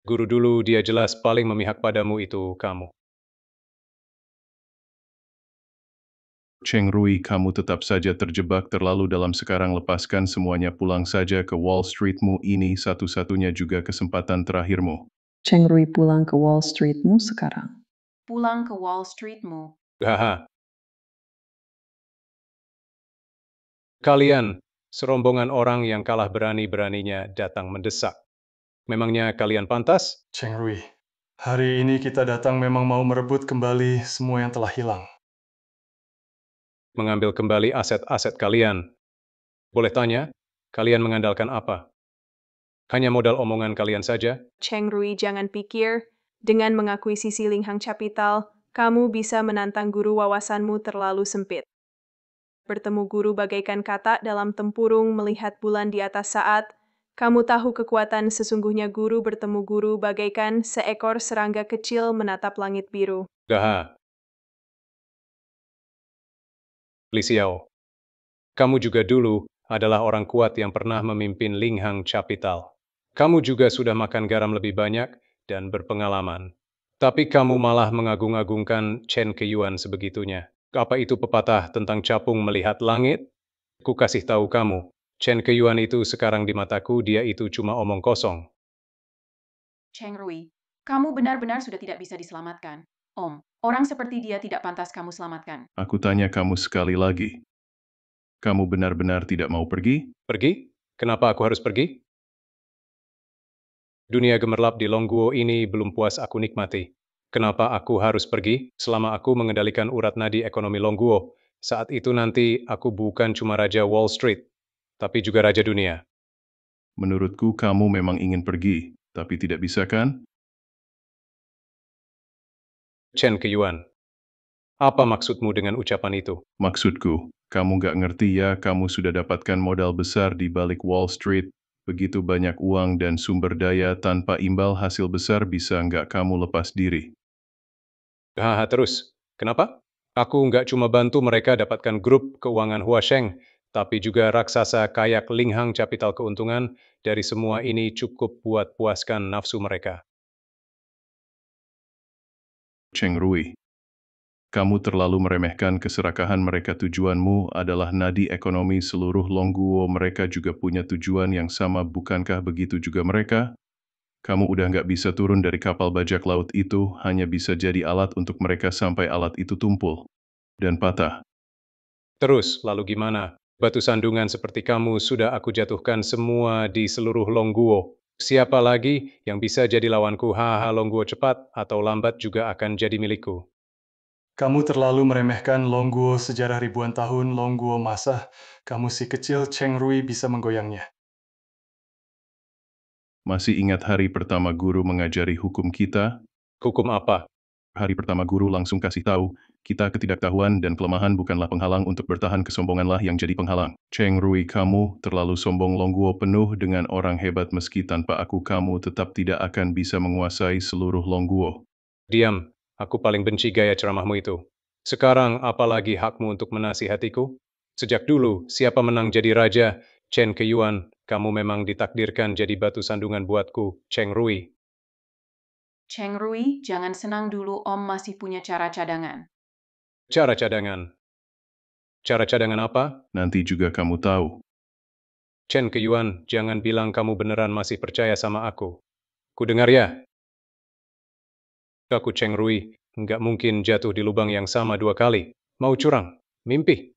Guru dulu dia jelas paling memihak padamu itu kamu. Cheng Rui, kamu tetap saja terjebak terlalu dalam. Sekarang lepaskan semuanya, pulang saja ke Wall Streetmu, ini satu-satunya juga kesempatan terakhirmu. Cheng Rui, pulang ke Wall Streetmu sekarang. Pulang ke Wall Streetmu. Haha. Kalian, serombongan orang yang kalah berani-beraninya datang mendesak. Memangnya kalian pantas? Cheng Rui, hari ini kita datang memang mau merebut kembali semua yang telah hilang. Mengambil kembali aset-aset kalian. Boleh tanya, kalian mengandalkan apa? Hanya modal omongan kalian saja? Cheng Rui, jangan pikir, dengan mengakuisisi Linghang Capital, kamu bisa menantang guru. Wawasanmu terlalu sempit. Bertemu guru bagaikan katak dalam tempurung melihat bulan di atas saat kamu tahu kekuatan sesungguhnya. Guru bertemu guru bagaikan seekor serangga kecil menatap langit biru. Gaha. Li Xiao. Kamu juga dulu adalah orang kuat yang pernah memimpin Linghang Capital. Kamu juga sudah makan garam lebih banyak dan berpengalaman. Tapi kamu malah mengagung-agungkan Chen Keyuan sebegitunya. Apa itu pepatah tentang capung melihat langit? Ku kasih tahu kamu, Chen Keyuan itu sekarang di mataku dia itu cuma omong kosong. Cheng Rui, kamu benar-benar sudah tidak bisa diselamatkan. Om, orang seperti dia tidak pantas kamu selamatkan. Aku tanya kamu sekali lagi. Kamu benar-benar tidak mau pergi? Pergi? Kenapa aku harus pergi? Dunia gemerlap di Longguo ini belum puas aku nikmati. Kenapa aku harus pergi? Selama aku mengendalikan urat nadi ekonomi Longguo, saat itu nanti aku bukan cuma Raja Wall Street, tapi juga Raja Dunia. Menurutku kamu memang ingin pergi, tapi tidak bisa kan? Chen Keyuan, apa maksudmu dengan ucapan itu? Maksudku, kamu nggak ngerti ya, kamu sudah dapatkan modal besar di balik Wall Street, begitu banyak uang dan sumber daya, tanpa imbal hasil besar, bisa nggak kamu lepas diri? Haha, terus. Kenapa? Aku nggak cuma bantu mereka dapatkan grup keuangan Huasheng, tapi juga raksasa kayak Linghang Capital. Keuntungan dari semua ini cukup buat puaskan nafsu mereka. Cheng Rui, kamu terlalu meremehkan keserakahan mereka. Tujuanmu adalah nadi ekonomi seluruh Longguo. Mereka juga punya tujuan yang sama, bukankah begitu juga mereka? Kamu udah nggak bisa turun dari kapal bajak laut itu, hanya bisa jadi alat untuk mereka sampai alat itu tumpul dan patah. Terus, lalu gimana? Batu sandungan seperti kamu sudah aku jatuhkan semua di seluruh Longguo. Siapa lagi yang bisa jadi lawanku? Haha, Longguo cepat atau lambat juga akan jadi milikku. Kamu terlalu meremehkan Longguo, sejarah ribuan tahun Longguo masa. Kamu si kecil, Cheng Rui bisa menggoyangnya. Masih ingat hari pertama guru mengajari hukum kita? Hukum apa? Hari pertama guru langsung kasih tahu, kita ketidaktahuan dan kelemahan bukanlah penghalang untuk bertahan, kesombonganlah yang jadi penghalang. Cheng Rui, kamu terlalu sombong. Longguo penuh dengan orang hebat, meski tanpa aku kamu tetap tidak akan bisa menguasai seluruh Longguo. Diam, aku paling benci gaya ceramahmu itu. Sekarang apalagi hakmu untuk menasihatiku? Sejak dulu, siapa menang jadi raja? Chen Keyuan, kamu memang ditakdirkan jadi batu sandungan buatku, Cheng Rui. Cheng Rui, jangan senang dulu, Om masih punya cara cadangan. Cara cadangan. Cara cadangan apa? Nanti juga kamu tahu. Chen Keyuan, jangan bilang kamu beneran masih percaya sama aku. Ku dengar ya? Aku Cheng Rui, nggak mungkin jatuh di lubang yang sama 2 kali. Mau curang? Mimpi?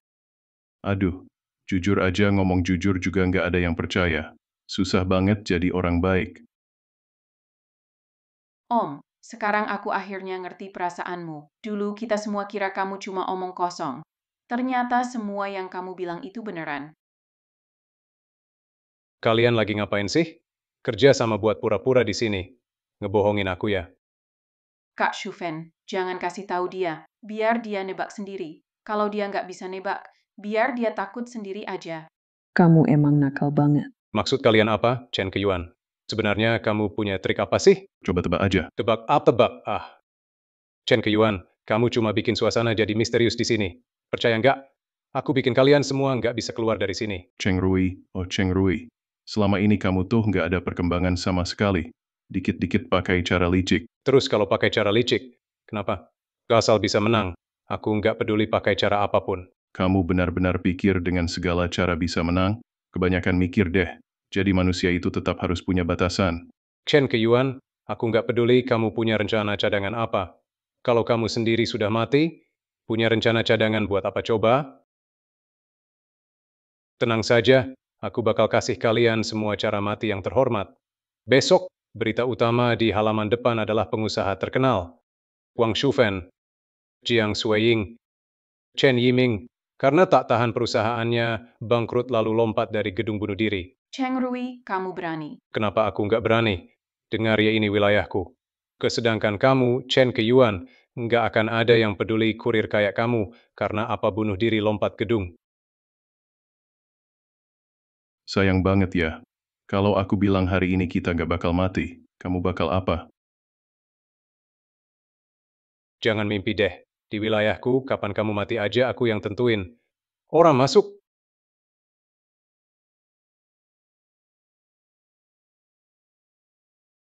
Aduh, jujur aja, ngomong jujur juga nggak ada yang percaya. Susah banget jadi orang baik. Om, sekarang aku akhirnya ngerti perasaanmu. Dulu kita semua kira kamu cuma omong kosong. Ternyata semua yang kamu bilang itu beneran. Kalian lagi ngapain sih? Kerja sama buat pura-pura di sini. Ngebohongin aku ya. Kak Shufen, jangan kasih tahu dia. Biar dia nebak sendiri. Kalau dia nggak bisa nebak, biar dia takut sendiri aja. Kamu emang nakal banget. Maksud kalian apa, Chen Keyuan? Sebenarnya kamu punya trik apa sih? Coba tebak aja. Tebak apa tebak? Chen Keyuan, kamu cuma bikin suasana jadi misterius di sini. Percaya nggak? Aku bikin kalian semua nggak bisa keluar dari sini. Cheng Rui, oh Cheng Rui. Selama ini kamu tuh nggak ada perkembangan sama sekali. Dikit-dikit pakai cara licik. Terus kalau pakai cara licik, kenapa? Asal bisa menang, aku nggak peduli pakai cara apapun. Kamu benar-benar pikir dengan segala cara bisa menang? Kebanyakan mikir deh. Jadi manusia itu tetap harus punya batasan. Chen Keyuan, aku nggak peduli kamu punya rencana cadangan apa. Kalau kamu sendiri sudah mati, punya rencana cadangan buat apa coba? Tenang saja, aku bakal kasih kalian semua cara mati yang terhormat. Besok, berita utama di halaman depan adalah pengusaha terkenal. Wang Shufen, Jiang Shuiying, Chen Yiming, karena tak tahan perusahaannya, bangkrut lalu lompat dari gedung bunuh diri. Cheng Rui, kamu berani. Kenapa aku nggak berani? Dengar ya, ini wilayahku. Kesedangkan kamu, Chen Keyuan, nggak akan ada yang peduli kurir kayak kamu, karena apa bunuh diri lompat gedung. Sayang banget ya. Kalau aku bilang hari ini kita nggak bakal mati, kamu bakal apa? Jangan mimpi deh. Di wilayahku, kapan kamu mati aja aku yang tentuin. Orang masuk.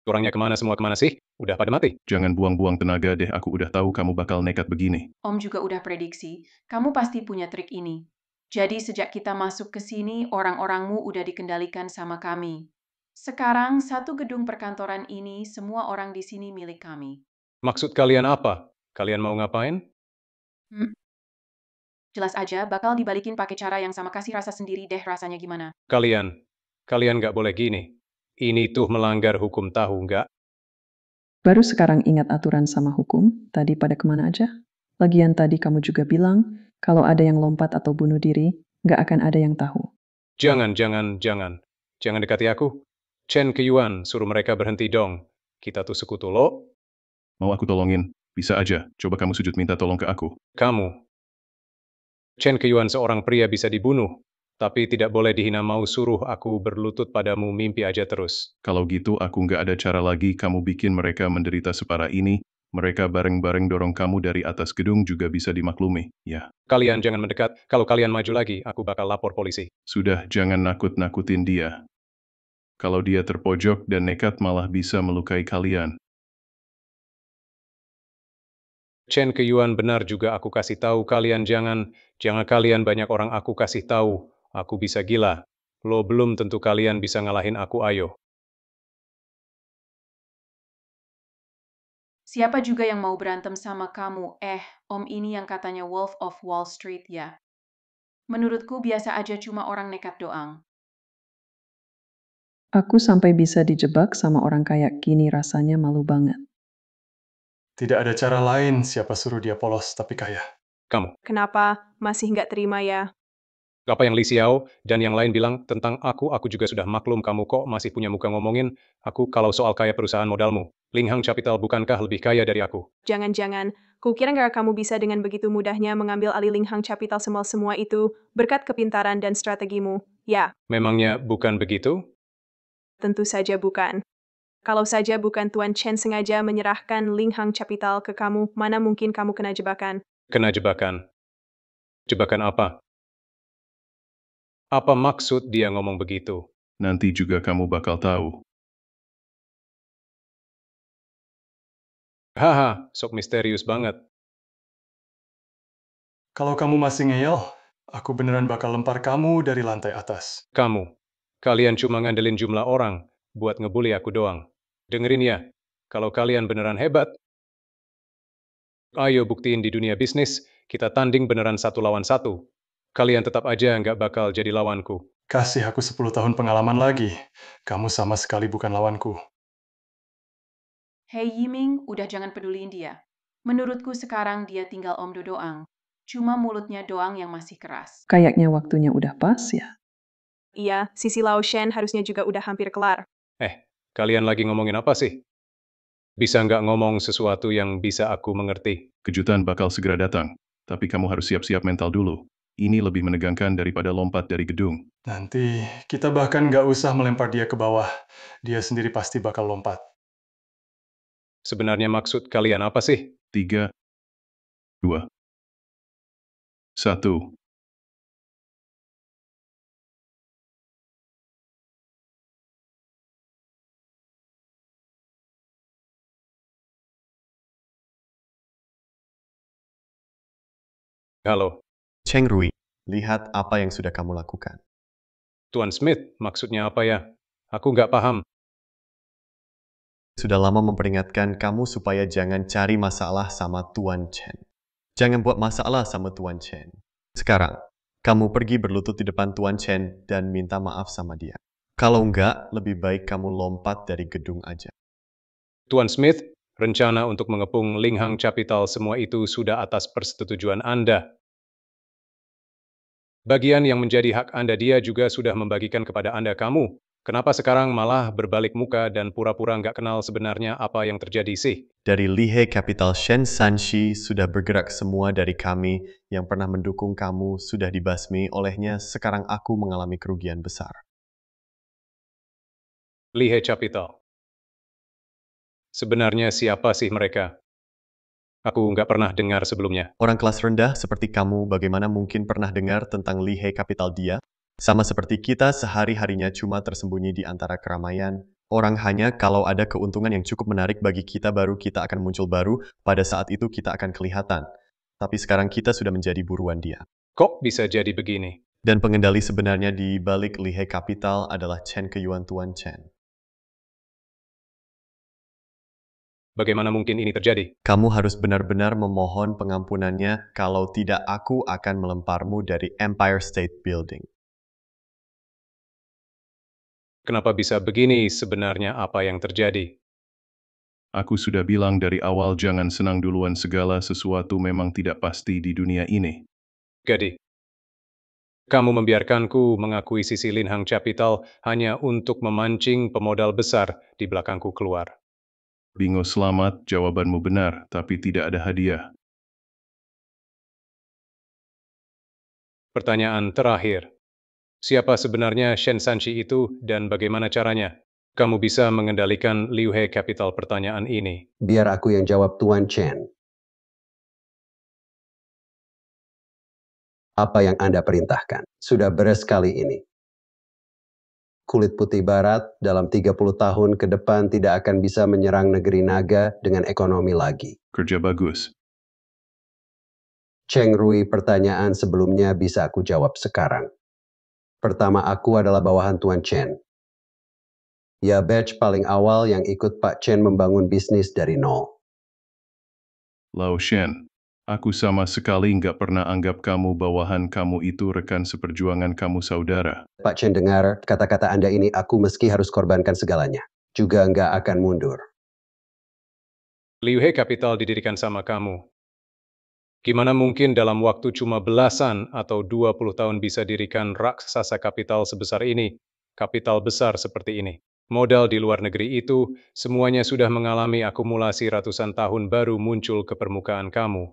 Orangnya kemana semua kemana sih? Udah pada mati. Jangan buang-buang tenaga deh, aku udah tahu kamu bakal nekat begini. Om juga udah prediksi, kamu pasti punya trik ini. Jadi sejak kita masuk ke sini, orang-orangmu udah dikendalikan sama kami. Sekarang, satu gedung perkantoran ini, semua orang di sini milik kami. Maksud kalian apa? Kalian mau ngapain? Jelas aja, bakal dibalikin pakai cara yang sama, kasih rasa sendiri deh rasanya gimana. Kalian nggak boleh gini. Ini tuh melanggar hukum, tahu nggak? Baru sekarang ingat aturan sama hukum, tadi pada kemana aja? Lagian tadi kamu juga bilang, kalau ada yang lompat atau bunuh diri, nggak akan ada yang tahu. Jangan dekati aku. Chen Keyuan, suruh mereka berhenti dong. Kita tuh sekutu lo. Mau aku tolongin? Bisa aja, coba kamu sujud minta tolong ke aku. Kamu. Chen Keyuan seorang pria bisa dibunuh, tapi tidak boleh dihina. Mau suruh aku berlutut padamu, mimpi aja terus. Kalau gitu aku nggak ada cara lagi, kamu bikin mereka menderita separah ini, mereka bareng-bareng dorong kamu dari atas gedung juga bisa dimaklumi, ya. Kalian jangan mendekat, kalau kalian maju lagi, aku bakal lapor polisi. Sudah, jangan nakut-nakutin dia. Kalau dia terpojok dan nekat malah bisa melukai kalian. Chen Keyuan benar juga, aku kasih tahu kalian jangan kalian banyak orang aku kasih tahu, aku bisa gila. Lo belum tentu kalian bisa ngalahin aku, ayo. Siapa juga yang mau berantem sama kamu? Om ini yang katanya Wolf of Wall Street ya. Menurutku biasa aja, cuma orang nekat doang. Aku sampai bisa dijebak sama orang kayak gini, rasanya malu banget. Tidak ada cara lain, siapa suruh dia polos tapi kaya. Kamu. Kenapa? Masih nggak terima ya? Apa yang Li Xiao dan yang lain bilang tentang aku juga sudah maklum, kamu kok masih punya muka ngomongin aku kalau soal kaya perusahaan modalmu. Linghang Capital bukankah lebih kaya dari aku? Jangan-jangan, kukira nggak kamu bisa dengan begitu mudahnya mengambil alih Linghang Capital semua itu berkat kepintaran dan strategimu, ya? Memangnya bukan begitu? Tentu saja bukan. Kalau saja bukan Tuan Chen sengaja menyerahkan Linghang Capital ke kamu, mana mungkin kamu kena jebakan? Kena jebakan? Jebakan apa? Apa maksud dia ngomong begitu? Nanti juga kamu bakal tahu. Haha, sok misterius banget. Kalau kamu masih ngeyel, aku beneran bakal lempar kamu dari lantai atas. Kalian cuma ngandelin jumlah orang buat ngebully aku doang. Dengerin ya, kalau kalian beneran hebat, ayo buktiin di dunia bisnis, kita tanding beneran 1 lawan 1. Kalian tetap aja nggak bakal jadi lawanku. Kasih aku 10 tahun pengalaman lagi. Kamu sama sekali bukan lawanku. Hei Yiming, udah jangan peduliin dia. Menurutku sekarang dia tinggal Om Do doang. cuma mulutnya doang yang masih keras. Kayaknya waktunya udah pas ya. Iya, sisi Lao Shen harusnya juga udah hampir kelar. Kalian lagi ngomongin apa sih? Bisa nggak ngomong sesuatu yang bisa aku mengerti? Kejutan bakal segera datang, tapi kamu harus siap-siap mental dulu. Ini lebih menegangkan daripada lompat dari gedung. Nanti kita bahkan nggak usah melempar dia ke bawah. Dia sendiri pasti bakal lompat. Sebenarnya maksud kalian apa sih? 3, 2, 1. Halo, Cheng Rui, lihat apa yang sudah kamu lakukan. Tuan Smith, maksudnya apa ya? Aku nggak paham. Sudah lama memperingatkan kamu supaya jangan cari masalah sama Tuan Chen. Jangan buat masalah sama Tuan Chen. Sekarang, kamu pergi berlutut di depan Tuan Chen dan minta maaf sama dia. Kalau enggak, lebih baik kamu lompat dari gedung aja. Tuan Smith, rencana untuk mengepung Linghang Capital semua itu sudah atas persetujuan Anda. Bagian yang menjadi hak Anda dia juga sudah membagikan kepada Anda kamu. Kenapa sekarang malah berbalik muka dan pura-pura nggak kenal sebenarnya apa yang terjadi sih? Dari Lihai Capital Shen Sanshi sudah bergerak semua dari kami yang pernah mendukung kamu sudah dibasmi olehnya. Sekarang aku mengalami kerugian besar. Lihai Capital. Sebenarnya siapa sih mereka? Aku nggak pernah dengar sebelumnya. Orang kelas rendah seperti kamu bagaimana mungkin pernah dengar tentang Lihai Capital dia? Sama seperti kita sehari-harinya cuma tersembunyi di antara keramaian. Orang hanya kalau ada keuntungan yang cukup menarik bagi kita baru kita akan muncul baru, pada saat itu kita akan kelihatan. Tapi sekarang kita sudah menjadi buruan dia. Kok bisa jadi begini? Dan pengendali sebenarnya di balik Lihai Capital adalah Chen Keyuan Tuan Chen. Bagaimana mungkin ini terjadi? Kamu harus benar-benar memohon pengampunannya, kalau tidak aku akan melemparmu dari Empire State Building. Kenapa bisa begini sebenarnya apa yang terjadi? Aku sudah bilang dari awal jangan senang duluan, segala sesuatu memang tidak pasti di dunia ini. Gaddi, kamu membiarkanku mengakui sisi Linghang Capital hanya untuk memancing pemodal besar di belakangku keluar. Bingo, selamat, jawabanmu benar, tapi tidak ada hadiah. Pertanyaan terakhir. Siapa sebenarnya Shen Sanshi itu dan bagaimana caranya? Kamu bisa mengendalikan Lihai Capital pertanyaan ini. Biar aku yang jawab Tuan Chen. Apa yang Anda perintahkan? Sudah beres kali ini. Kulit putih barat dalam 30 tahun ke depan tidak akan bisa menyerang negeri naga dengan ekonomi lagi. Kerja bagus. Cheng Rui, pertanyaan sebelumnya bisa aku jawab sekarang. Pertama, aku adalah bawahan Tuan Chen. Ya, batch paling awal yang ikut Pak Chen membangun bisnis dari nol. Lao Shen, aku sama sekali nggak pernah anggap kamu bawahan, kamu itu rekan seperjuangan, kamu saudara. Pak Chen dengar kata-kata Anda ini, aku meski harus korbankan segalanya. Juga nggak akan mundur. Lihai Capital didirikan sama kamu. Gimana mungkin dalam waktu cuma belasan atau 20 tahun bisa dirikan raksasa kapital sebesar ini, kapital besar seperti ini? Modal di luar negeri itu, semuanya sudah mengalami akumulasi ratusan tahun baru muncul ke permukaan kamu.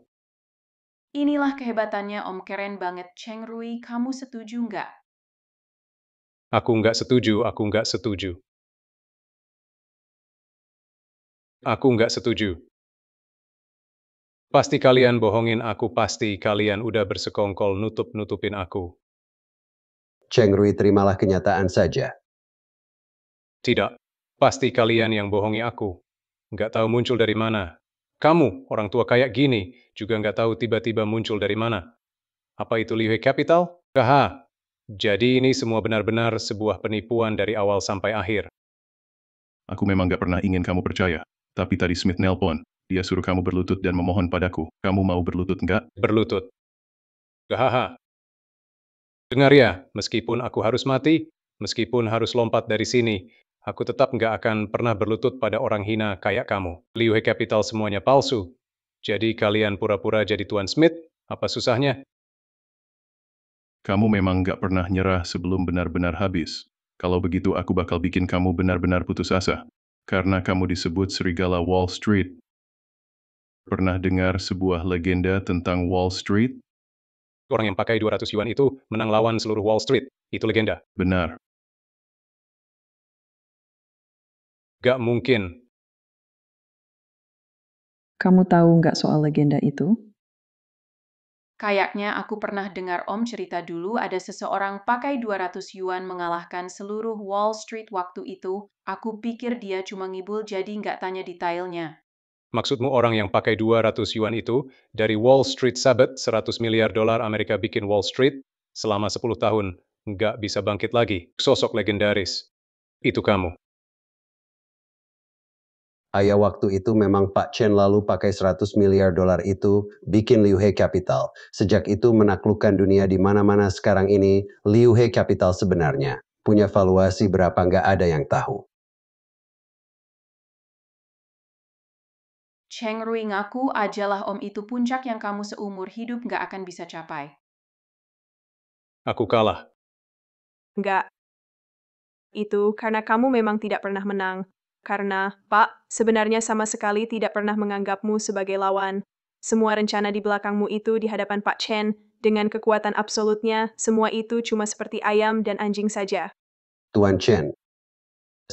Inilah kehebatannya Om, keren banget Cheng Rui, kamu setuju nggak? Aku nggak setuju, aku nggak setuju. Aku nggak setuju. Pasti kalian bohongin aku, pasti kalian udah bersekongkol nutup-nutupin aku. Cheng Rui, terimalah kenyataan saja. Tidak, pasti kalian yang bohongi aku. Nggak tahu muncul dari mana. Kamu, orang tua kayak gini, juga nggak tahu tiba-tiba muncul dari mana. Apa itu Lihai Capital? Haha, jadi ini semua benar-benar sebuah penipuan dari awal sampai akhir. Aku memang nggak pernah ingin kamu percaya, tapi tadi Smith nelpon. Dia suruh kamu berlutut dan memohon padaku. Kamu mau berlutut nggak? Berlutut. Hahaha. Dengar ya, meskipun aku harus mati, meskipun harus lompat dari sini, aku tetap nggak akan pernah berlutut pada orang hina kayak kamu. Lihai Capital semuanya palsu. Jadi kalian pura-pura jadi Tuan Smith, Apa susahnya? Kamu memang nggak pernah nyerah sebelum benar-benar habis. Kalau begitu aku bakal bikin kamu benar-benar putus asa. Karena kamu disebut Serigala Wall Street. Pernah dengar sebuah legenda tentang Wall Street? Orang yang pakai 200 yuan itu menang lawan seluruh Wall Street. Itu legenda. Benar. Gak mungkin. Kamu tahu nggak soal legenda itu? Kayaknya aku pernah dengar Om cerita dulu ada seseorang pakai 200 yuan mengalahkan seluruh Wall Street waktu itu. Aku pikir dia cuma ngibul jadi nggak tanya detailnya. Maksudmu orang yang pakai 200 yuan itu dari Wall Street sabet 100 miliar dolar Amerika bikin Wall Street selama 10 tahun nggak bisa bangkit lagi. Sosok legendaris. Itu kamu. Ayah waktu itu memang Pak Chen lalu pakai 100 miliar dolar itu bikin Liu He Capital. Sejak itu menaklukkan dunia di mana-mana sekarang ini, Liu He Capital sebenarnya punya valuasi berapa nggak ada yang tahu. Cheng Rui ngaku ajalah Om itu puncak yang kamu seumur hidup nggak akan bisa capai. Aku kalah. Nggak. Itu karena kamu memang tidak pernah menang. Karena, Pak, sebenarnya sama sekali tidak pernah menganggapmu sebagai lawan. Semua rencana di belakangmu itu di hadapan Pak Chen, dengan kekuatan absolutnya, semua itu cuma seperti ayam dan anjing saja. Tuan Chen,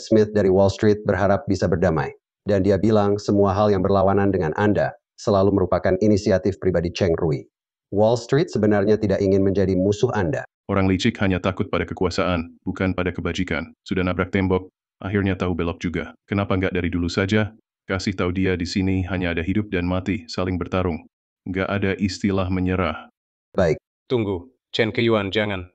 Smith dari Wall Street berharap bisa berdamai. Dan dia bilang semua hal yang berlawanan dengan Anda selalu merupakan inisiatif pribadi Cheng Rui. Wall Street sebenarnya tidak ingin menjadi musuh Anda. Orang licik hanya takut pada kekuasaan, bukan pada kebajikan. Sudah nabrak tembok, akhirnya tahu belok juga. Kenapa nggak dari dulu saja? Kasih tahu dia di sini hanya ada hidup dan mati, saling bertarung. Nggak ada istilah menyerah. Baik. Tunggu, Chen Keyuan jangan.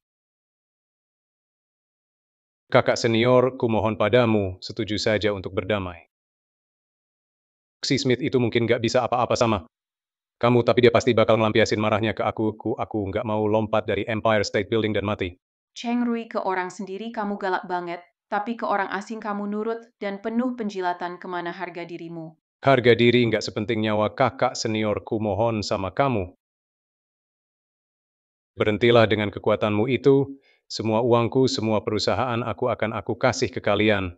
Kakak senior, kumohon padamu, setuju saja untuk berdamai. Si Smith itu mungkin nggak bisa apa-apa sama kamu, tapi dia pasti bakal ngelampiasin marahnya ke aku. Aku nggak mau lompat dari Empire State Building dan mati. Cheng Rui ke orang sendiri kamu galak banget, tapi ke orang asing kamu nurut dan penuh penjilatan kemana harga dirimu. Harga diri nggak sepenting nyawa kakak senior, kumohon sama kamu. Berhentilah dengan kekuatanmu itu. Semua uangku, semua perusahaan aku kasih ke kalian.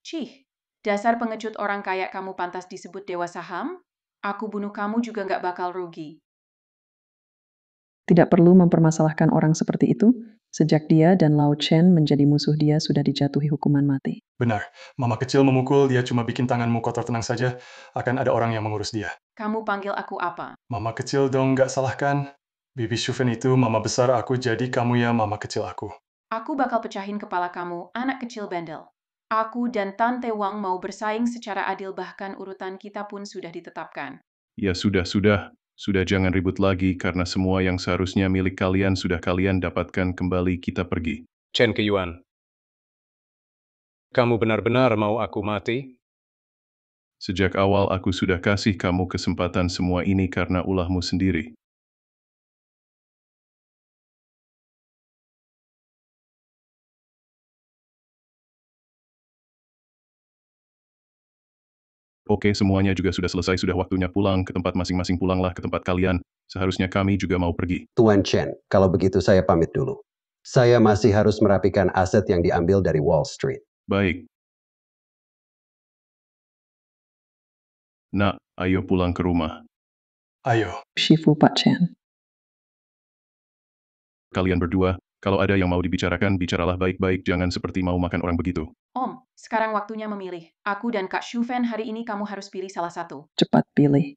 Cih, dasar pengecut orang kayak kamu pantas disebut dewa saham? Aku bunuh kamu juga nggak bakal rugi. Tidak perlu mempermasalahkan orang seperti itu. Sejak dia dan Lao Chen menjadi musuh dia sudah dijatuhi hukuman mati. Benar, mama kecil memukul, dia cuma bikin tanganmu kotor, tenang saja. Akan ada orang yang mengurus dia. Kamu panggil aku apa? Mama kecil dong, nggak salah kan? Bibi Shufen itu mama besar aku, jadi kamu ya mama kecil aku. Aku bakal pecahin kepala kamu, anak kecil bandel. Aku dan Tante Wang mau bersaing secara adil, bahkan urutan kita pun sudah ditetapkan. Ya sudah. Sudah jangan ribut lagi karena semua yang seharusnya milik kalian sudah kalian dapatkan kembali, kita pergi. Chen Keyuan. Kamu benar-benar mau aku mati? Sejak awal aku sudah kasih kamu kesempatan semua ini karena ulahmu sendiri. Oke, semuanya juga sudah selesai, sudah waktunya pulang ke tempat masing-masing. Pulanglah ke tempat kalian. Seharusnya kami juga mau pergi. Tuan Chen, kalau begitu saya pamit dulu. Saya masih harus merapikan aset yang diambil dari Wall Street. Baik. Nak, ayo pulang ke rumah. Ayo. Shifu Pak Chen. Kalian berdua, kalau ada yang mau dibicarakan, bicaralah baik-baik, jangan seperti mau makan orang begitu. Om, sekarang waktunya memilih. Aku dan Kak Shufen hari ini kamu harus pilih salah satu. Cepat pilih.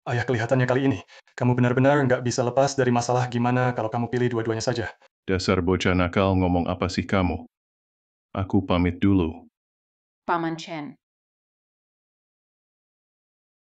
Ayah, kelihatannya kali ini, kamu benar-benar nggak bisa lepas dari masalah. Gimana kalau kamu pilih dua-duanya saja? Dasar bocah nakal, ngomong apa sih kamu? Aku pamit dulu. Paman Chen.